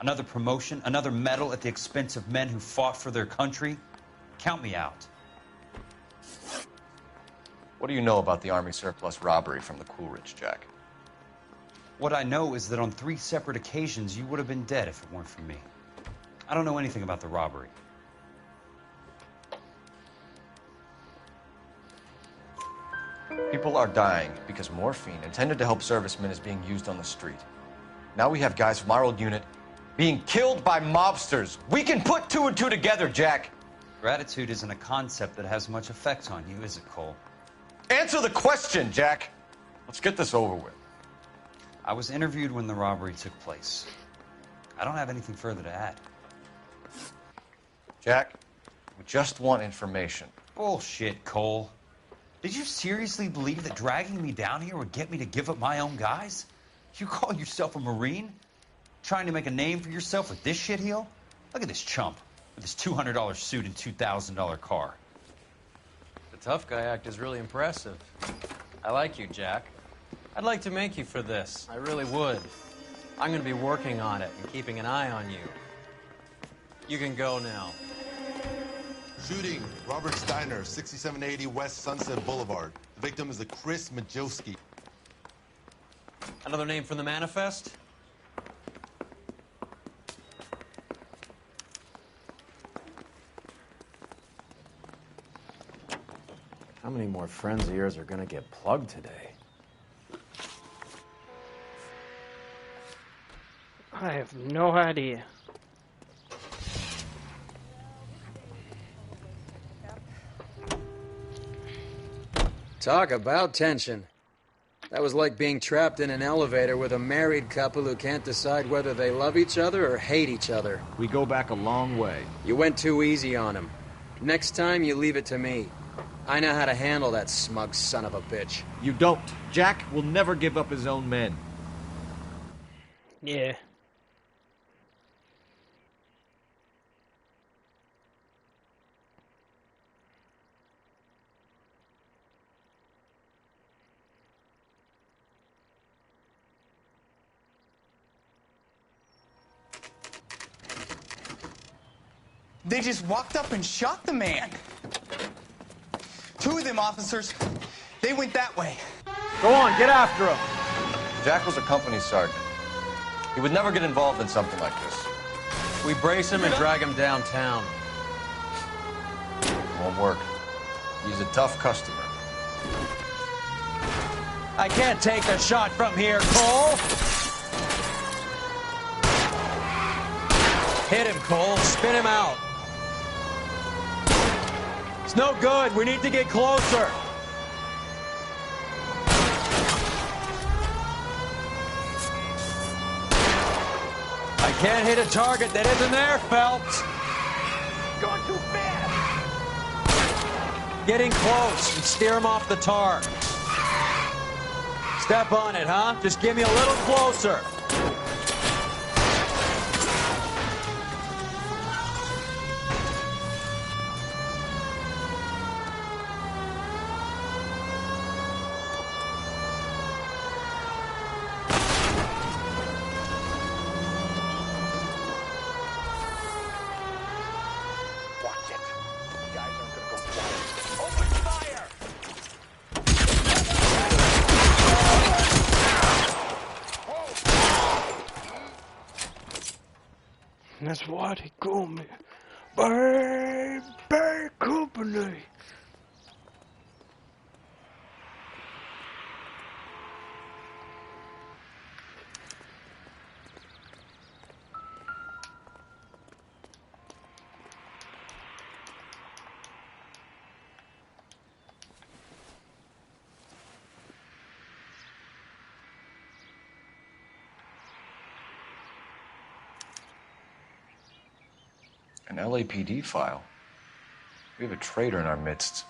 [SPEAKER 9] Another promotion? Another medal at the expense of men who fought for their country? Count me out.
[SPEAKER 4] What do you know about the Army surplus robbery from the Coolidge, Jack?
[SPEAKER 9] What I know is that on 3 separate occasions, you would have been dead if it weren't for me. I don't know anything about the robbery.
[SPEAKER 4] People are dying because morphine intended to help servicemen is being used on the street. Now we have guys from our old unit being killed by mobsters. We can put 2 and 2 together, Jack.
[SPEAKER 9] Gratitude isn't a concept that has much effect on you, is it, Cole?
[SPEAKER 4] Answer the question, Jack. Let's get this over with.
[SPEAKER 9] I was interviewed when the robbery took place. I don't have anything further to add.
[SPEAKER 4] Jack, we just want information.
[SPEAKER 9] Bullshit, Cole. Did you seriously believe that dragging me down here would get me to give up my own guys? You call yourself a Marine? Trying to make a name for yourself with this shitheel? Look at this chump with his $200 suit and $2,000 car.
[SPEAKER 3] The tough guy act is really impressive. I like you, Jack. I'd like to make you for this. I really would. I'm going to be working on it and keeping an eye on you. You can go now.
[SPEAKER 20] Shooting, Robert Steiner, 6780 West Sunset Boulevard. The victim is a Chris Majowski.
[SPEAKER 3] Another name from the manifest? How many more friends of yours are going to get plugged today?
[SPEAKER 1] I have no idea.
[SPEAKER 13] Talk about tension. That was like being trapped in an elevator with a married couple who can't decide whether they love each other or hate each other.
[SPEAKER 18] We go back a long way.
[SPEAKER 13] You went too easy on him. Next time, you leave it to me. I know how to handle that smug son of a bitch.
[SPEAKER 18] You don't. Jack will never give up his own men.
[SPEAKER 1] Yeah.
[SPEAKER 21] They just walked up and shot the man. 2 of them officers, they went that way.
[SPEAKER 18] Go on, get after him.
[SPEAKER 4] Jack was a company sergeant. He would never get involved in something like this.
[SPEAKER 3] We brace him and drag him downtown.
[SPEAKER 4] Won't work. He's a tough customer.
[SPEAKER 13] I can't take a shot from here, Cole. Hit him, Cole. Spin him out. It's no good. We need to get closer. I can't hit a target that isn't there, Phelps.
[SPEAKER 21] Going too fast.
[SPEAKER 13] Getting close and steer him off the tar. Step on it, huh? Just give me a little closer.
[SPEAKER 21] Watch it. The guys are
[SPEAKER 1] That's why they call me Bad Bad Company.
[SPEAKER 4] An LAPD file. We have a traitor in our midst.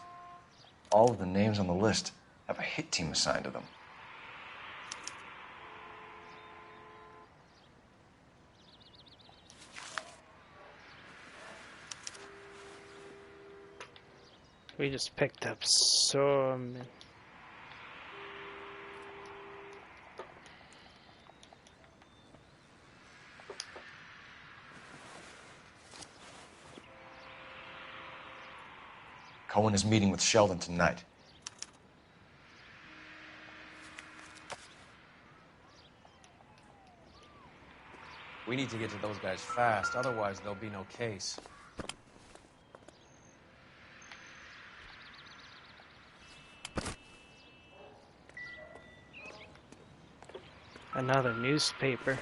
[SPEAKER 4] All of the names on the list have a hit team assigned to them.
[SPEAKER 1] We just picked up so many.
[SPEAKER 4] Cohen is meeting with Sheldon tonight.
[SPEAKER 3] We need to get to those guys fast, otherwise there'll be no case.
[SPEAKER 1] Another newspaper.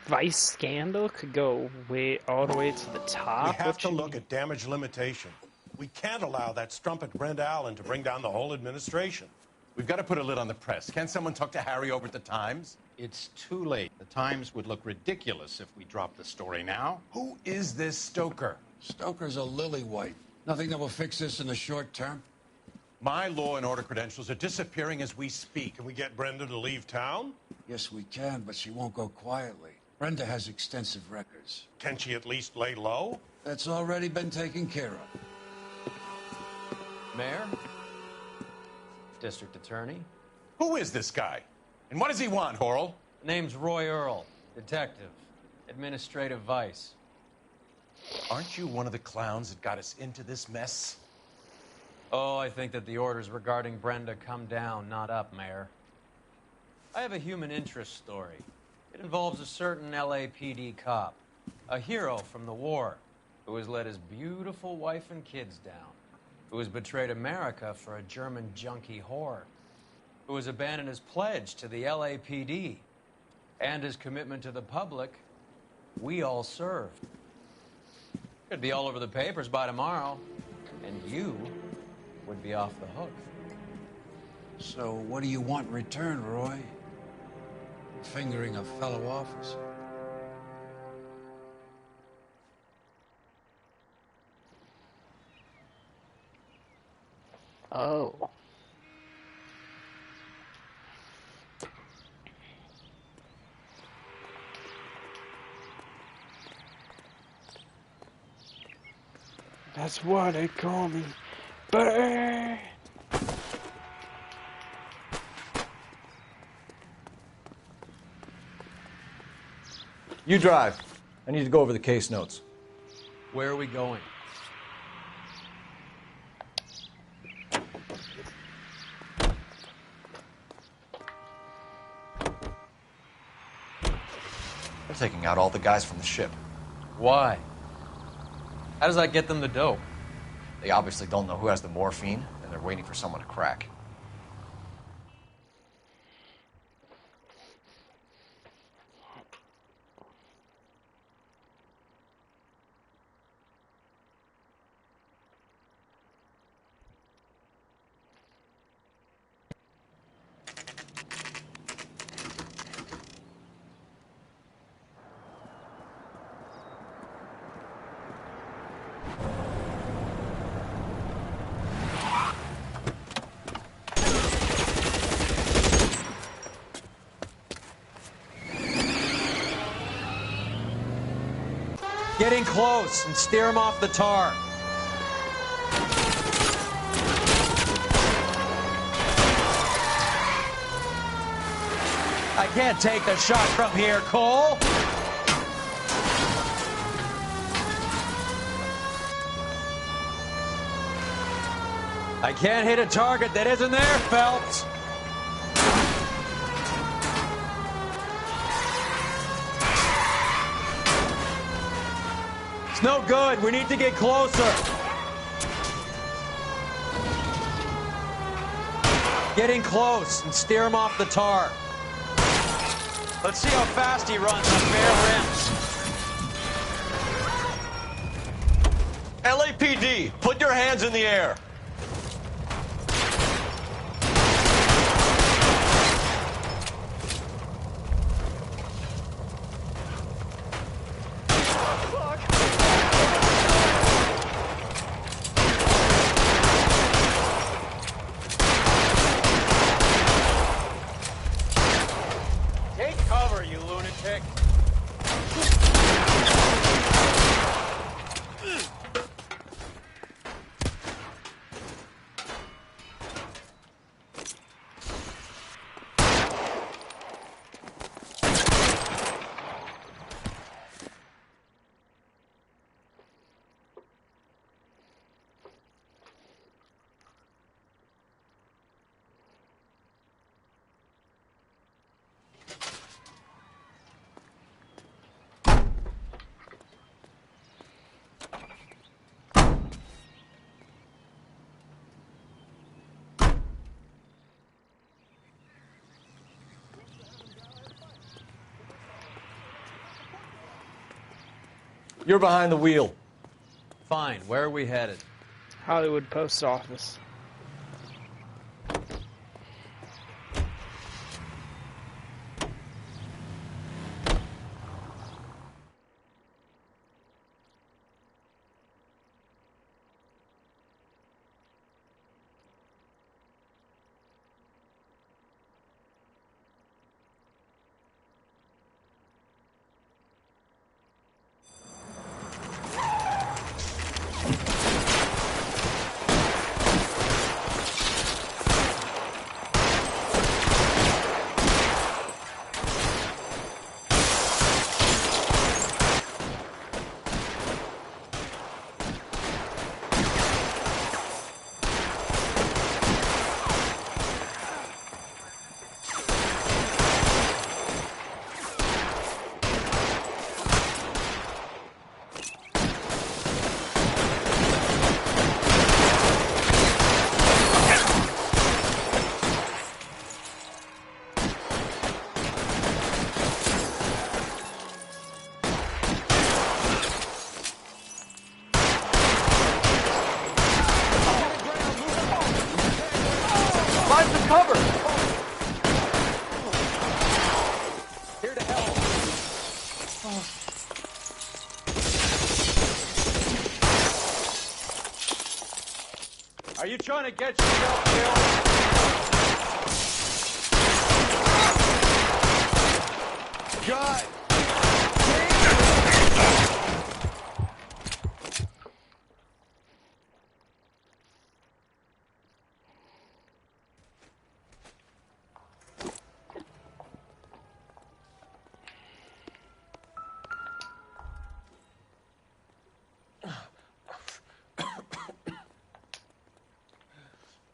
[SPEAKER 1] Vice scandal could go all the way to the top.
[SPEAKER 7] We have to look at damage limitation. We can't allow that strumpet Brenda Allen to bring down the whole administration.
[SPEAKER 10] We've got to put a lid on the press. Can't someone talk to Harry over at the Times?
[SPEAKER 12] It's too late. The Times would look ridiculous if we dropped the story now.
[SPEAKER 10] Who is this Stoker?
[SPEAKER 22] Stoker's a lily-white. Nothing that will fix this in the short term.
[SPEAKER 10] My law and order credentials are disappearing as we speak.
[SPEAKER 7] Can we get Brenda to leave town?
[SPEAKER 22] Yes, we can, but she won't go quietly. Brenda has extensive records.
[SPEAKER 7] Can she at least lay low?
[SPEAKER 22] That's already been taken care of.
[SPEAKER 3] Mayor? District Attorney?
[SPEAKER 10] Who is this guy? And what does he want, Horrell?
[SPEAKER 3] Name's Roy Earl. Detective. Administrative vice.
[SPEAKER 10] Aren't you one of the clowns that got us into this mess?
[SPEAKER 3] Oh, I think that the orders regarding Brenda come down, not up, Mayor. I have a human interest story. It involves a certain LAPD cop, a hero from the war, who has let his beautiful wife and kids down, who has betrayed America for a German junkie whore, who has abandoned his pledge to the LAPD and his commitment to the public we all served. Could be all over the papers by tomorrow, and you would be off the hook.
[SPEAKER 22] So what do you want in return, Roy? Fingering a fellow officer.
[SPEAKER 1] Oh. That's why they call me Bad.
[SPEAKER 4] You drive. I need to go over the case notes.
[SPEAKER 3] Where are we going?
[SPEAKER 4] They're taking out all the guys from the ship.
[SPEAKER 3] Why? How does that get them the dope?
[SPEAKER 4] They obviously don't know who has the morphine, and they're waiting for someone to crack.
[SPEAKER 3] Get in close and steer him off the tar. I can't take the shot from here, Cole. I can't hit a target that isn't there, Phelps. It's no good. We need to get closer. Get in close and steer him off the tar. Let's see how fast he runs on bare rims.
[SPEAKER 2] LAPD, put your hands in the air.
[SPEAKER 3] Take cover, you lunatic.
[SPEAKER 4] You're behind the wheel.
[SPEAKER 3] Fine. Where are we headed?
[SPEAKER 1] Hollywood Post Office.
[SPEAKER 2] Find some cover.
[SPEAKER 3] Here to help. Are you trying to get yourself killed?
[SPEAKER 2] God.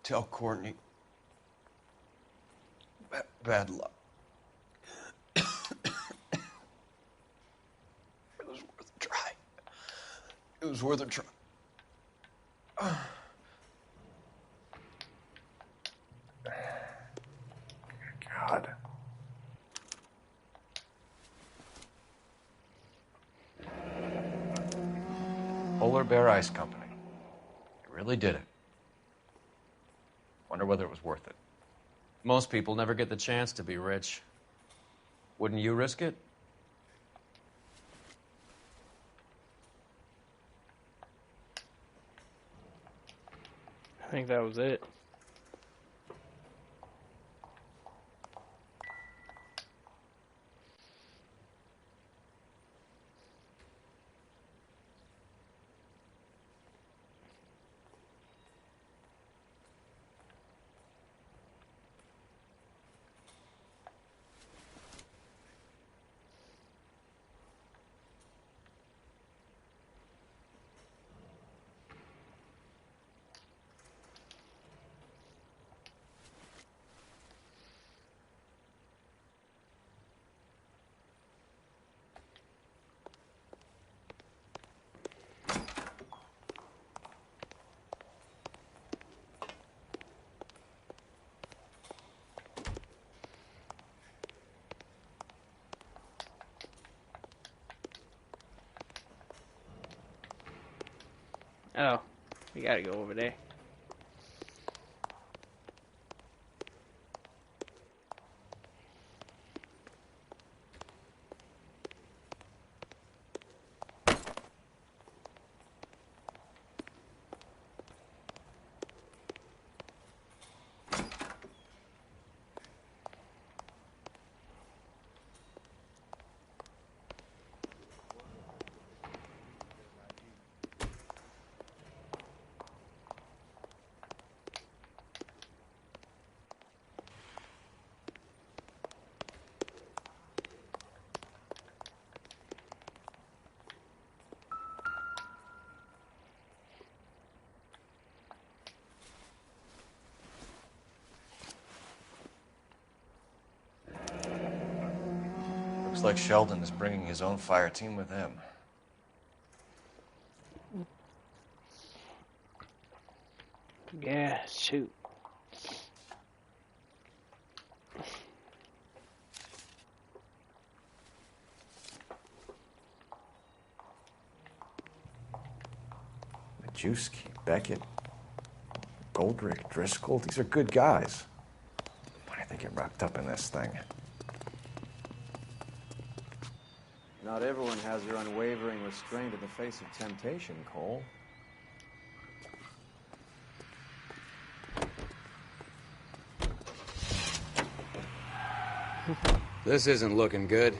[SPEAKER 2] Tell Courtney. Bad luck. It was worth a try. It was worth a try. God.
[SPEAKER 4] Polar Bear Ice Company. You really did it. Wonder whether it was worth it.
[SPEAKER 3] Most people never get the chance to be rich. Wouldn't you risk it?
[SPEAKER 1] I think that was it. Oh, we gotta go over there.
[SPEAKER 4] Looks like Sheldon is bringing his own fire team with him.
[SPEAKER 1] Yeah, shoot.
[SPEAKER 4] Majewski, Beckett, Goldrick, Driscoll, these are good guys. Why do they get wrapped up in this thing?
[SPEAKER 18] Not everyone has their unwavering restraint in the face of temptation, Cole.
[SPEAKER 13] This isn't looking good.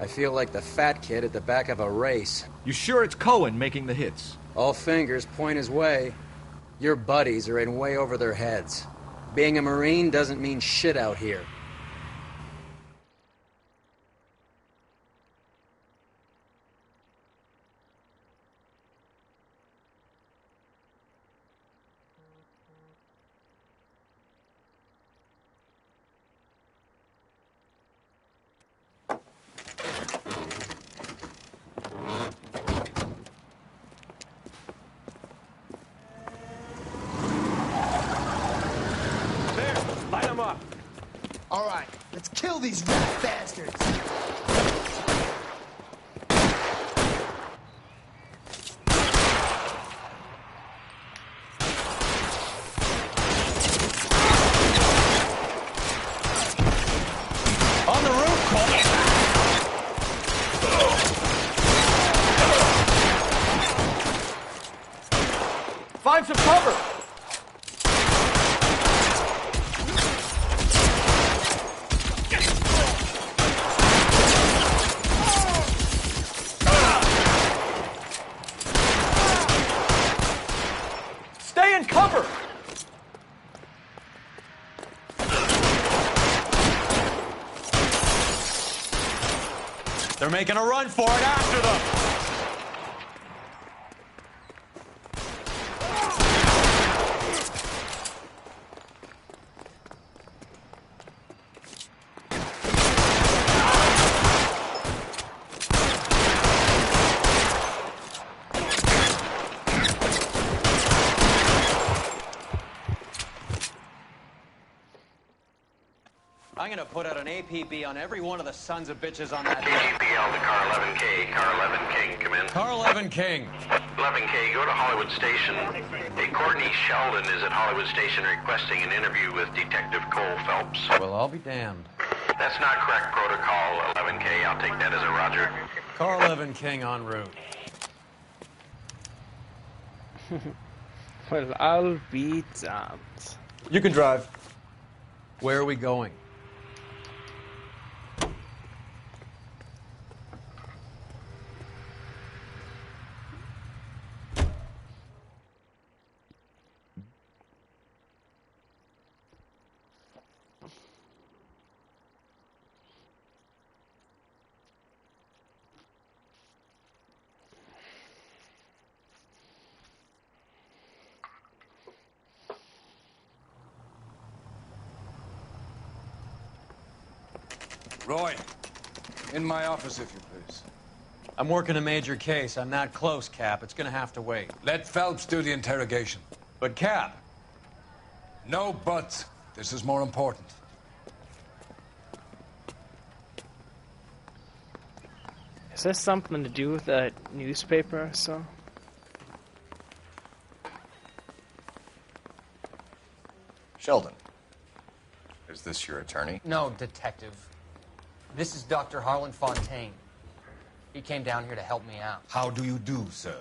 [SPEAKER 13] I feel like the fat kid at the back of a race.
[SPEAKER 18] You sure it's Cohen making the hits?
[SPEAKER 13] All fingers point his way. Your buddies are in way over their heads. Being a Marine doesn't mean shit out here.
[SPEAKER 21] All right, let's kill these rat bastards. On the roof, Cole.
[SPEAKER 18] Find some cover! Stay in cover!
[SPEAKER 3] They're making a run for it after them. I'm gonna put out an APB on every one of the sons of bitches on that hill.
[SPEAKER 15] KGPL to Car 11K. Car 11 King, come in.
[SPEAKER 3] Car 11 King.
[SPEAKER 15] 11K, go to Hollywood Station. Hey, Courtney Sheldon is at Hollywood Station requesting an interview with Detective Cole Phelps.
[SPEAKER 3] Well, I'll be damned.
[SPEAKER 15] That's not correct protocol, 11K. I'll take that as a roger.
[SPEAKER 3] Car 11 King en route.
[SPEAKER 1] Well, I'll be damned.
[SPEAKER 18] You can drive.
[SPEAKER 3] Where are we going?
[SPEAKER 22] Roy, in my office, if you please.
[SPEAKER 3] I'm working a major case. I'm not close, Cap. It's gonna have to wait.
[SPEAKER 22] Let Phelps do the interrogation.
[SPEAKER 3] But, Cap.
[SPEAKER 22] No buts. This is more important.
[SPEAKER 1] Is this something to do with that newspaper I saw?
[SPEAKER 4] Sheldon, is this your attorney?
[SPEAKER 13] No, detective. This is Dr. Harlan Fontaine. He came down here to help me out.
[SPEAKER 10] How do you do, sir?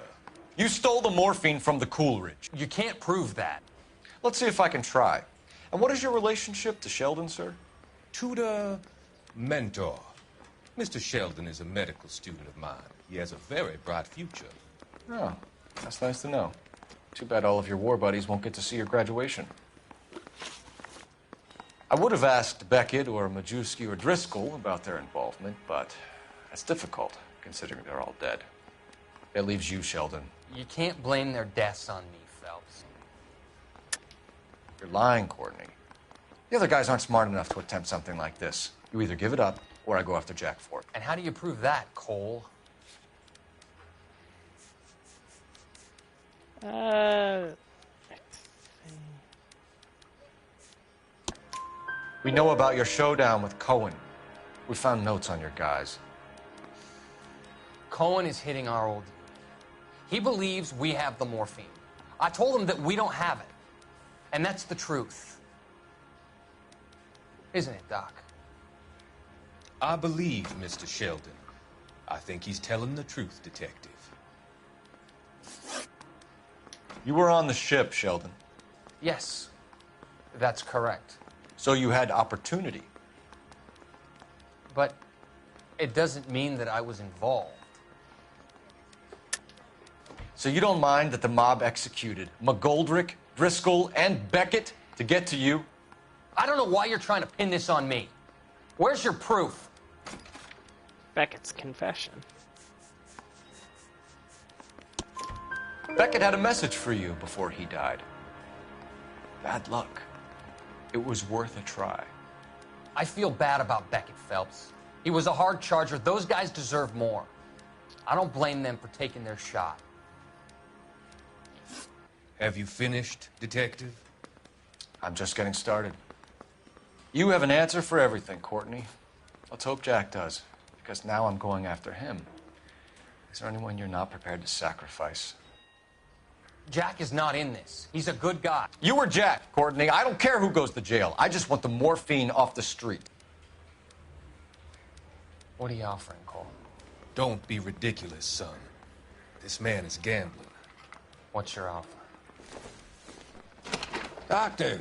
[SPEAKER 4] You stole the morphine from the Coolidge.
[SPEAKER 13] You can't prove that.
[SPEAKER 4] Let's see if I can try. And what is your relationship to Sheldon, sir?
[SPEAKER 14] Tutor, mentor. Mr. Sheldon is a medical student of mine. He has a very bright future.
[SPEAKER 4] Oh, that's nice to know. Too bad all of your war buddies won't get to see your graduation. I would have asked Beckett or Majewski or Driscoll about their involvement, but that's difficult, considering they're all dead. That leaves you, Sheldon.
[SPEAKER 13] You can't blame their deaths on me, Phelps.
[SPEAKER 4] You're lying, Courtney. The other guys aren't smart enough to attempt something like this. You either give it up, or I go after Jack for it.
[SPEAKER 13] And how do you prove that, Cole?
[SPEAKER 4] We know about your showdown with Cohen. We found notes on your guys.
[SPEAKER 13] Cohen is hitting our old dude. He believes we have the morphine. I told him that we don't have it. And that's the truth. Isn't it, Doc?
[SPEAKER 14] I believe Mr. Sheldon. I think he's telling the truth, Detective.
[SPEAKER 4] You were on the ship, Sheldon.
[SPEAKER 13] Yes, that's correct.
[SPEAKER 4] So you had opportunity.
[SPEAKER 13] But it doesn't mean that I was involved.
[SPEAKER 4] So you don't mind that the mob executed McGoldrick, Driscoll, and Beckett to get to you?
[SPEAKER 13] I don't know why you're trying to pin this on me. Where's your proof?
[SPEAKER 1] Beckett's confession.
[SPEAKER 4] Beckett had a message for you before he died. Bad luck. It was worth a try.
[SPEAKER 13] I feel bad about Beckett, Phelps. He was a hard charger. Those guys deserve more. I don't blame them for taking their shot.
[SPEAKER 14] Have you finished, Detective?
[SPEAKER 4] I'm just getting started. You have an answer for everything, Courtney. Let's hope Jack does, because now I'm going after him. Is there anyone you're not prepared to sacrifice?
[SPEAKER 13] Jack is not in this. He's a good guy.
[SPEAKER 4] You or Jack, Courtney. I don't care who goes to jail. I just want the morphine off the street.
[SPEAKER 13] What are you offering, Cole?
[SPEAKER 14] Don't be ridiculous, son. This man is gambling.
[SPEAKER 13] What's your offer?
[SPEAKER 22] Doctor,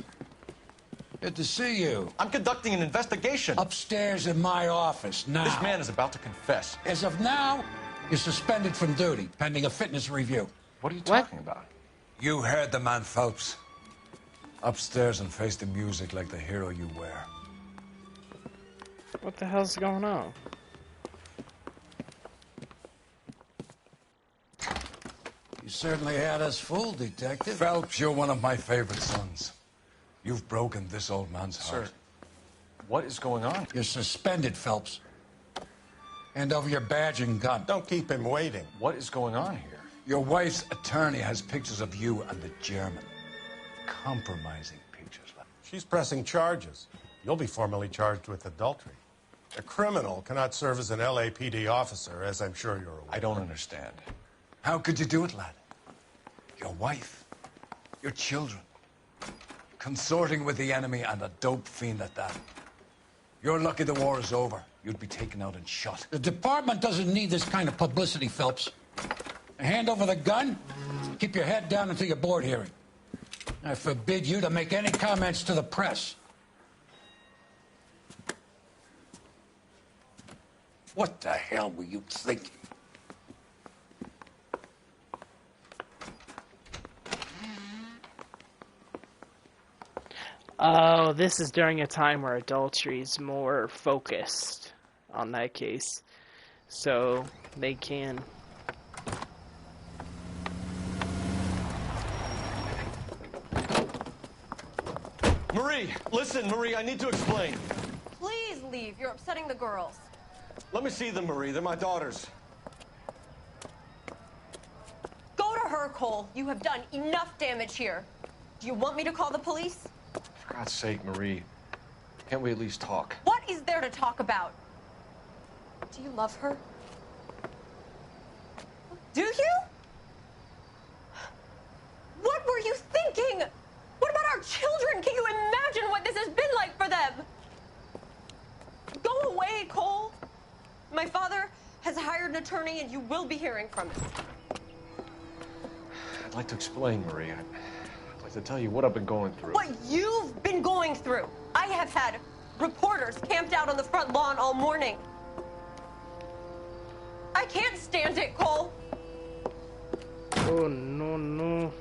[SPEAKER 22] good to see you.
[SPEAKER 4] I'm conducting an investigation.
[SPEAKER 22] Upstairs in my office, now.
[SPEAKER 4] This man is about to confess.
[SPEAKER 22] As of now, you're suspended from duty, pending a fitness review.
[SPEAKER 4] What are you talking about?
[SPEAKER 22] You heard the man, Phelps. Upstairs and face the music like the hero you were.
[SPEAKER 1] What the hell's going on?
[SPEAKER 22] You certainly had us fooled, Detective. Phelps, you're one of my favorite sons. You've broken this old man's heart.
[SPEAKER 4] Sir, what is going on?
[SPEAKER 22] You're suspended, Phelps. Hand over your badge and gun.
[SPEAKER 7] Don't keep him waiting.
[SPEAKER 4] What is going on here?
[SPEAKER 22] Your wife's attorney has pictures of you and the German. Compromising pictures.
[SPEAKER 7] She's pressing charges. You'll be formally charged with adultery. A criminal cannot serve as an LAPD officer, as I'm sure you're aware.
[SPEAKER 4] I don't understand.
[SPEAKER 22] How could you do it, lad? Your wife, your children, consorting with the enemy and a dope fiend at that. You're lucky the war is over. You'd be taken out and shot. The department doesn't need this kind of publicity, Phelps. Hand over the gun, keep your head down until your board hearing. I forbid you to make any comments to the press. What the hell were you thinking?
[SPEAKER 1] Oh, this is during a time where adultery is more focused on that case. So they can...
[SPEAKER 4] Marie, listen, Marie, I need to explain.
[SPEAKER 16] Please leave. You're upsetting the girls.
[SPEAKER 4] Let me see them, Marie. They're my daughters.
[SPEAKER 16] Go to her, Cole. You have done enough damage here. Do you want me to call the police?
[SPEAKER 4] For God's sake, Marie. Can't we at least talk?
[SPEAKER 16] What is there to talk about? Do you love her? Do you? What were you thinking? What about our children? Can you imagine hearing from him.
[SPEAKER 4] I'd like to explain, Marie. I'd like to tell you what I've been going through.
[SPEAKER 16] What you've been going through. I have had reporters camped out on the front lawn all morning. I can't stand it, Cole.
[SPEAKER 1] Oh, no, no.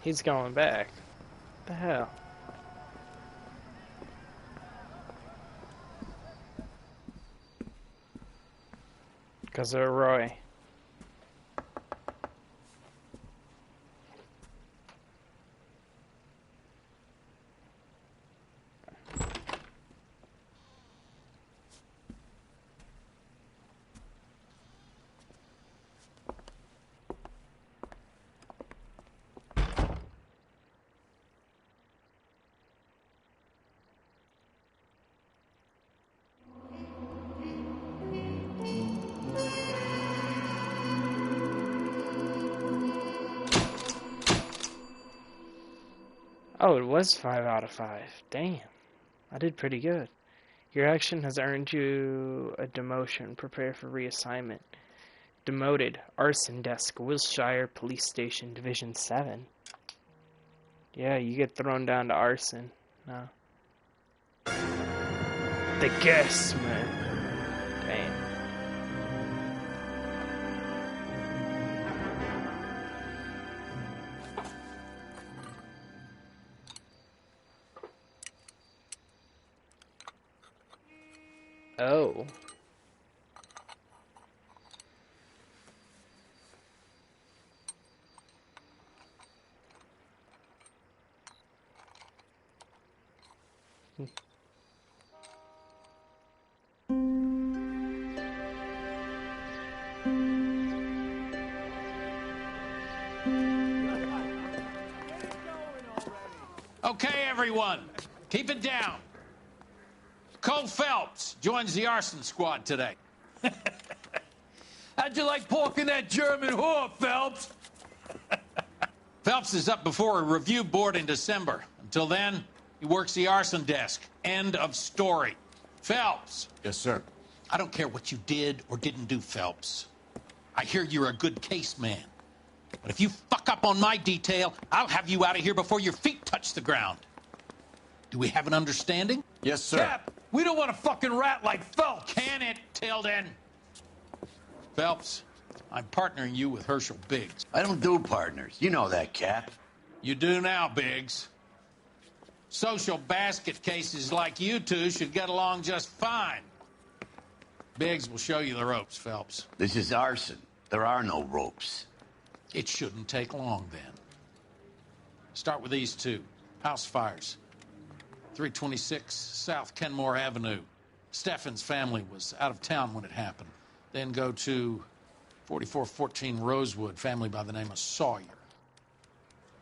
[SPEAKER 1] He's going back. What the hell? Because of Roy. Oh, it was 5 out of 5. Damn. I did pretty good. Your action has earned you a demotion. Prepare for reassignment. Demoted. Arson Desk, Wilshire Police Station, Division 7. Yeah, you get thrown down to arson. No. The guess, man. Damn. Oh.
[SPEAKER 12] Okay, everyone, keep it down. Cole Phelps joins the arson squad today.
[SPEAKER 5] How'd you like pork in that German whore, Phelps?
[SPEAKER 12] Phelps is up before a review board in December. Until then, he works the arson desk. End of story. Phelps.
[SPEAKER 4] Yes, sir.
[SPEAKER 12] I don't care what you did or didn't do, Phelps. I hear you're a good case man. But if you fuck up on my detail, I'll have you out of here before your feet touch the ground. Do we have an understanding?
[SPEAKER 4] Yes, sir.
[SPEAKER 5] Cap, we don't want a fucking rat like Phelps.
[SPEAKER 12] Can it, Tilden? Phelps, I'm partnering you with Herschel Biggs.
[SPEAKER 8] I don't do partners. You know that, Cap.
[SPEAKER 12] You do now, Biggs. Social basket cases like you two should get along just fine. Biggs will show you the ropes, Phelps.
[SPEAKER 8] This is arson. There are no ropes.
[SPEAKER 12] It shouldn't take long, then. Start with these two. House fires. 326 South Kenmore Avenue. Steffen's family was out of town when it happened. Then go to 4414 Rosewood, family by the name of Sawyer.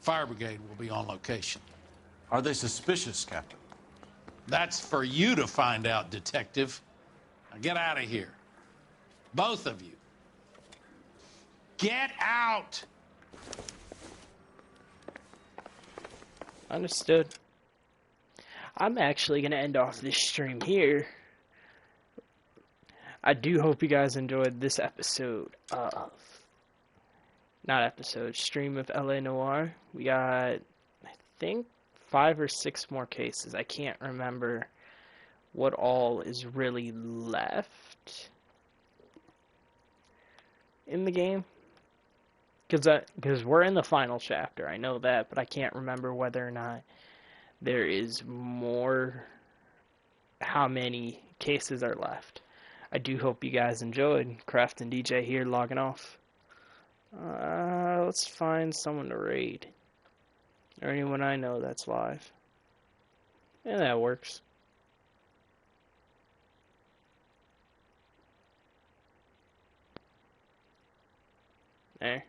[SPEAKER 12] Fire brigade will be on location.
[SPEAKER 4] Are they suspicious, Captain?
[SPEAKER 12] That's for you to find out, Detective. Now get out of here. Both of you. Get out!
[SPEAKER 1] Understood. I'm actually going to end off this stream here. I do hope you guys enjoyed this episode of... stream of LA Noire. We got, I think, 5 or 6 more cases. I can't remember what all is really left in the game. Because we're in the final chapter, I know that, but I can't remember whether or not there is more, how many cases are left. I do hope you guys enjoyed. CraftingDJ here, logging off. Let's find someone to raid. Or anyone I know that's live. Yeah, that works. There.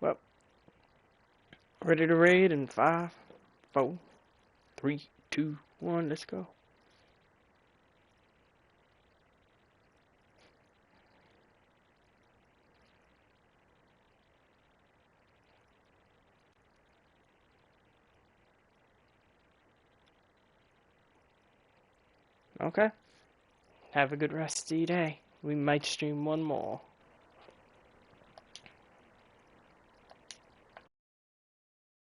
[SPEAKER 1] Well, ready to raid in 5, 4, 3, 2, 1. Let's go. Okay. Have a good rest of your day. We might stream one more.